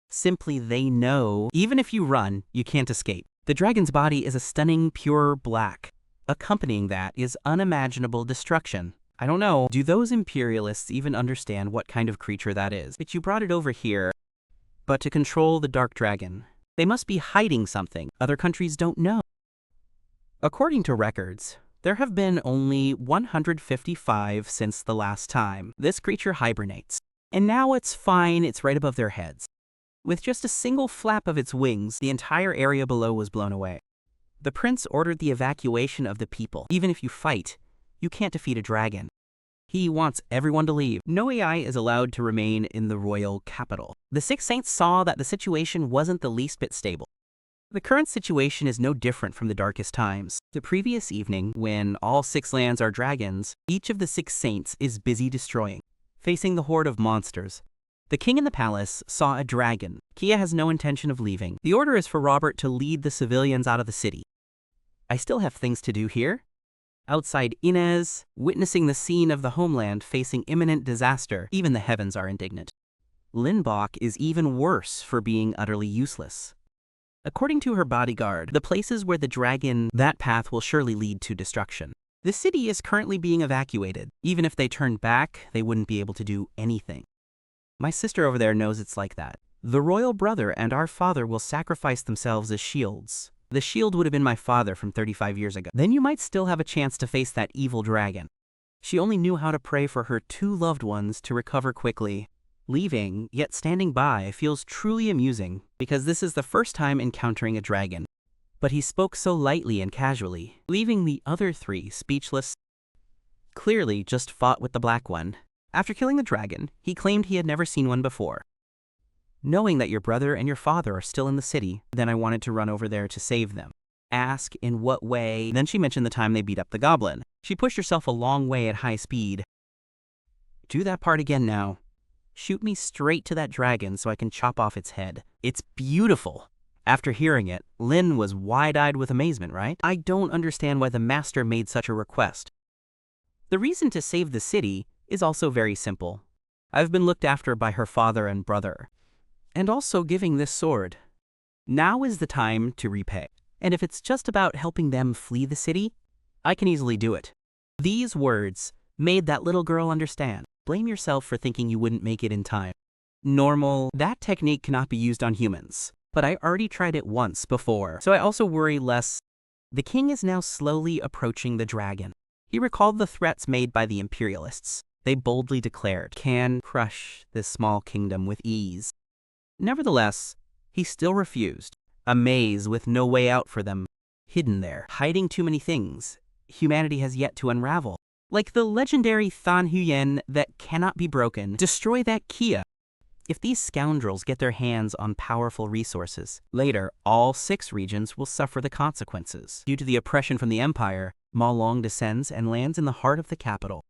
Simply they know, even if you run, you can't escape. The dragon's body is a stunning pure black. Accompanying that is unimaginable destruction. I don't know, do those imperialists even understand what kind of creature that is? But you brought it over here, but to control the dark dragon. They must be hiding something other countries don't know. According to records, there have been only 155 since the last time. This creature hibernates. And now it's fine, it's right above their heads. With just a single flap of its wings, the entire area below was blown away. The prince ordered the evacuation of the people. Even if you fight, you can't defeat a dragon. He wants everyone to leave. No AI is allowed to remain in the royal capital. The 6 saints saw that the situation wasn't the least bit stable. The current situation is no different from the darkest times. The previous evening, when all 6 lands are dragons, each of the 6 saints is busy destroying, facing the horde of monsters. The king in the palace saw a dragon. Kia has no intention of leaving. The order is for Robert to lead the civilians out of the city. I still have things to do here. Outside Inez, witnessing the scene of the homeland facing imminent disaster, even the heavens are indignant. Lynneburg is even worse for being utterly useless. According to her bodyguard, the places where the dragon, that path will surely lead to destruction. The city is currently being evacuated. Even if they turned back, they wouldn't be able to do anything. My sister over there knows it's like that. The royal brother and our father will sacrifice themselves as shields. The shield would have been my father from 35 years ago. Then you might still have a chance to face that evil dragon. She only knew how to pray for her 2 loved ones to recover quickly. Leaving, yet standing by, feels truly amusing, because this is the first time encountering a dragon. But he spoke so lightly and casually, leaving the other 3 speechless. Clearly just fought with the black one. After killing the dragon, he claimed he had never seen one before. Knowing that your brother and your father are still in the city, then I wanted to run over there to save them. Ask in what way. Then she mentioned the time they beat up the goblin. She pushed herself a long way at high speed. Do that part again now. Shoot me straight to that dragon so I can chop off its head. It's beautiful. After hearing it, Lynn was wide-eyed with amazement, right? I don't understand why the master made such a request. The reason to save the city is also very simple. I've been looked after by her father and brother. And also giving this sword. Now is the time to repay. And if it's just about helping them flee the city, I can easily do it. These words made that little girl understand. Blame yourself for thinking you wouldn't make it in time. Normal. That technique cannot be used on humans. But I already tried it once before, so I also worry less. The king is now slowly approaching the dragon. He recalled the threats made by the imperialists. They boldly declared, "Can crush this small kingdom with ease." Nevertheless, he still refused. A maze with no way out for them. Hidden there, hiding too many things humanity has yet to unravel. Like the legendary Than Huyen that cannot be broken, destroy that Kia. If these scoundrels get their hands on powerful resources, later all 6 regions will suffer the consequences. Due to the oppression from the empire, Ma Long descends and lands in the heart of the capital.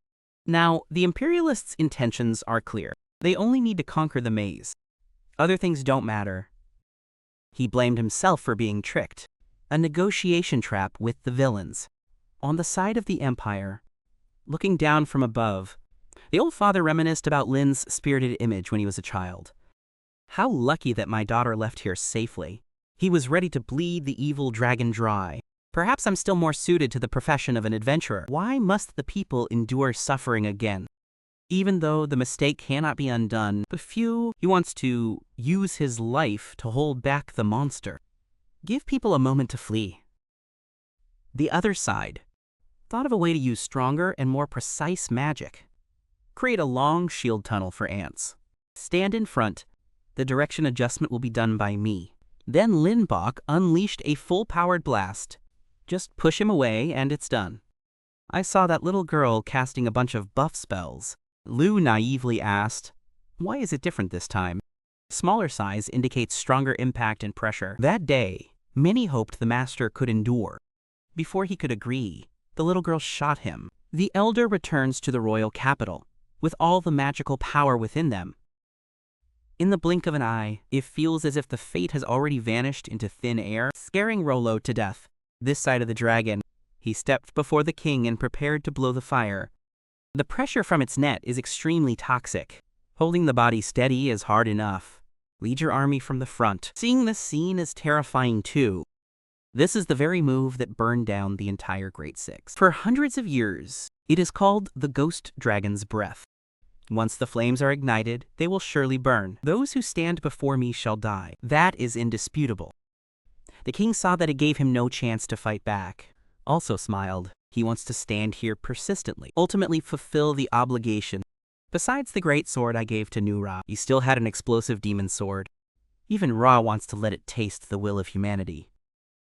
Now, the imperialists' intentions are clear. They only need to conquer the maze. Other things don't matter. He blamed himself for being tricked. A negotiation trap with the villains. On the side of the empire, looking down from above, the old father reminisced about Lin's spirited image when he was a child. How lucky that my daughter left here safely. He was ready to bleed the evil dragon dry. Perhaps I'm still more suited to the profession of an adventurer. Why must the people endure suffering again? Even though the mistake cannot be undone, he wants to use his life to hold back the monster. Give people a moment to flee. The other side thought of a way to use stronger and more precise magic. Create a long shield tunnel for ants. Stand in front. The direction adjustment will be done by me. Then Lynneburg unleashed a full-powered blast. Just push him away and it's done. I saw that little girl casting a bunch of buff spells. Lou naively asked, "Why is it different this time?" Smaller size indicates stronger impact and pressure. That day, many hoped the master could endure. Before he could agree, the little girl shot him. The elder returns to the royal capital, with all the magical power within them. In the blink of an eye, it feels as if the fate has already vanished into thin air, scaring Rollo to death. This side of the dragon, he stepped before the king and prepared to blow the fire. The pressure from its net is extremely toxic. Holding the body steady is hard enough. Lead your army from the front. Seeing this scene is terrifying too. This is the very move that burned down the entire Great Six. For hundreds of years, it is called the Ghost Dragon's Breath. Once the flames are ignited, they will surely burn. Those who stand before me shall die. That is indisputable. The king saw that it gave him no chance to fight back. Also smiled. He wants to stand here persistently, ultimately fulfill the obligation. Besides the great sword I gave to Noor, he still had an explosive demon sword. Even Ra wants to let it taste the will of humanity.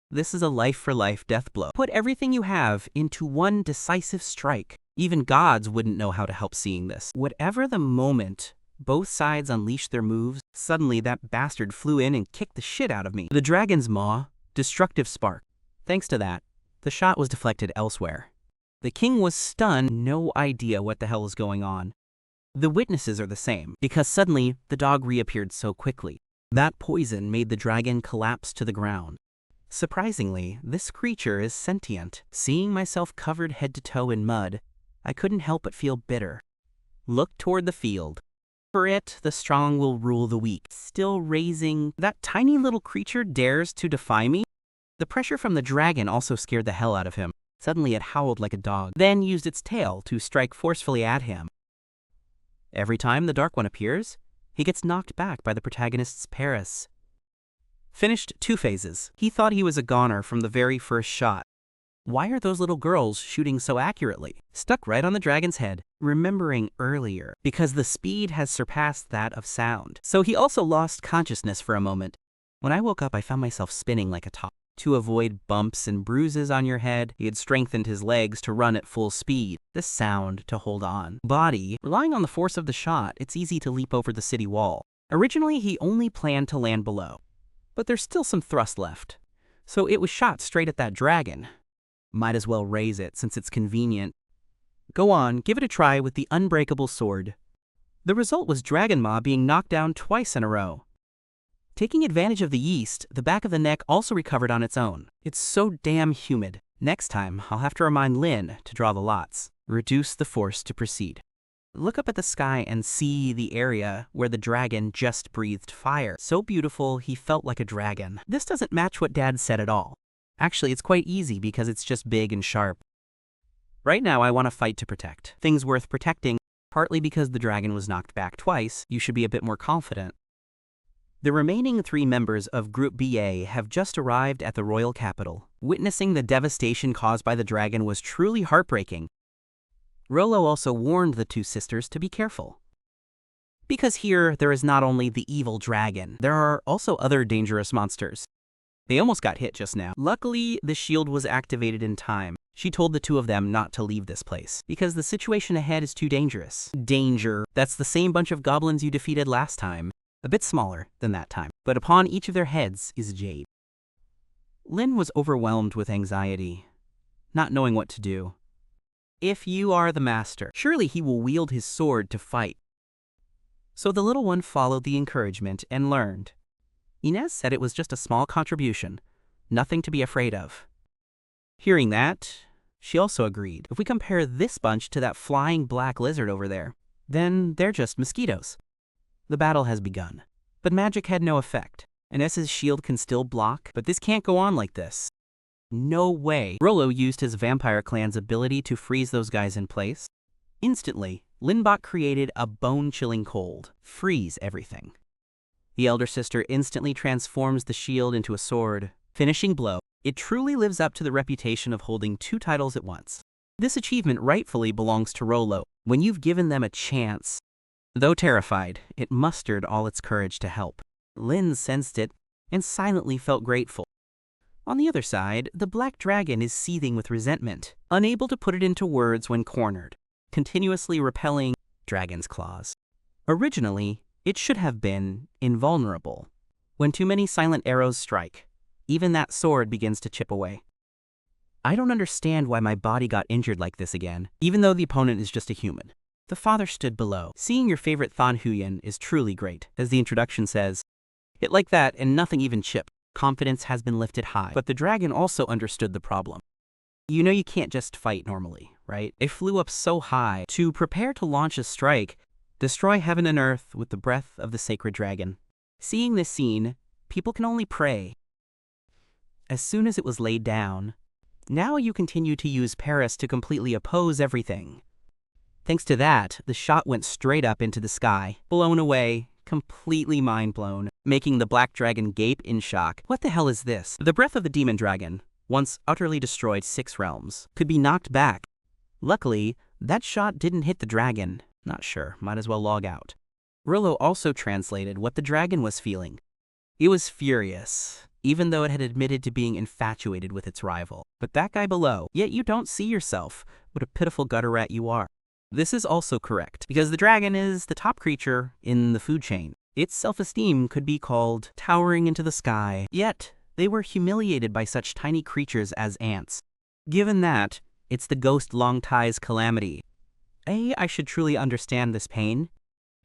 This is a life-for-life death blow. Put everything you have into one decisive strike. Even gods wouldn't know how to help seeing this. Whatever the moment, both sides unleashed their moves. Suddenly that bastard flew in and kicked the shit out of me. The dragon's maw, destructive spark. Thanks to that, the shot was deflected elsewhere. The king was stunned, no idea what the hell is going on. The witnesses are the same, because suddenly the dog reappeared so quickly. That poison made the dragon collapse to the ground. Surprisingly, this creature is sentient. Seeing myself covered head to toe in mud, I couldn't help but feel bitter. Look toward the field. For it, the strong will rule the weak. Still raising, that tiny little creature dares to defy me? The pressure from the dragon also scared the hell out of him. Suddenly it howled like a dog, then used its tail to strike forcefully at him. Every time the Dark One appears, he gets knocked back by the protagonist's Paris. Finished 2 phases. He thought he was a goner from the very first shot. Why are those little girls shooting so accurately? Stuck right on the dragon's head, remembering earlier, because the speed has surpassed that of sound. So he also lost consciousness for a moment. When I woke up, I found myself spinning like a top. To avoid bumps and bruises on your head, he had strengthened his legs to run at full speed. The sound to hold on. Body, relying on the force of the shot, it's easy to leap over the city wall. Originally, he only planned to land below. But there's still some thrust left. So it was shot straight at that dragon. Might as well raise it since it's convenient. Go on, give it a try with the unbreakable sword. The result was Dragon Ma being knocked down twice in a row. Taking advantage of the yeast, the back of the neck also recovered on its own. It's so damn humid. Next time, I'll have to remind Lynn to draw the lots. Reduce the force to proceed. Look up at the sky and see the area where the dragon just breathed fire. So beautiful, he felt like a dragon. This doesn't match what Dad said at all. Actually, it's quite easy because it's just big and sharp. Right now, I want to fight to protect. Things worth protecting. Partly because the dragon was knocked back twice, you should be a bit more confident. The remaining 3 members of Group BA have just arrived at the royal capital. Witnessing the devastation caused by the dragon was truly heartbreaking. Rollo also warned the 2 sisters to be careful. Because here, there is not only the evil dragon, there are also other dangerous monsters. They almost got hit just now. Luckily, the shield was activated in time. She told the 2 of them not to leave this place, because the situation ahead is too dangerous. Danger. That's the same bunch of goblins you defeated last time. A bit smaller than that time, but upon each of their heads is jade. Lynn was overwhelmed with anxiety, not knowing what to do. If you are the master, surely he will wield his sword to fight. So the little one followed the encouragement and learned. Inez said it was just a small contribution, nothing to be afraid of. Hearing that, she also agreed. If we compare this bunch to that flying black lizard over there, then they're just mosquitoes. The battle has begun, but magic had no effect. Inez's shield can still block, but this can't go on like this. No way. Rollo used his vampire clan's ability to freeze those guys in place. Instantly, Lynneburg created a bone-chilling cold. Freeze everything. The elder sister instantly transforms the shield into a sword. Finishing blow. It truly lives up to the reputation of holding 2 titles at once. This achievement rightfully belongs to Rollo. When you've given them a chance. Though terrified, it mustered all its courage to help. Lynn sensed it and silently felt grateful. On the other side, the black dragon is seething with resentment, unable to put it into words when cornered, continuously repelling dragon's claws. Originally, it should have been invulnerable. When too many silent arrows strike, even that sword begins to chip away. I don't understand why my body got injured like this again, even though the opponent is just a human. The father stood below. Seeing your favorite Than Huyen is truly great. As the introduction says, hit like that and nothing even chipped. Confidence has been lifted high. But the dragon also understood the problem. You know you can't just fight normally, right? It flew up so high to prepare to launch a strike, destroy heaven and earth with the breath of the sacred dragon. Seeing this scene, people can only pray. As soon as it was laid down, now you continue to use Paris to completely oppose everything. Thanks to that, the shot went straight up into the sky, blown away, completely mind-blown, making the black dragon gape in shock. What the hell is this? The breath of the demon dragon, once utterly destroyed 6 realms, could be knocked back. Luckily, that shot didn't hit the dragon. Not sure, might as well log out. Rollo also translated what the dragon was feeling. It was furious, even though it had admitted to being infatuated with its rival. But that guy below, yet you don't see yourself. What a pitiful gutter rat you are. This is also correct, because the dragon is the top creature in the food chain. Its self-esteem could be called towering into the sky, yet they were humiliated by such tiny creatures as ants. Given that, it's the ghost Long Tai's calamity. I should truly understand this pain.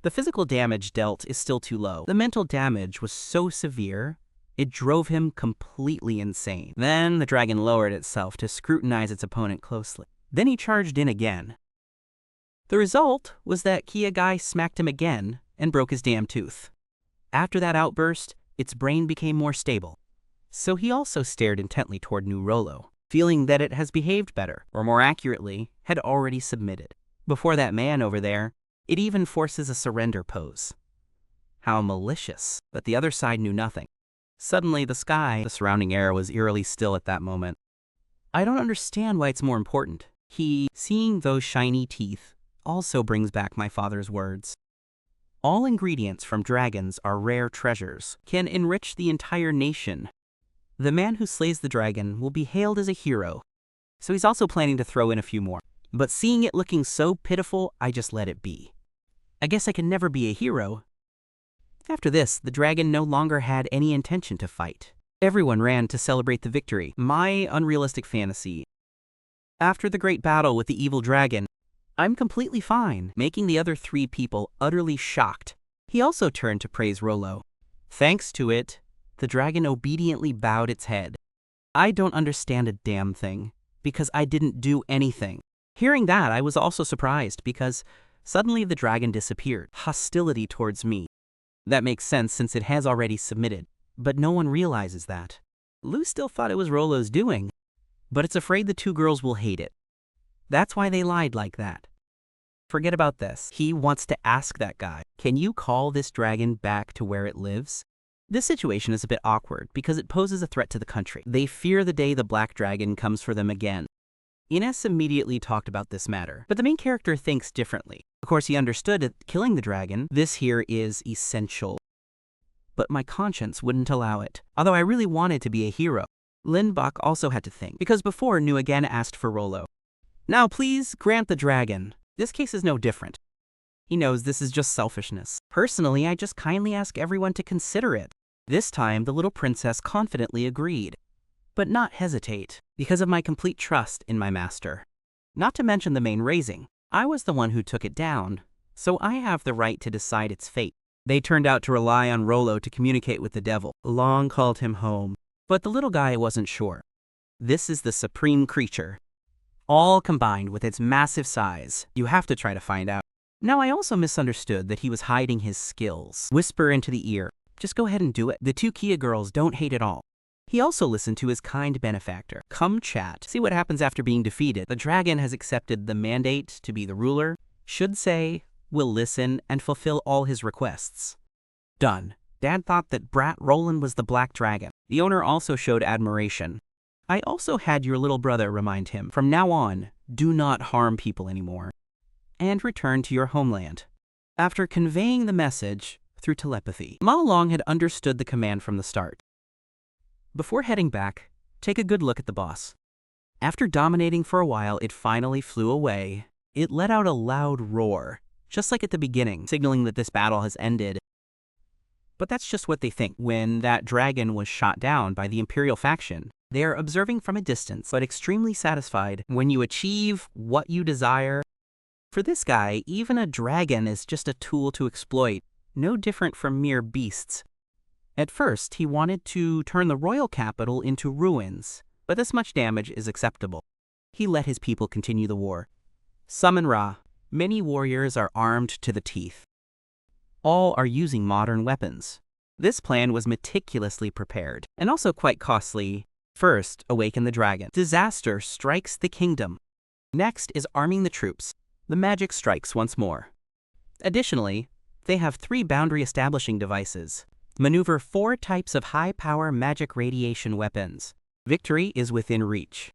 The physical damage dealt is still too low. The mental damage was so severe, it drove him completely insane. Then the dragon lowered itself to scrutinize its opponent closely. Then he charged in again. The result was that Kia Guy smacked him again and broke his damn tooth. After that outburst, its brain became more stable. So he also stared intently toward New Rollo, feeling that it has behaved better, or more accurately, had already submitted. Before that man over there, it even forces a surrender pose. How malicious, but the other side knew nothing. Suddenly the sky, the surrounding air was eerily still at that moment. I don't understand why it's more important. Seeing those shiny teeth, also brings back my father's words. All ingredients from dragons are rare treasures, can enrich the entire nation. The man who slays the dragon will be hailed as a hero, so he's also planning to throw in a few more. But seeing it looking so pitiful, I just let it be. I guess I can never be a hero. After this, the dragon no longer had any intention to fight. Everyone ran to celebrate the victory. My unrealistic fantasy. After the great battle with the evil dragon, I'm completely fine, making the other 3 people utterly shocked. He also turned to praise Rollo. Thanks to it, the dragon obediently bowed its head. I don't understand a damn thing, because I didn't do anything. Hearing that, I was also surprised, because suddenly the dragon disappeared. Hostility towards me. That makes sense since it has already submitted, but no one realizes that. Lou still thought it was Rollo's doing, but it's afraid the 2 girls will hate it. That's why they lied like that. Forget about this. He wants to ask that guy, can you call this dragon back to where it lives? This situation is a bit awkward because it poses a threat to the country. They fear the day the black dragon comes for them again. Ines immediately talked about this matter, but the main character thinks differently. Of course, he understood that killing the dragon, this here is essential. But my conscience wouldn't allow it, although I really wanted to be a hero. Lynneburg also had to think, because before Nu again asked for Rollo. Now please grant the dragon. This case is no different. He knows this is just selfishness. Personally, I just kindly ask everyone to consider it. This time, the little princess confidently agreed, but not hesitate, because of my complete trust in my master. Not to mention the main raising. I was the one who took it down, so I have the right to decide its fate. They turned out to rely on Rollo to communicate with the devil. Long called him home, but the little guy wasn't sure. This is the supreme creature. All combined with its massive size, you have to try to find out. Now I also misunderstood that he was hiding his skills. Whisper into the ear, just go ahead and do it. The two Kia girls don't hate at all. He also listened to his kind benefactor. Come chat, see what happens after being defeated. The dragon has accepted the mandate to be the ruler. Should say, will listen and fulfill all his requests. Done. Dad thought that Brat Roland was the black dragon. The owner also showed admiration. I also had your little brother remind him, from now on, do not harm people anymore, and return to your homeland. After conveying the message through telepathy, Ma Long had understood the command from the start. Before heading back, take a good look at the boss. After dominating for a while, it finally flew away. It let out a loud roar, just like at the beginning, signaling that this battle has ended. But that's just what they think. When that dragon was shot down by the Imperial faction, they are observing from a distance, but extremely satisfied when you achieve what you desire. For this guy, even a dragon is just a tool to exploit, no different from mere beasts. At first, he wanted to turn the royal capital into ruins, but this much damage is acceptable. He let his people continue the war. Summon Ra. Many warriors are armed to the teeth. All are using modern weapons. This plan was meticulously prepared, and also quite costly. First, awaken the dragon. Disaster strikes the kingdom. Next is arming the troops. The magic strikes once more. Additionally, they have 3 boundary-establishing devices. Maneuver 4 types of high-power magic radiation weapons. Victory is within reach.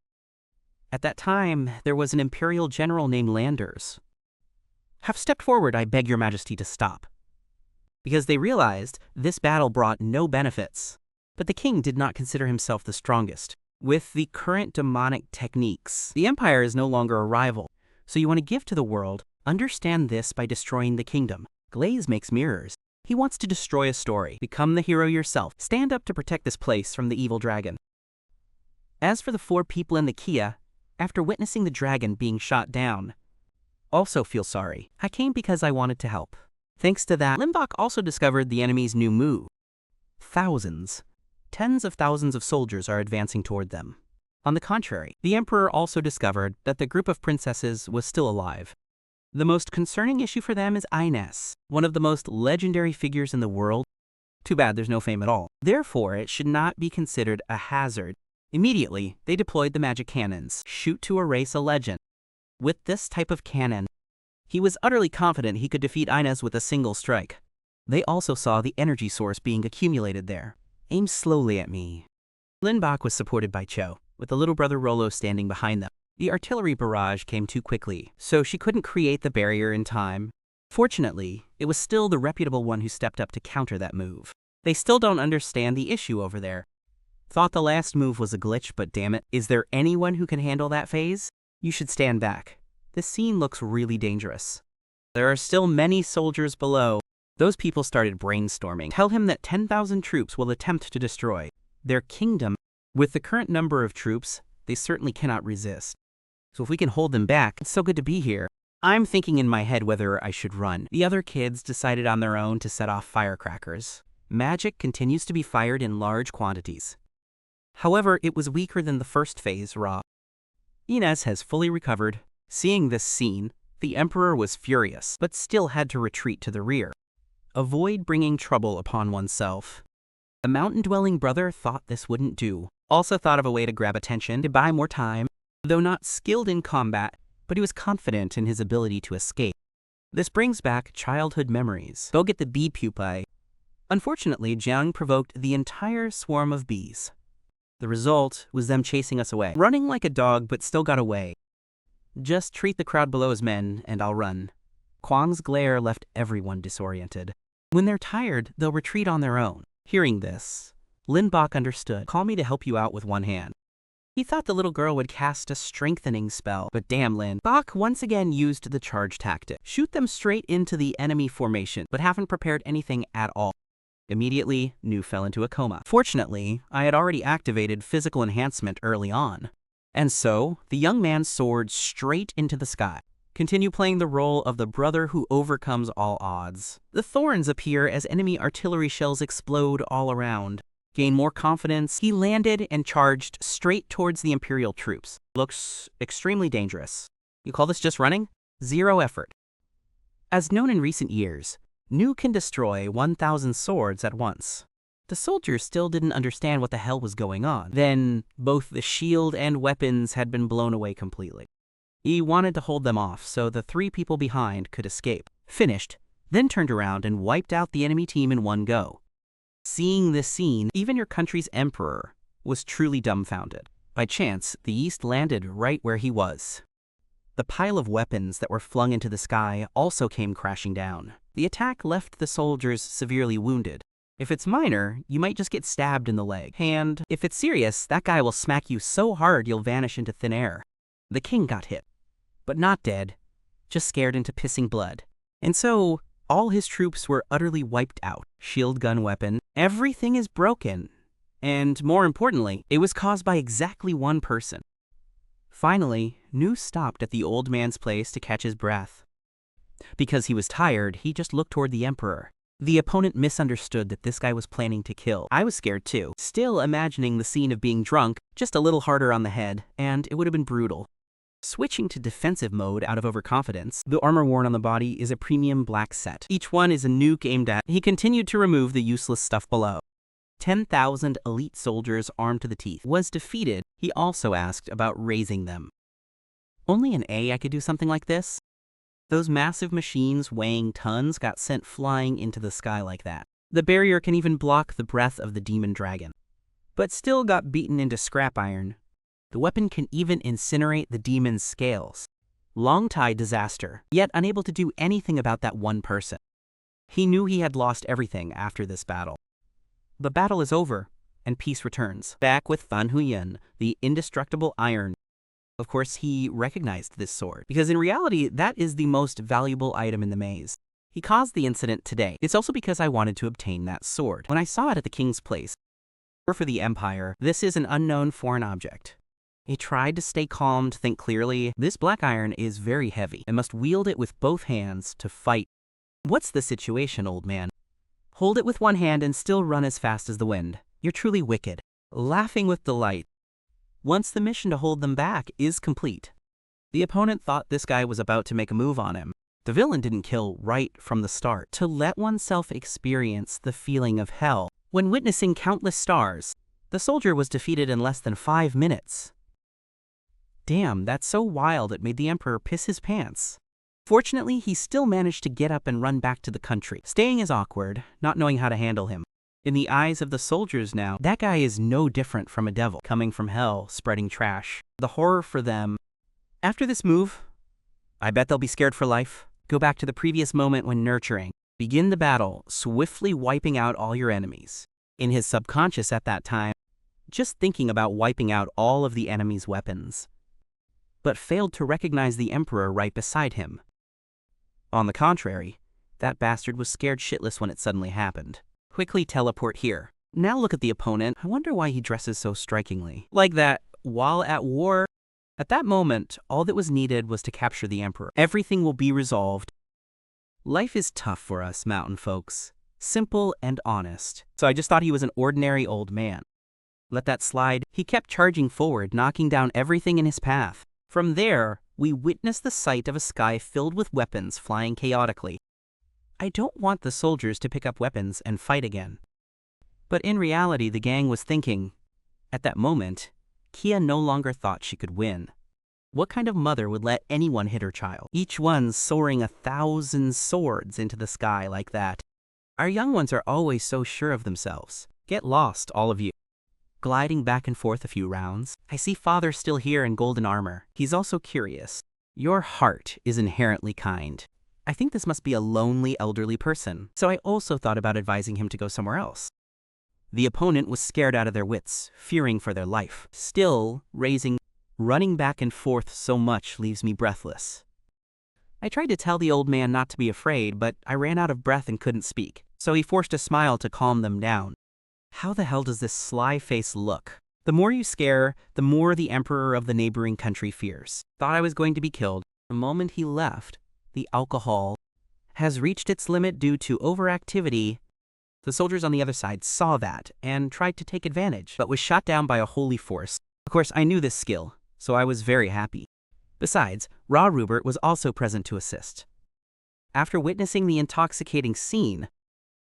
At that time, there was an imperial general named Landers. Have stepped forward, I beg your majesty to stop. Because they realized this battle brought no benefits. But the king did not consider himself the strongest. With the current demonic techniques, the empire is no longer a rival. So you want to give to the world, understand this by destroying the kingdom. Glaze makes mirrors. He wants to destroy a story. Become the hero yourself. Stand up to protect this place from the evil dragon. As for the 4 people in the Kia, after witnessing the dragon being shot down, also feel sorry. I came because I wanted to help. Thanks to that, Lynneburg also discovered the enemy's new move. Thousands. Tens of thousands of soldiers are advancing toward them. On the contrary, the emperor also discovered that the group of princesses was still alive. The most concerning issue for them is Ines, one of the most legendary figures in the world. Too bad there's no fame at all. Therefore, it should not be considered a hazard. Immediately, they deployed the magic cannons. Shoot to erase a legend. With this type of cannon, he was utterly confident he could defeat Ines with a single strike. They also saw the energy source being accumulated there. Aim slowly at me. Lynneburg was supported by Cho, with the little brother Rollo standing behind them. The artillery barrage came too quickly, so she couldn't create the barrier in time. Fortunately, it was still the reputable one who stepped up to counter that move. They still don't understand the issue over there. Thought the last move was a glitch, but damn it, is there anyone who can handle that phase? You should stand back. This scene looks really dangerous. There are still many soldiers below. Those people started brainstorming. Tell him that 10,000 troops will attempt to destroy their kingdom. With the current number of troops, they certainly cannot resist. So if we can hold them back, it's so good to be here. I'm thinking in my head whether I should run. The other kids decided on their own to set off firecrackers. Magic continues to be fired in large quantities. However, it was weaker than the first phase, Ra. Ines has fully recovered. Seeing this scene, the emperor was furious, but still had to retreat to the rear. Avoid bringing trouble upon oneself. The mountain-dwelling brother thought this wouldn't do. Also thought of a way to grab attention, to buy more time. Though not skilled in combat, but he was confident in his ability to escape. This brings back childhood memories. Go get the bee pupae. Unfortunately, Jiang provoked the entire swarm of bees. The result was them chasing us away. Running like a dog, but still got away. Just treat the crowd below as men, and I'll run. Kwang's glare left everyone disoriented. When they're tired, they'll retreat on their own. Hearing this, Lin Bok understood. Call me to help you out with one hand. He thought the little girl would cast a strengthening spell, but damn Lin. Bok once again used the charge tactic. Shoot them straight into the enemy formation, but haven't prepared anything at all. Immediately, Nu fell into a coma. Fortunately, I had already activated physical enhancement early on. And so, the young man soared straight into the sky. Continue playing the role of the brother who overcomes all odds. The thorns appear as enemy artillery shells explode all around. Gain more confidence, he landed and charged straight towards the Imperial troops. Looks extremely dangerous. You call this just running? Zero effort. As known in recent years, Nu can destroy 1,000 swords at once. The soldiers still didn't understand what the hell was going on. Then, both the shield and weapons had been blown away completely. He wanted to hold them off so the 3 people behind could escape. Finished, then turned around and wiped out the enemy team in one go. Seeing this scene, even your country's emperor was truly dumbfounded. By chance, the East landed right where he was. The pile of weapons that were flung into the sky also came crashing down. The attack left the soldiers severely wounded. If it's minor, you might just get stabbed in the leg. And if it's serious, that guy will smack you so hard you'll vanish into thin air. The king got hit, but not dead, just scared into pissing blood. And so, all his troops were utterly wiped out. Shield gun weapon, everything is broken. And more importantly, it was caused by exactly one person. Finally, Nu stopped at the old man's place to catch his breath. Because he was tired, he just looked toward the emperor. The opponent misunderstood that this guy was planning to kill. I was scared too, still imagining the scene of being drunk, just a little harder on the head, and it would have been brutal. Switching to defensive mode out of overconfidence, the armor worn on the body is a premium black set. Each one is a nuke aimed at. He continued to remove the useless stuff below. 10,000 elite soldiers armed to the teeth was defeated. He also asked about raising them. Only an A I could do something like this? Those massive machines weighing tons got sent flying into the sky like that. The barrier can even block the breath of the demon dragon, but still got beaten into scrap iron. The weapon can even incinerate the demon's scales. Long-tie disaster, yet unable to do anything about that one person. He knew he had lost everything after this battle. The battle is over, and peace returns. Back with Fan Huyen, the indestructible iron. Of course, he recognized this sword, because in reality, that is the most valuable item in the maze. He caused the incident today. It's also because I wanted to obtain that sword. When I saw it at the king's place, for the Empire, this is an unknown foreign object. He tried to stay calm, to think clearly. This black iron is very heavy, and must wield it with both hands to fight. What's the situation, old man? Hold it with one hand and still run as fast as the wind. You're truly wicked. Laughing with delight. Once the mission to hold them back is complete. The opponent thought this guy was about to make a move on him. The villain didn't kill right from the start. To let oneself experience the feeling of hell. When witnessing countless stars, the soldier was defeated in less than 5 minutes. Damn, that's so wild it made the emperor piss his pants. Fortunately, he still managed to get up and run back to the country. Staying is awkward, not knowing how to handle him. In the eyes of the soldiers now, that guy is no different from a devil, coming from hell, spreading trash. The horror for them. After this move, I bet they'll be scared for life. Go back to the previous moment when nurturing. Begin the battle, swiftly wiping out all your enemies. In his subconscious at that time, just thinking about wiping out all of the enemy's weapons, but failed to recognize the emperor right beside him. On the contrary, that bastard was scared shitless when it suddenly happened. Quickly teleport here. Now look at the opponent. I wonder why he dresses so strikingly. Like that, while at war. At that moment, all that was needed was to capture the emperor. Everything will be resolved. Life is tough for us mountain folks. Simple and honest. So I just thought he was an ordinary old man. Let that slide. He kept charging forward, knocking down everything in his path. From there, we witnessed the sight of a sky filled with weapons flying chaotically. I don't want the soldiers to pick up weapons and fight again. But in reality, the gang was thinking. At that moment, Kia no longer thought she could win. What kind of mother would let anyone hit her child? Each one soaring 1,000 swords into the sky like that. Our young ones are always so sure of themselves. Get lost, all of you. Gliding back and forth a few rounds, I see father still here in golden armor. He's also curious. Your heart is inherently kind. I think this must be a lonely elderly person, so I also thought about advising him to go somewhere else. The opponent was scared out of their wits, fearing for their life. Still, running back and forth so much leaves me breathless. I tried to tell the old man not to be afraid, but I ran out of breath and couldn't speak, so he forced a smile to calm them down. How the hell does this sly face look? The more you scare, the more the emperor of the neighboring country fears. Thought I was going to be killed. The moment he left, the alcohol has reached its limit due to overactivity. The soldiers on the other side saw that and tried to take advantage, but was shot down by a holy force. Of course, I knew this skill, so I was very happy. Besides, Raw Rupert was also present to assist. After witnessing the intoxicating scene,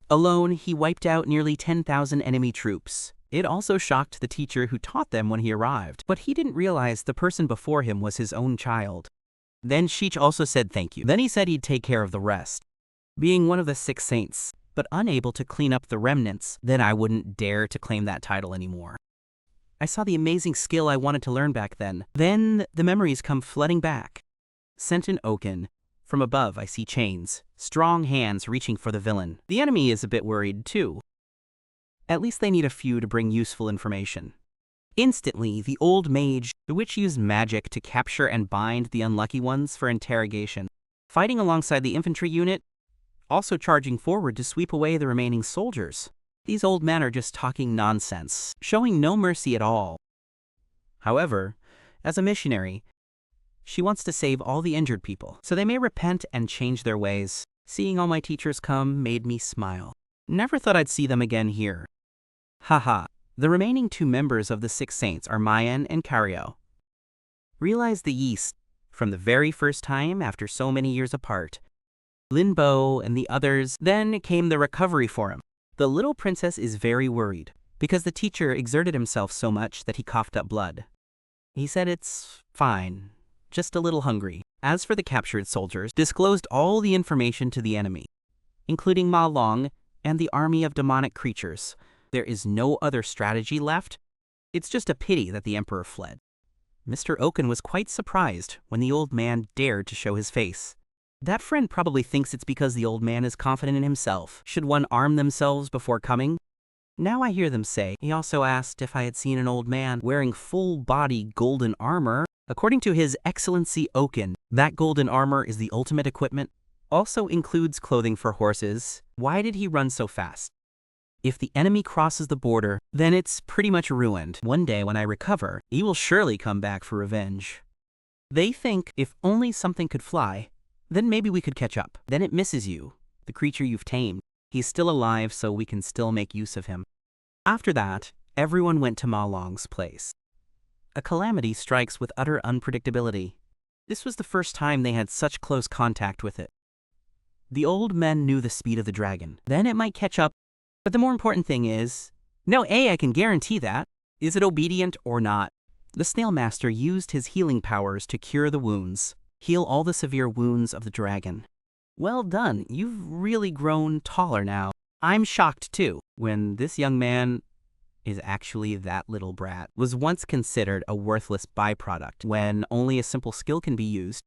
alone, he wiped out nearly 10,000 enemy troops. It also shocked the teacher who taught them when he arrived, but he didn't realize the person before him was his own child. Then Sheech also said thank you. Then he said he'd take care of the rest. Being one of the 6 saints, but unable to clean up the remnants, then I wouldn't dare to claim that title anymore. I saw the amazing skill I wanted to learn back then. Then the memories come flooding back. Sent in Oaken. From above, I see chains, strong hands reaching for the villain. The enemy is a bit worried, too. At least they need a few to bring useful information. Instantly, the old mage, the witch used magic to capture and bind the unlucky ones for interrogation, fighting alongside the infantry unit, also charging forward to sweep away the remaining soldiers. These old men are just talking nonsense, showing no mercy at all. However, as a missionary, she wants to save all the injured people, so they may repent and change their ways. Seeing all my teachers come made me smile. Never thought I'd see them again here. Haha. The remaining 2 members of the 6 saints are Mayan and Cario. Realized the yeast from the very first time after so many years apart. Linbo and the others, then came the recovery for him. The little princess is very worried, because the teacher exerted himself so much that he coughed up blood. He said it's fine, just a little hungry. As for the captured soldiers, disclosed all the information to the enemy, including Ma Long and the army of demonic creatures. There is no other strategy left. It's just a pity that the emperor fled. Mr. Oaken was quite surprised when the old man dared to show his face. That friend probably thinks it's because the old man is confident in himself. Should one arm themselves before coming? Now I hear them say, he also asked if I had seen an old man wearing full-body golden armor. According to His Excellency Oaken, that golden armor is the ultimate equipment. Also includes clothing for horses. Why did he run so fast? If the enemy crosses the border, then it's pretty much ruined. One day when I recover, he will surely come back for revenge. They think if only something could fly, then maybe we could catch up. Then it misses you, the creature you've tamed. He's still alive, so we can still make use of him. After that, everyone went to Ma Long's place. A calamity strikes with utter unpredictability. This was the first time they had such close contact with it. The old men knew the speed of the dragon. Then it might catch up. But the more important thing is, no A, I can guarantee that. Is it obedient or not? The snail master used his healing powers to cure the wounds, heal all the severe wounds of the dragon. Well done, you've really grown taller now. I'm shocked too, when this young man is actually that little brat, was once considered a worthless byproduct when only a simple skill can be used.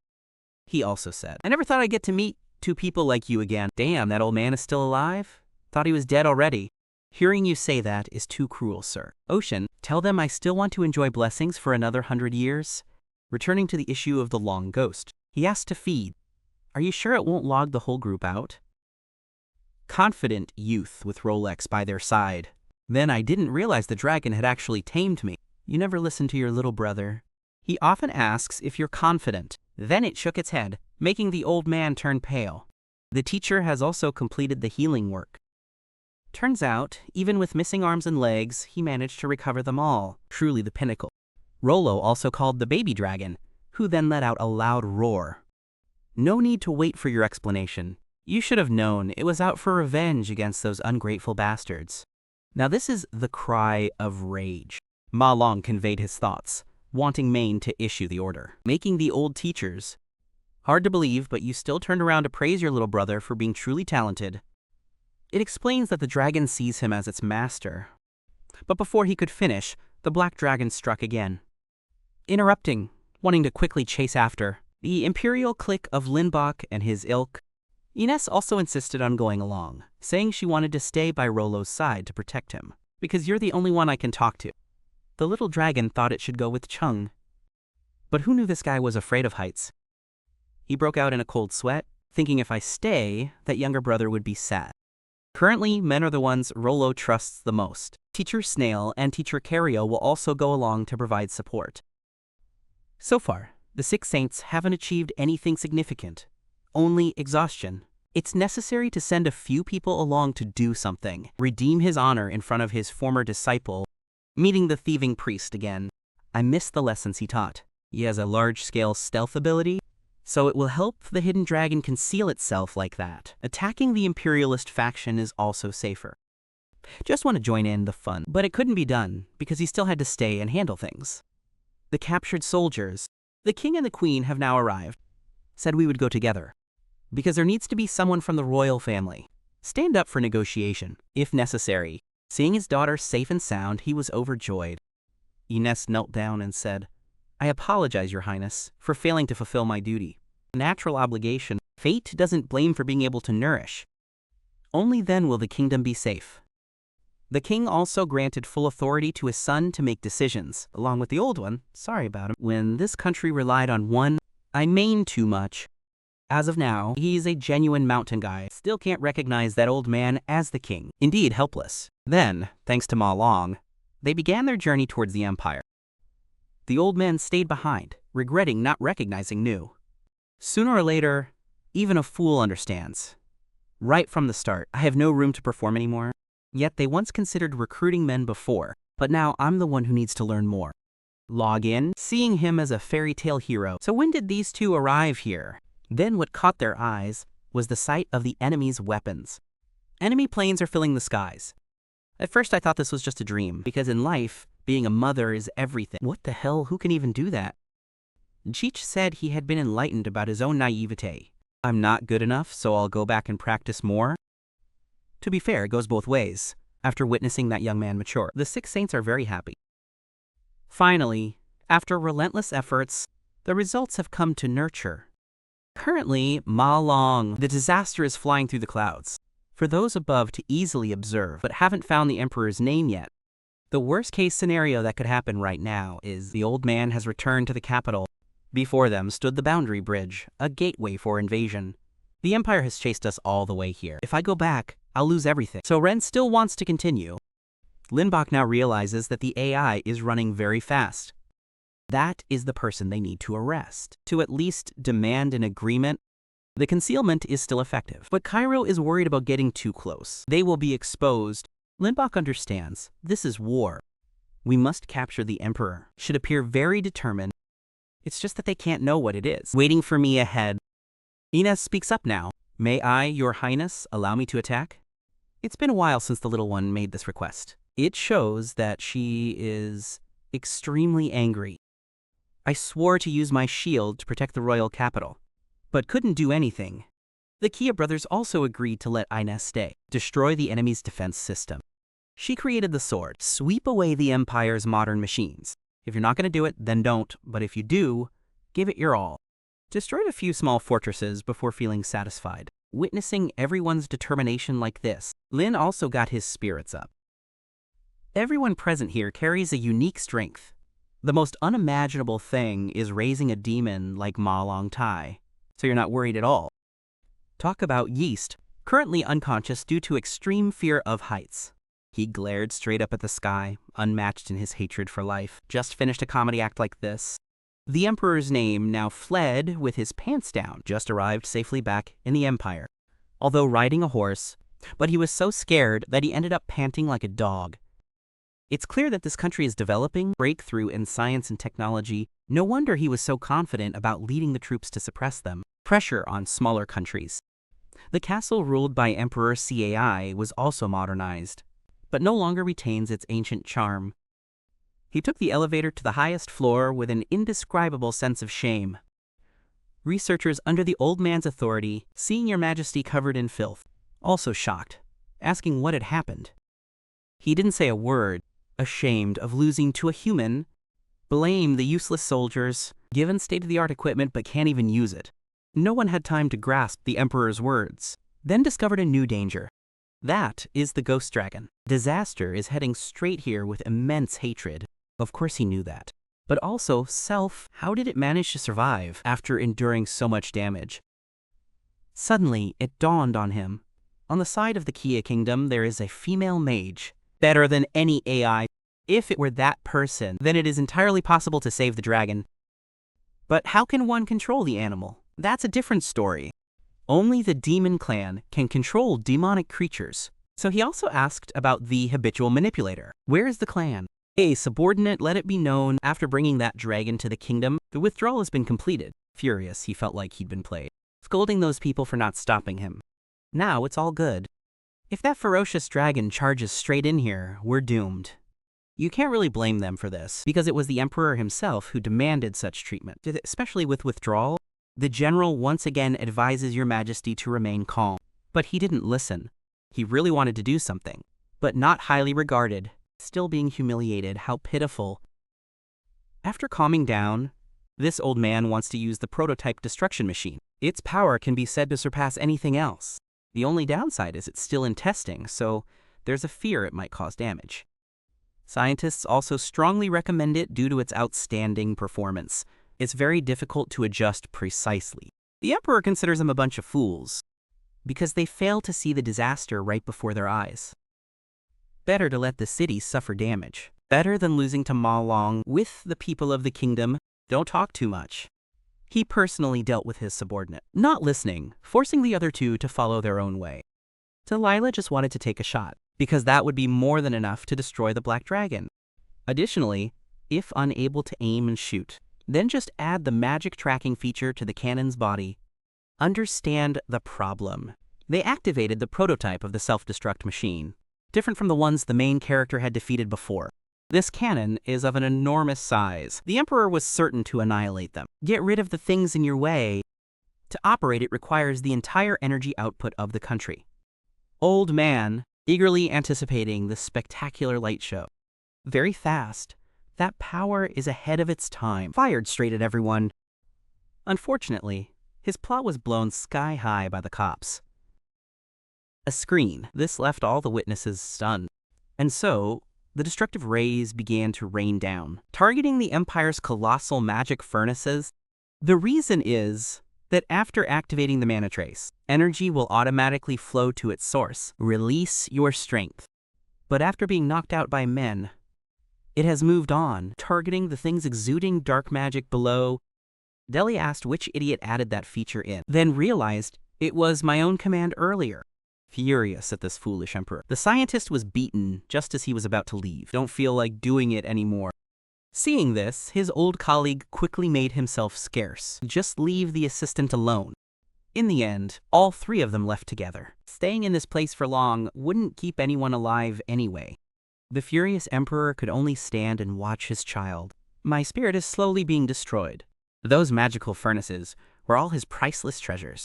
He also said, I never thought I'd get to meet 2 people like you again. Damn, that old man is still alive? Thought he was dead already. Hearing you say that is too cruel, sir. Ocean, tell them I still want to enjoy blessings for another 100 years. Returning to the issue of the long ghost, he asked to feed. Are you sure it won't log the whole group out? Confident youth with Rolex by their side. Then I didn't realize the dragon had actually tamed me. You never listen to your little brother. He often asks if you're confident. Then it shook its head, making the old man turn pale. The teacher has also completed the healing work. Turns out, even with missing arms and legs, he managed to recover them all. Truly the pinnacle. Rollo also called the baby dragon, who then let out a loud roar. No need to wait for your explanation. You should have known it was out for revenge against those ungrateful bastards. Now this is the cry of rage. Ma Long conveyed his thoughts. wanting Maine to issue the order, making the old teachers. Hard to believe, but you still turned around to praise your little brother for being truly talented. It explains that the dragon sees him as its master. But before he could finish, the black dragon struck again. Interrupting, wanting to quickly chase after, the imperial clique of Lynneburg and his ilk. Ines also insisted on going along, saying she wanted to stay by Rollo's side to protect him, because you're the only one I can talk to. The little dragon thought it should go with Chung. But who knew this guy was afraid of heights? He broke out in a cold sweat, thinking if I stay, that younger brother would be sad. Currently, men are the ones Rollo trusts the most. Teacher Snail and Teacher Cario will also go along to provide support. So far, the Six Saints haven't achieved anything significant, only exhaustion. It's necessary to send a few people along to do something, redeem his honor in front of his former disciple, meeting the thieving priest again. I miss the lessons he taught. He has a large-scale stealth ability, so it will help the hidden dragon conceal itself like that. Attacking the imperialist faction is also safer. Just want to join in the fun, but it couldn't be done because he still had to stay and handle things. The captured soldiers, the king and the queen have now arrived, said we would go together, because there needs to be someone from the royal family. Stand up for negotiation, if necessary. Seeing his daughter safe and sound, he was overjoyed. Ines knelt down and said, I apologize, Your Highness, for failing to fulfill my duty. Natural obligation. Fate doesn't blame for being able to nourish. Only then will the kingdom be safe. The king also granted full authority to his son to make decisions, along with the old one, sorry about him, when this country relied on one, I mean too much. As of now, he's a genuine mountain guy, still can't recognize that old man as the king, indeed helpless. Then, thanks to Ma Long, they began their journey towards the empire. The old man stayed behind, regretting not recognizing New. Sooner or later, even a fool understands. Right from the start, I have no room to perform anymore. Yet they once considered recruiting men before, but now I'm the one who needs to learn more. Log in, seeing him as a fairy tale hero. So when did these two arrive here? Then what caught their eyes was the sight of the enemy's weapons. Enemy planes are filling the skies. At first I thought this was just a dream, because in life, being a mother is everything. What the hell, who can even do that? Cheech said he had been enlightened about his own naivete. I'm not good enough, so I'll go back and practice more. To be fair, it goes both ways. After witnessing that young man mature, the Six Saints are very happy. Finally, after relentless efforts, the results have come to nurture. Currently, Ma Long, the disaster is flying through the clouds. For those above to easily observe, but haven't found the Emperor's name yet. The worst-case scenario that could happen right now is the old man has returned to the capital. Before them stood the boundary bridge, a gateway for invasion. The Empire has chased us all the way here. If I go back, I'll lose everything. So Ren still wants to continue. Lynneburg now realizes that the AI is running very fast. That is the person they need to arrest, to at least demand an agreement. The concealment is still effective, but Cairo is worried about getting too close. They will be exposed. Lynneburg understands, this is war. We must capture the Emperor. Should appear very determined. It's just that they can't know what it is. Waiting for me ahead. Ines speaks up now. May I, Your Highness, allow me to attack? It's been a while since the little one made this request. It shows that she is extremely angry. I swore to use my shield to protect the royal capital, but couldn't do anything. The Kia brothers also agreed to let Ines stay, destroy the enemy's defense system. She created the sword, sweep away the Empire's modern machines. If you're not going to do it, then don't, but if you do, give it your all. Destroyed a few small fortresses before feeling satisfied. Witnessing everyone's determination like this, Lin also got his spirits up. Everyone present here carries a unique strength. The most unimaginable thing is raising a demon like Ma Long Tai, so you're not worried at all. Talk about Yeast, currently unconscious due to extreme fear of heights. He glared straight up at the sky, unmatched in his hatred for life. Just finished a comedy act like this. The Emperor's name now fled with his pants down, just arrived safely back in the Empire, although riding a horse, but he was so scared that he ended up panting like a dog. It's clear that this country is developing breakthrough in science and technology. No wonder he was so confident about leading the troops to suppress them. Pressure on smaller countries. The castle ruled by Emperor Cai was also modernized, but no longer retains its ancient charm. He took the elevator to the highest floor with an indescribable sense of shame. Researchers under the old man's authority, seeing Your Majesty covered in filth, also shocked, asking what had happened. He didn't say a word, ashamed of losing to a human, blame the useless soldiers, given state-of-the-art equipment but can't even use it. No one had time to grasp the Emperor's words, then discovered a new danger. That is the ghost dragon. Disaster is heading straight here with immense hatred. Of course he knew that. But also, how did it manage to survive after enduring so much damage? Suddenly, it dawned on him. On the side of the Kia Kingdom, there is a female mage. Better than any AI. If it were that person, then it is entirely possible to save the dragon. But how can one control the animal? That's a different story. Only the demon clan can control demonic creatures. So he also asked about the habitual manipulator. Where is the clan? A subordinate let it be known after bringing that dragon to the kingdom, the withdrawal has been completed. Furious, he felt like he'd been played, scolding those people for not stopping him. Now it's all good. If that ferocious dragon charges straight in here, we're doomed. You can't really blame them for this, because it was the Emperor himself who demanded such treatment. Especially with withdrawal, the general once again advises Your Majesty to remain calm. But he didn't listen. He really wanted to do something, but not highly regarded. Still being humiliated, how pitiful. After calming down, this old man wants to use the prototype destruction machine. Its power can be said to surpass anything else. The only downside is it's still in testing, so there's a fear it might cause damage. Scientists also strongly recommend it due to its outstanding performance. It's very difficult to adjust precisely. The Emperor considers them a bunch of fools, because they fail to see the disaster right before their eyes. Better to let the city suffer damage. Better than losing to Ma Long with the people of the kingdom. Don't talk too much. He personally dealt with his subordinate, not listening, forcing the other two to follow their own way. Delilah just wanted to take a shot, because that would be more than enough to destroy the Black Dragon. Additionally, if unable to aim and shoot, then just add the magic tracking feature to the cannon's body. Understand the problem. They activated the prototype of the self-destruct machine, different from the ones the main character had defeated before. This cannon is of an enormous size. The Emperor was certain to annihilate them. Get rid of the things in your way. To operate it requires the entire energy output of the country. Old man, eagerly anticipating the spectacular light show. Very fast. That power is ahead of its time. Fired straight at everyone. Unfortunately, his plot was blown sky high by the cops. A screen. This left all the witnesses stunned. And so, the destructive rays began to rain down, targeting the Empire's colossal magic furnaces. The reason is that after activating the mana trace, energy will automatically flow to its source. Release your strength. But after being knocked out by men, it has moved on, targeting the things exuding dark magic below. Deli asked which idiot added that feature in, then realized it was my own command earlier. Furious at this foolish Emperor, the scientist was beaten just as he was about to leave. Don't feel like doing it anymore. Seeing this, his old colleague quickly made himself scarce. Just leave the assistant alone. In the end, all three of them left together. Staying in this place for long wouldn't keep anyone alive anyway. The furious Emperor could only stand and watch his child. My spirit is slowly being destroyed. Those magical furnaces were all his priceless treasures.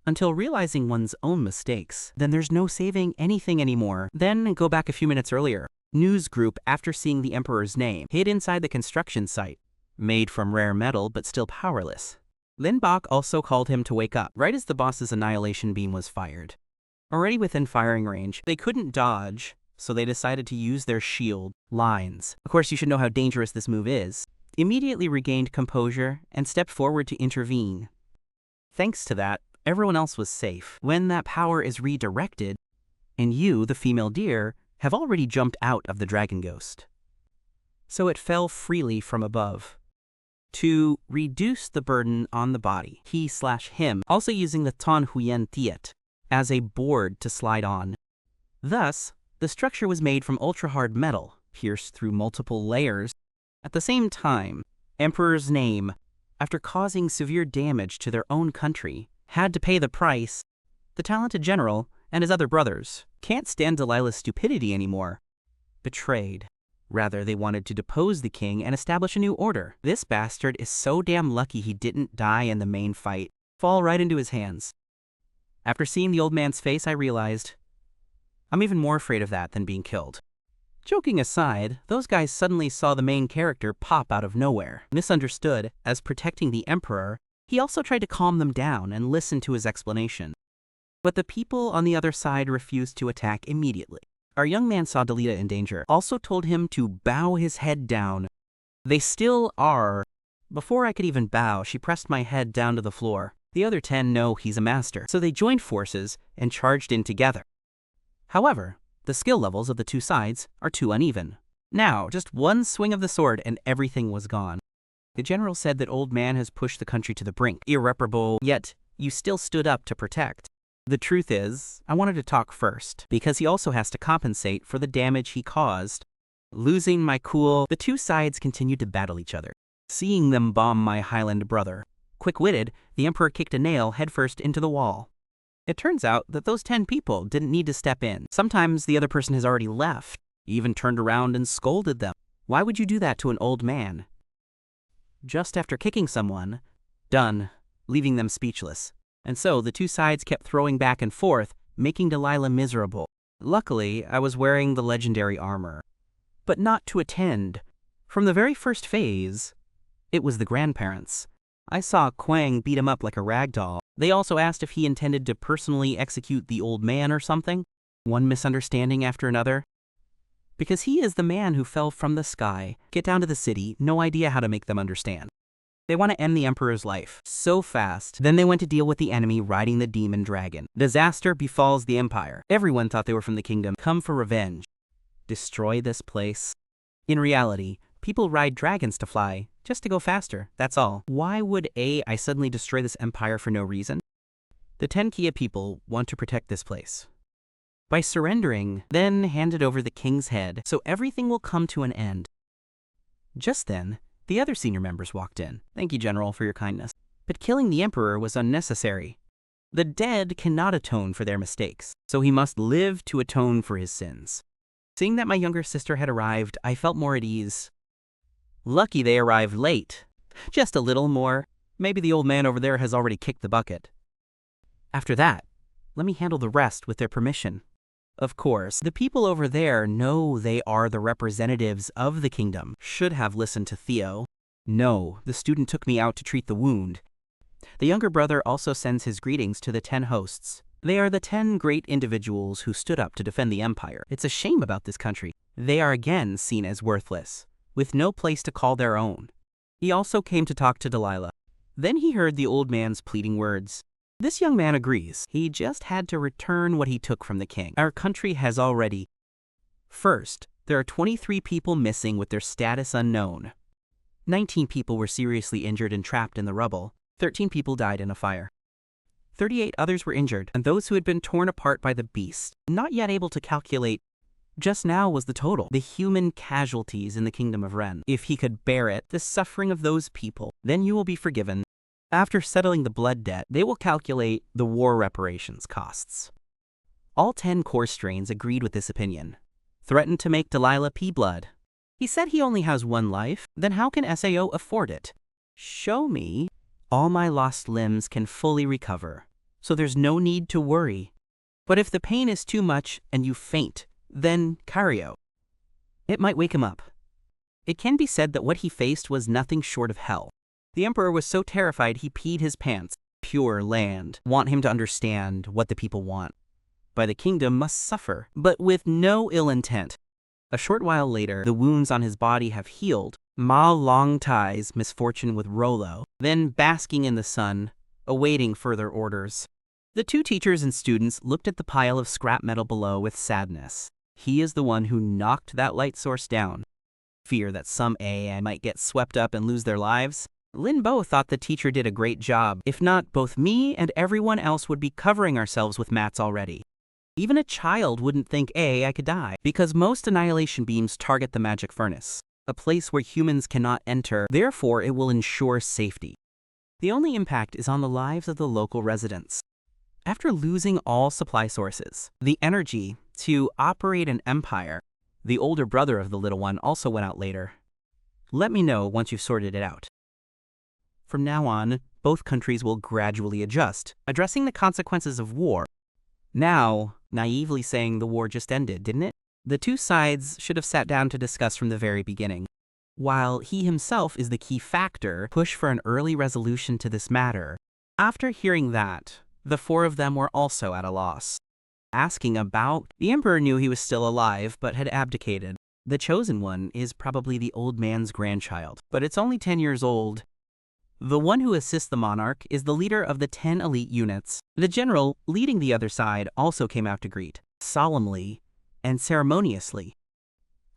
Until realizing one's own mistakes, then there's no saving anything anymore. Then go back a few minutes earlier. News group after seeing the Emperor's name, hid inside the construction site. Made from rare metal but still powerless. Lin Bok also called him to wake up, right as the boss's annihilation beam was fired. Already within firing range, they couldn't dodge, so they decided to use their shield lines. Of course, you should know how dangerous this move is. Immediately regained composure and stepped forward to intervene. Thanks to that, everyone else was safe. When that power is redirected, and you, the female deer, have already jumped out of the dragon ghost. So it fell freely from above. To reduce the burden on the body, he/him, also using the Ton Huyen Tiet as a board to slide on. Thus, the structure was made from ultra-hard metal, pierced through multiple layers. At the same time, Emperor's name, after causing severe damage to their own country, had to pay the price. The talented general and his other brothers can't stand Delilah's stupidity anymore. Betrayed. Rather, they wanted to depose the king and establish a new order. This bastard is so damn lucky he didn't die in the main fight. Fall right into his hands. After seeing the old man's face, I realized I'm even more afraid of that than being killed. Joking aside, those guys suddenly saw the main character pop out of nowhere. Misunderstood as protecting the emperor, he also tried to calm them down and listen to his explanation. But the people on the other side refused to attack immediately. Our young man saw Dalila in danger, also told him to bow his head down. They still are. Before I could even bow, she pressed my head down to the floor. The other 10 know he's a master, so they joined forces and charged in together. However, the skill levels of the two sides are too uneven. Now, just one swing of the sword and everything was gone. The general said that old man has pushed the country to the brink. Irreparable, yet you still stood up to protect. The truth is, I wanted to talk first, because he also has to compensate for the damage he caused. Losing my cool, the two sides continued to battle each other, seeing them bomb my Highland brother. Quick-witted, the emperor kicked a nail headfirst into the wall. It turns out that those 10 people didn't need to step in. Sometimes the other person has already left, even turned around and scolded them. Why would you do that to an old man? Just after kicking someone, done, leaving them speechless. And so the two sides kept throwing back and forth, making Dalila miserable. Luckily, I was wearing the legendary armor. But not to attend. From the very first phase, it was the grandparents. I saw Quang beat him up like a rag doll. They also asked if he intended to personally execute the old man or something. One misunderstanding after another. Because he is the man who fell from the sky. Get down to the city, no idea how to make them understand. They want to end the emperor's life so fast. Then they went to deal with the enemy riding the demon dragon. Disaster befalls the empire. Everyone thought they were from the kingdom. Come for revenge. Destroy this place. In reality, people ride dragons to fly, just to go faster, that's all. Why would I suddenly destroy this empire for no reason? The 10 Kia people want to protect this place. By surrendering, then handed over the king's head, so everything will come to an end. Just then, the other senior members walked in. Thank you, General, for your kindness. But killing the emperor was unnecessary. The dead cannot atone for their mistakes, so he must live to atone for his sins. Seeing that my younger sister had arrived, I felt more at ease. Lucky they arrived late. Just a little more. Maybe the old man over there has already kicked the bucket. After that, let me handle the rest with their permission. Of course, the people over there know they are the representatives of the kingdom. Should have listened to Theo. No, the student took me out to treat the wound. The younger brother also sends his greetings to the 10 hosts. They are the 10 great individuals who stood up to defend the empire. It's a shame about this country. They are again seen as worthless, with no place to call their own. He also came to talk to Dalila. Then he heard the old man's pleading words. This young man agrees. He just had to return what he took from the king. Our country has already. First, there are 23 people missing with their status unknown. 19 people were seriously injured and trapped in the rubble. 13 people died in a fire. 38 others were injured, and those who had been torn apart by the beast, not yet able to calculate. Just now was the total, the human casualties in the kingdom of Ren. If he could bear it, the suffering of those people, then you will be forgiven. After settling the blood debt, they will calculate the war reparations costs. All 10 core strains agreed with this opinion. Threatened to make Dalila pee blood. He said he only has one life, then how can SAO afford it? Show me. All my lost limbs can fully recover, so there's no need to worry. But if the pain is too much and you faint, then Cario. It might wake him up. It can be said that what he faced was nothing short of hell. The emperor was so terrified he peed his pants. Pure land. Want him to understand what the people want. By the kingdom must suffer, but with no ill intent. A short while later, the wounds on his body have healed. Ma Long Tai's misfortune with Rolo, then basking in the sun, awaiting further orders. The 2 teachers and students looked at the pile of scrap metal below with sadness. He is the one who knocked that light source down. Fear that some AI might get swept up and lose their lives. Lin Bo thought the teacher did a great job. If not, both me and everyone else would be covering ourselves with mats already. Even a child wouldn't think I could die, because most annihilation beams target the magic furnace, a place where humans cannot enter, therefore it will ensure safety. The only impact is on the lives of the local residents. After losing all supply sources, the energy to operate an empire, The older brother of the little one also went out later. Let me know once you've sorted it out. From now on, both countries will gradually adjust, addressing the consequences of war. Now, naively saying the war just ended, didn't it? The two sides should have sat down to discuss from the very beginning. While he himself is the key factor, push for an early resolution to this matter. After hearing that, the four of them were also at a loss. Asking about, the emperor knew he was still alive but had abdicated. The chosen one is probably the old man's grandchild, but it's only 10 years old. The one who assists the monarch is the leader of the 10 elite units. The general, leading the other side, also came out to greet, solemnly and ceremoniously.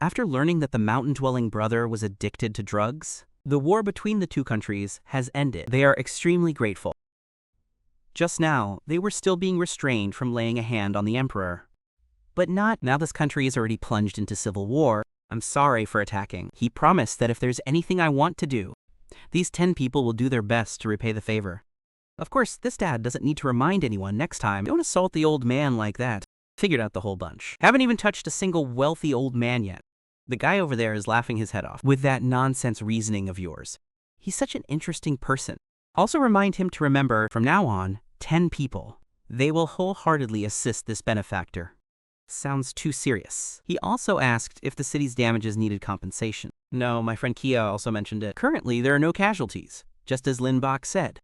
After learning that the mountain-dwelling brother was addicted to drugs, the war between the two countries has ended. They are extremely grateful. Just now, they were still being restrained from laying a hand on the emperor. But not now this country is already plunged into civil war. I'm sorry for attacking. He promised that if there's anything I want to do, these 10 people will do their best to repay the favor. Of course, this dad doesn't need to remind anyone next time, don't assault the old man like that. Figured out the whole bunch. Haven't even touched a single wealthy old man yet. The guy over there is laughing his head off with that nonsense reasoning of yours. He's such an interesting person. Also remind him to remember, from now on, 10 people. They will wholeheartedly assist this benefactor. Sounds too serious. He also asked if the city's damages needed compensation. No, my friend Kia also mentioned it. Currently, there are no casualties, just as Lynneburg said.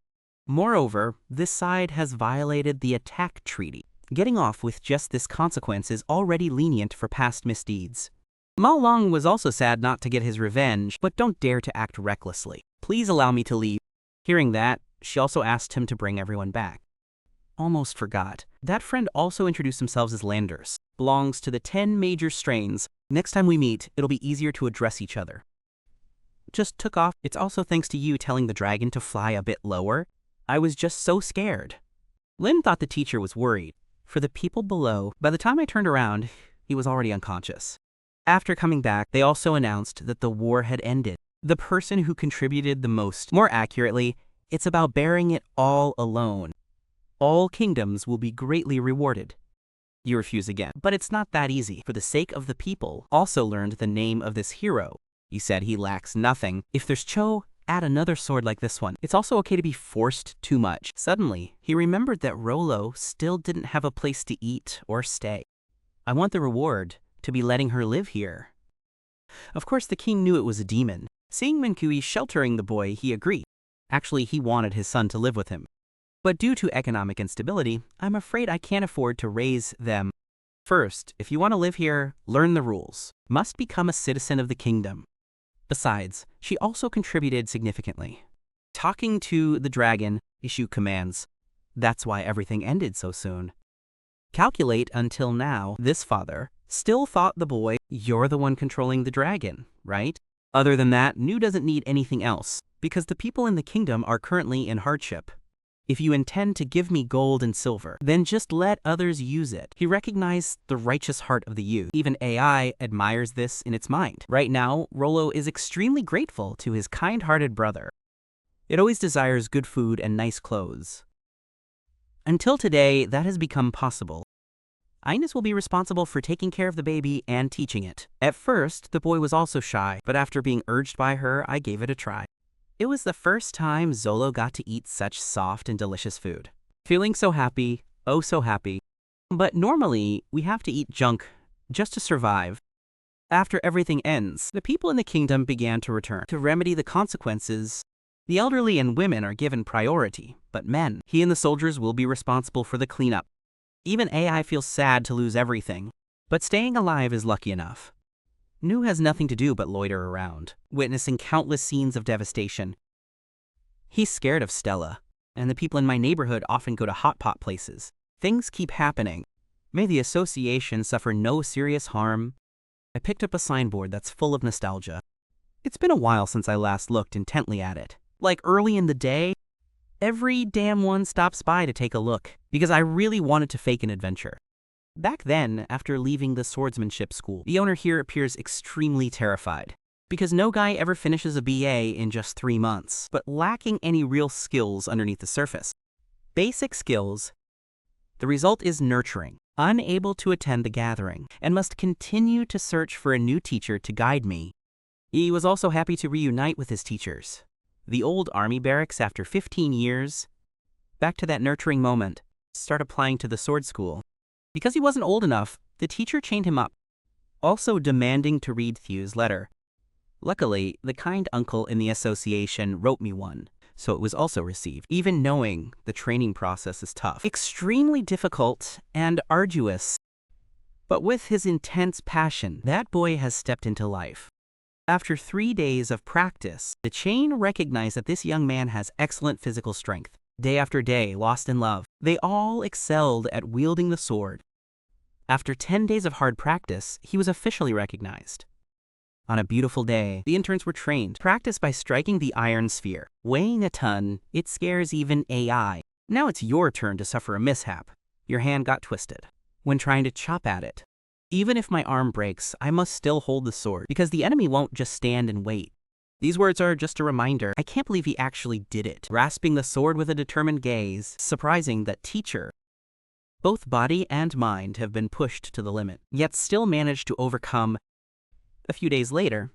Moreover, this side has violated the attack treaty. Getting off with just this consequence is already lenient for past misdeeds. Mao Long was also sad not to get his revenge, but don't dare to act recklessly. Please allow me to leave. Hearing that, she also asked him to bring everyone back. Almost forgot. That friend also introduced themselves as Landers. Belongs to the 10 major strains. Next time we meet, it'll be easier to address each other. Just took off. It's also thanks to you telling the dragon to fly a bit lower. I was just so scared. Lin thought the teacher was worried. For the people below, by the time I turned around, he was already unconscious. After coming back, they also announced that the war had ended. The person who contributed the most. More accurately, it's about bearing it all alone. All kingdoms will be greatly rewarded. You refuse again. But it's not that easy. For the sake of the people, also learned the name of this hero. He said he lacks nothing. If there's Cho, add another sword like this one. It's also okay to be forced too much. Suddenly, he remembered that Rollo still didn't have a place to eat or stay. I want the reward to be letting her live here. Of course, the king knew it was a demon. Seeing Minkui sheltering the boy, he agreed. Actually, he wanted his son to live with him. But due to economic instability, I'm afraid I can't afford to raise them. First, if you want to live here, learn the rules. Must become a citizen of the kingdom. Besides, she also contributed significantly. Talking to the dragon, issue commands. That's why everything ended so soon. Calculate until now, this father still thought the boy, you're the one controlling the dragon, right? Other than that, Nu doesn't need anything else, because the people in the kingdom are currently in hardship. If you intend to give me gold and silver, then just let others use it. He recognized the righteous heart of the youth. Even AI admires this in its mind. Right now, Rollo is extremely grateful to his kind-hearted brother. It always desires good food and nice clothes. Until today, that has become possible. Ines will be responsible for taking care of the baby and teaching it. At first, the boy was also shy, but after being urged by her, I gave it a try. It was the first time Zolo got to eat such soft and delicious food. Feeling so happy, oh so happy. But normally, we have to eat junk just to survive. After everything ends, the people in the kingdom began to return. To remedy the consequences, the elderly and women are given priority, but men, he and the soldiers will be responsible for the cleanup. Even AI feels sad to lose everything, but staying alive is lucky enough. Nu has nothing to do but loiter around, witnessing countless scenes of devastation. He's scared of Stella, and the people in my neighborhood often go to hot pot places. Things keep happening. May the association suffer no serious harm. I picked up a signboard that's full of nostalgia. It's been a while since I last looked intently at it. Like early in the day, every damn one stops by to take a look, because I really wanted to fake an adventure. Back then, after leaving the swordsmanship school, the owner here appears extremely terrified, because no guy ever finishes a BA in just 3 months, but lacking any real skills underneath the surface. Basic skills. The result is nurturing. unable to attend the gathering, and must continue to search for a new teacher to guide me. He was also happy to reunite with his teachers. The old army barracks after 15 years. Back to that nurturing moment. Start applying to the sword school. Because he wasn't old enough, the teacher chained him up, also demanding to read Thew's letter. Luckily, the kind uncle in the association wrote me one, so it was also received, even knowing the training process is tough. Extremely difficult and arduous. But with his intense passion, that boy has stepped into life. After 3 days of practice, the chain recognized that this young man has excellent physical strength. Day after day, lost in love, they all excelled at wielding the sword. After 10 days of hard practice, he was officially recognized. On a beautiful day, the interns were trained. Practice by striking the iron sphere. Weighing a ton, it scares even AI. Now it's your turn to suffer a mishap. Your hand got twisted when trying to chop at it. Even if my arm breaks, I must still hold the sword, because the enemy won't just stand and wait. These words are just a reminder. I can't believe he actually did it. Grasping the sword with a determined gaze. Surprising that teacher. Both body and mind have been pushed to the limit, yet still managed to overcome. A few days later,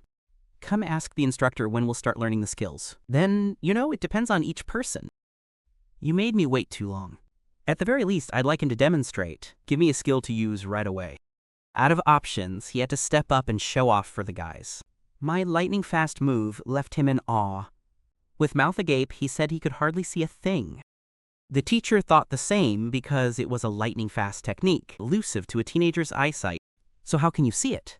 come ask the instructor when we'll start learning the skills. Then, it depends on each person. You made me wait too long. At the very least, I'd like him to demonstrate. Give me a skill to use right away. Out of options, he had to step up and show off for the guys. My lightning-fast move left him in awe. With mouth agape, he said he could hardly see a thing. The teacher thought the same because it was a lightning-fast technique, elusive to a teenager's eyesight. So how can you see it?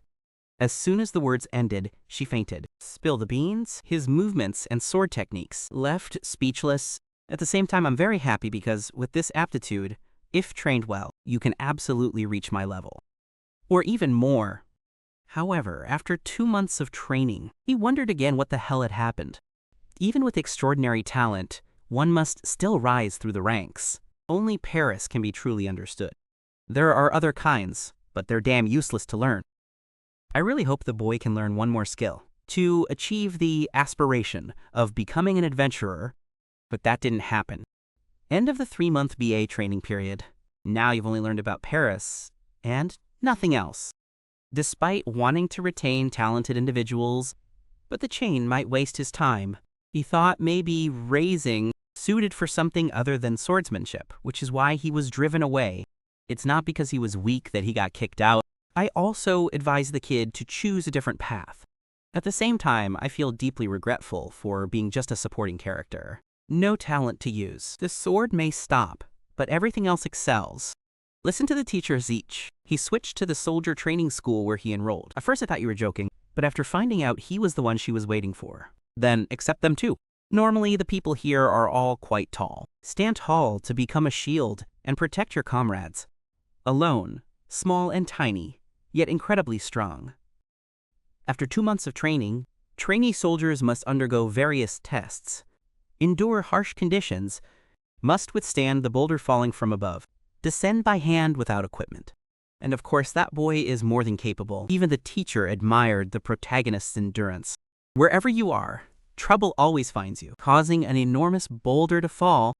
As soon as the words ended, she fainted. Spill the beans? His movements and sword techniques left speechless. At the same time, I'm very happy because with this aptitude, if trained well, you can absolutely reach my level. Or even more. However, after 2 months of training, he wondered again what the hell had happened. Even with extraordinary talent, one must still rise through the ranks. Only Paris can be truly understood. There are other kinds, but they're damn useless to learn. I really hope the boy can learn one more skill to achieve the aspiration of becoming an adventurer, but that didn't happen. End of the 3-month BA training period. Now you've only learned about Paris and nothing else. Despite wanting to retain talented individuals, but the chain might waste his time. He thought maybe raising suited for something other than swordsmanship, which is why he was driven away. It's not because he was weak that he got kicked out. I also advised the kid to choose a different path. At the same time, I feel deeply regretful for being just a supporting character. No talent to use. The sword may stop, but everything else excels. Listen to the teachers each. He switched to the soldier training school where he enrolled. At first I thought you were joking, but after finding out he was the one she was waiting for, then accept them too. Normally, the people here are all quite tall. Stand tall to become a shield and protect your comrades. Alone, small and tiny, yet incredibly strong. After 2 months of training, trainee soldiers must undergo various tests, endure harsh conditions, must withstand the boulder falling from above, descend by hand without equipment. And of course, that boy is more than capable. Even the teacher admired the protagonist's endurance. Wherever you are, trouble always finds you, causing an enormous boulder to fall,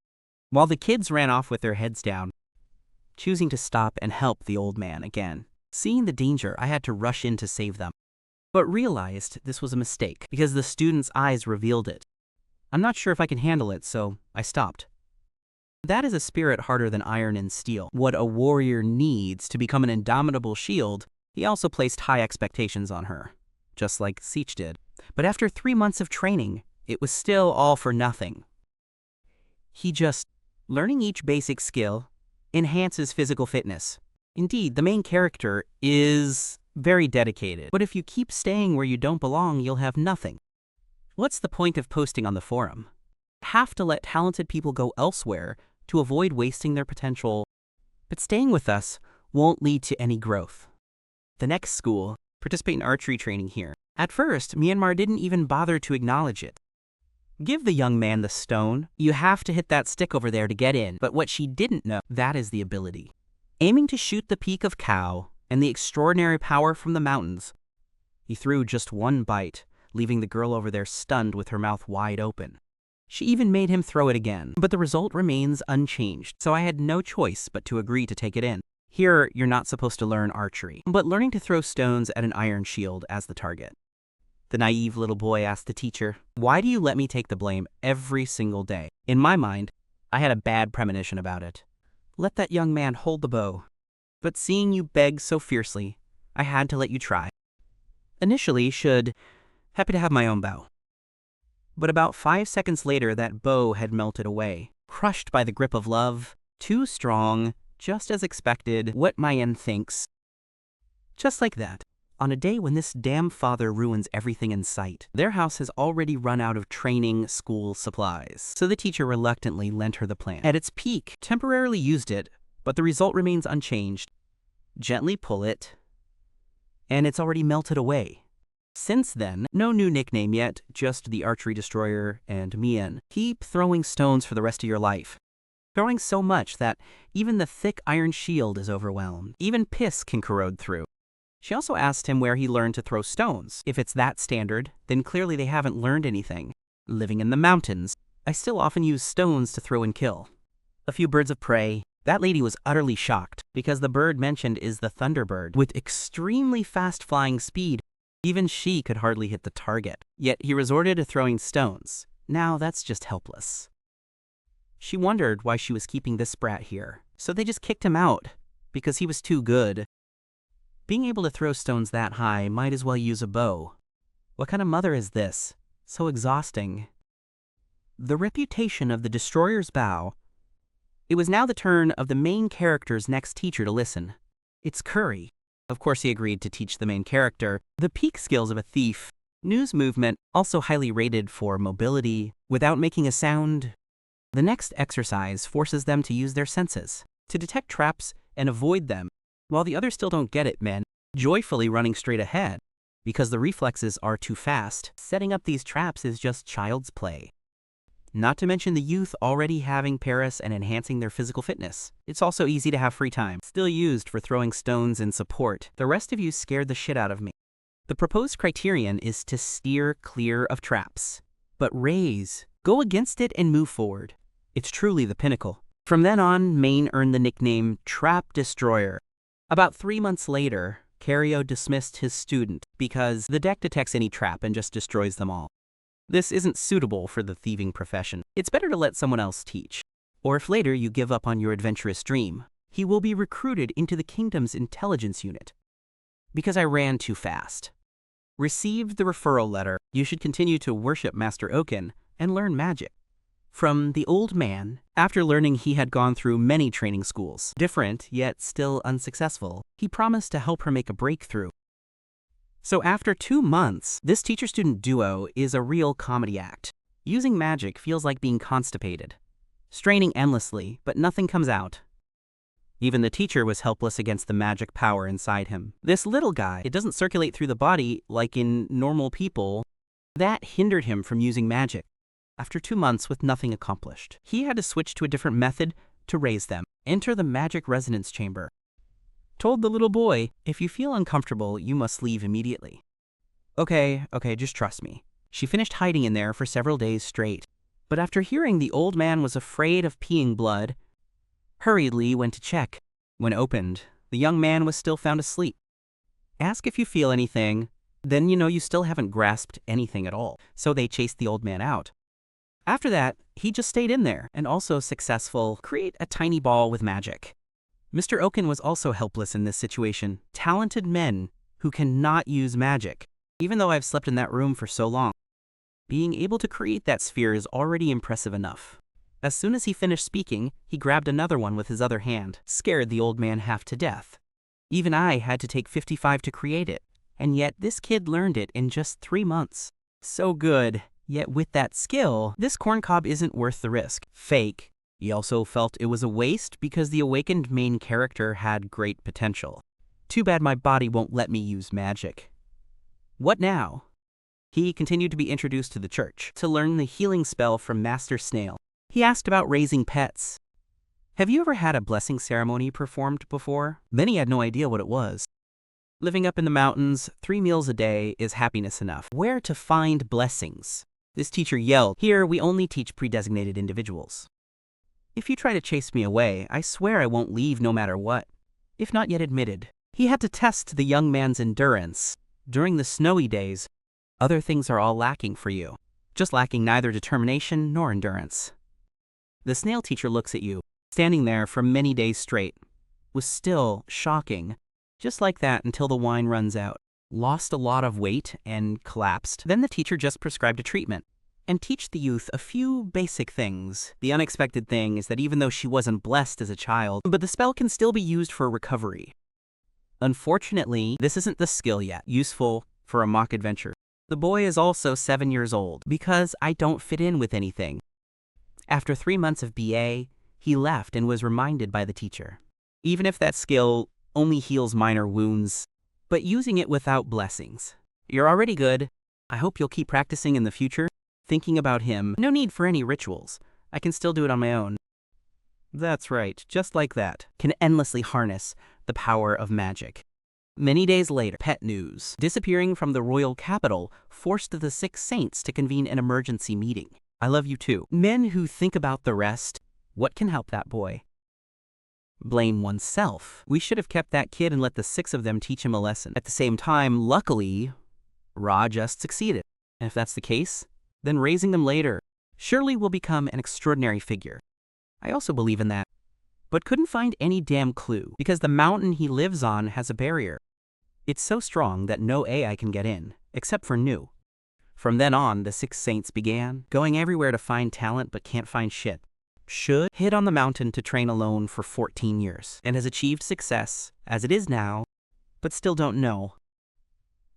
while the kids ran off with their heads down, choosing to stop and help the old man again. Seeing the danger, I had to rush in to save them, but realized this was a mistake because the student's eyes revealed it. I'm not sure if I can handle it, so I stopped. That is a spirit harder than iron and steel. What a warrior needs to become an indomitable shield, he also placed high expectations on her, just like Siege did. But after 3 months of training, it was still all for nothing. Learning each basic skill enhances physical fitness. Indeed, the main character is very dedicated, but if you keep staying where you don't belong, you'll have nothing. What's the point of posting on the forum? Have to let talented people go elsewhere to avoid wasting their potential, but staying with us won't lead to any growth. The next school, participate in archery training here. At first, Myanmar didn't even bother to acknowledge it. Give the young man the stone. You have to hit that stick over there to get in, but what she didn't know, that is the ability. Aiming to shoot the peak of Cow and the extraordinary power from the mountains, he threw just one bite, leaving the girl over there stunned with her mouth wide open. She even made him throw it again, but the result remains unchanged, so I had no choice but to agree to take it in. Here, you're not supposed to learn archery, but learning to throw stones at an iron shield as the target. The naive little boy asked the teacher, "Why do you let me take the blame every single day?" In my mind, I had a bad premonition about it. Let that young man hold the bow. But seeing you beg so fiercely, I had to let you try. Initially, happy to have my own bow. But about 5 seconds later, that bow had melted away, crushed by the grip of love, too strong, just as expected, what my end thinks. Just like that. On a day when this damn father ruins everything in sight, their house has already run out of training school supplies. So the teacher reluctantly lent her the plan. At its peak, temporarily used it, but the result remains unchanged. Gently pull it, and it's already melted away. Since then, no new nickname yet, just the Archery Destroyer and Mian. Keep throwing stones for the rest of your life. Throwing so much that even the thick iron shield is overwhelmed. Even piss can corrode through. She also asked him where he learned to throw stones. If it's that standard, then clearly they haven't learned anything. Living in the mountains, I still often use stones to throw and kill. A few birds of prey. That lady was utterly shocked, because the bird mentioned is the thunderbird. With extremely fast flying speed, even she could hardly hit the target. Yet he resorted to throwing stones. Now that's just helpless. She wondered why she was keeping this brat here, so they just kicked him out, because he was too good. Being able to throw stones that high might as well use a bow. What kind of mother is this? So exhausting. The reputation of the Destroyer's bow. It was now the turn of the main character's next teacher to listen. It's Curry. Of course he agreed to teach the main character the peak skills of a thief. News movement, also highly rated for mobility, without making a sound. The next exercise forces them to use their senses, to detect traps and avoid them, while the others still don't get it, men, joyfully running straight ahead. Because the reflexes are too fast, setting up these traps is just child's play. Not to mention the youth already having Paris and enhancing their physical fitness. It's also easy to have free time, still used for throwing stones in support. The rest of you scared the shit out of me. The proposed criterion is to steer clear of traps. But raise, go against it and move forward. It's truly the pinnacle. From then on, Maine earned the nickname Trap Destroyer. About 3 months later, Cario dismissed his student because the deck detects any trap and just destroys them all. This isn't suitable for the thieving profession. It's better to let someone else teach. Or if later you give up on your adventurous dream, he will be recruited into the kingdom's intelligence unit. Because I ran too fast. Received the referral letter. You should continue to worship Master Oaken and learn magic. From the old man, after learning he had gone through many training schools, different yet still unsuccessful, he promised to help her make a breakthrough. So after 2 months, this teacher-student duo is a real comedy act. Using magic feels like being constipated. Straining endlessly, but nothing comes out. Even the teacher was helpless against the magic power inside him. This little guy, it doesn't circulate through the body like in normal people. That hindered him from using magic. After 2 months with nothing accomplished, he had to switch to a different method to raise them. Enter the magic resonance chamber. Told the little boy, if you feel uncomfortable, you must leave immediately. Okay, just trust me. She finished hiding in there for several days straight. But after hearing the old man was afraid of peeing blood, hurriedly went to check. When opened, the young man was still found asleep. Ask if you feel anything, then you know you still haven't grasped anything at all. So they chased the old man out. After that, he just stayed in there and also successful create a tiny ball with magic. Mr. Oaken was also helpless in this situation. Talented men who cannot use magic. Even though I've slept in that room for so long, being able to create that sphere is already impressive enough. As soon as he finished speaking, he grabbed another one with his other hand, scared the old man half to death. Even I had to take 55 to create it, and yet this kid learned it in just 3 months. So good. Yet with that skill, this corncob isn't worth the risk. Fake. He also felt it was a waste because the awakened main character had great potential. Too bad my body won't let me use magic. What now? He continued to be introduced to the church to learn the healing spell from Master Snail. He asked about raising pets. Have you ever had a blessing ceremony performed before? Then he had no idea what it was. Living up in the mountains, 3 meals a day is happiness enough. Where to find blessings? This teacher yelled, "Here we only teach pre-designated individuals. If you try to chase me away, I swear I won't leave no matter what. if not yet admitted. He had to test the young man's endurance. During the snowy days, other things are all lacking for you, just lacking neither determination nor endurance. The snail teacher looks at you, standing there for many days straight. Was still shocking, just like that until the wine runs out. Lost a lot of weight and collapsed. Then the teacher just prescribed a treatment and teach the youth a few basic things. The unexpected thing is that even though she wasn't blessed as a child, but the spell can still be used for recovery. Unfortunately, this isn't the skill yet, useful for a mock adventure. The boy is also 7 years old, because I don't fit in with anything. After 3 months of BA, he left and was reminded by the teacher. Even if that skill only heals minor wounds, but using it without blessings. You're already good. I hope you'll keep practicing in the future. Thinking about him, no need for any rituals. I can still do it on my own. That's right, just like that. Can endlessly harness the power of magic. Many days later, pet news. Disappearing from the royal capital forced the 6 saints to convene an emergency meeting. I love you too. Men who think about the rest, what can help that boy? Blame oneself. We should have kept that kid and let the 6 of them teach him a lesson. At the same time, luckily, Ra just succeeded. And if that's the case, then raising them later surely will become an extraordinary figure. I also believe in that, but couldn't find any damn clue because the mountain he lives on has a barrier. It's so strong that no AI can get in, except for Nu. From then on, the 6 saints began going everywhere to find talent but can't find shit. Should hid on the mountain to train alone for 14 years and has achieved success as it is now, but still don't know.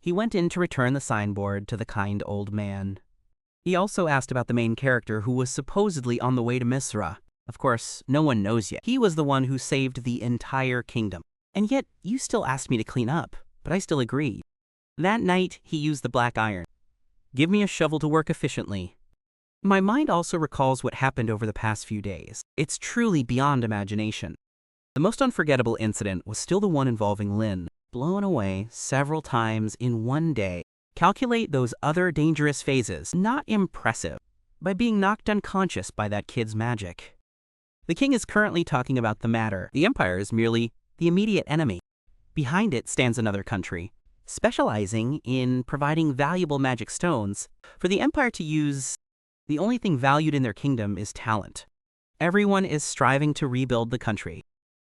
He went in to return the signboard to the kind old man. He also asked about the main character who was supposedly on the way to Misra. Of course, no one knows yet. He was the one who saved the entire kingdom. And yet, you still asked me to clean up, but I still agreed. That night, he used the black iron. Give me a shovel to work efficiently. My mind also recalls what happened over the past few days. It's truly beyond imagination. The most unforgettable incident was still the one involving Lynn, blown away several times in one day. Calculate those other dangerous phases, not impressive, by being knocked unconscious by that kid's magic. The king is currently talking about the matter. The empire is merely the immediate enemy. Behind it stands another country, specializing in providing valuable magic stones for the empire to use. The only thing valued in their kingdom is talent. Everyone is striving to rebuild the country.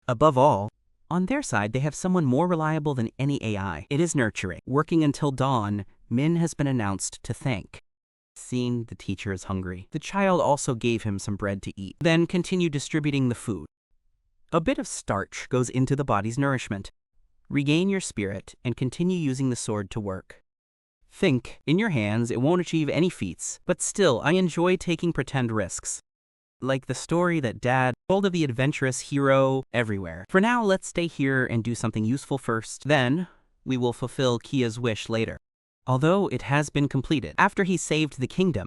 Above all, on their side, they have someone more reliable than any AI. It is nurturing. Working until dawn, Min has been announced to thank. Seeing the teacher is hungry, the child also gave him some bread to eat, then continued distributing the food. A bit of starch goes into the body's nourishment. Regain your spirit and continue using the sword to work. Think, in your hands, it won't achieve any feats, but still, I enjoy taking pretend risks. Like the story that Dad told of the adventurous hero everywhere. For now, let's stay here and do something useful first. Then, we will fulfill Kia's wish later. Although it has been completed. After he saved the kingdom,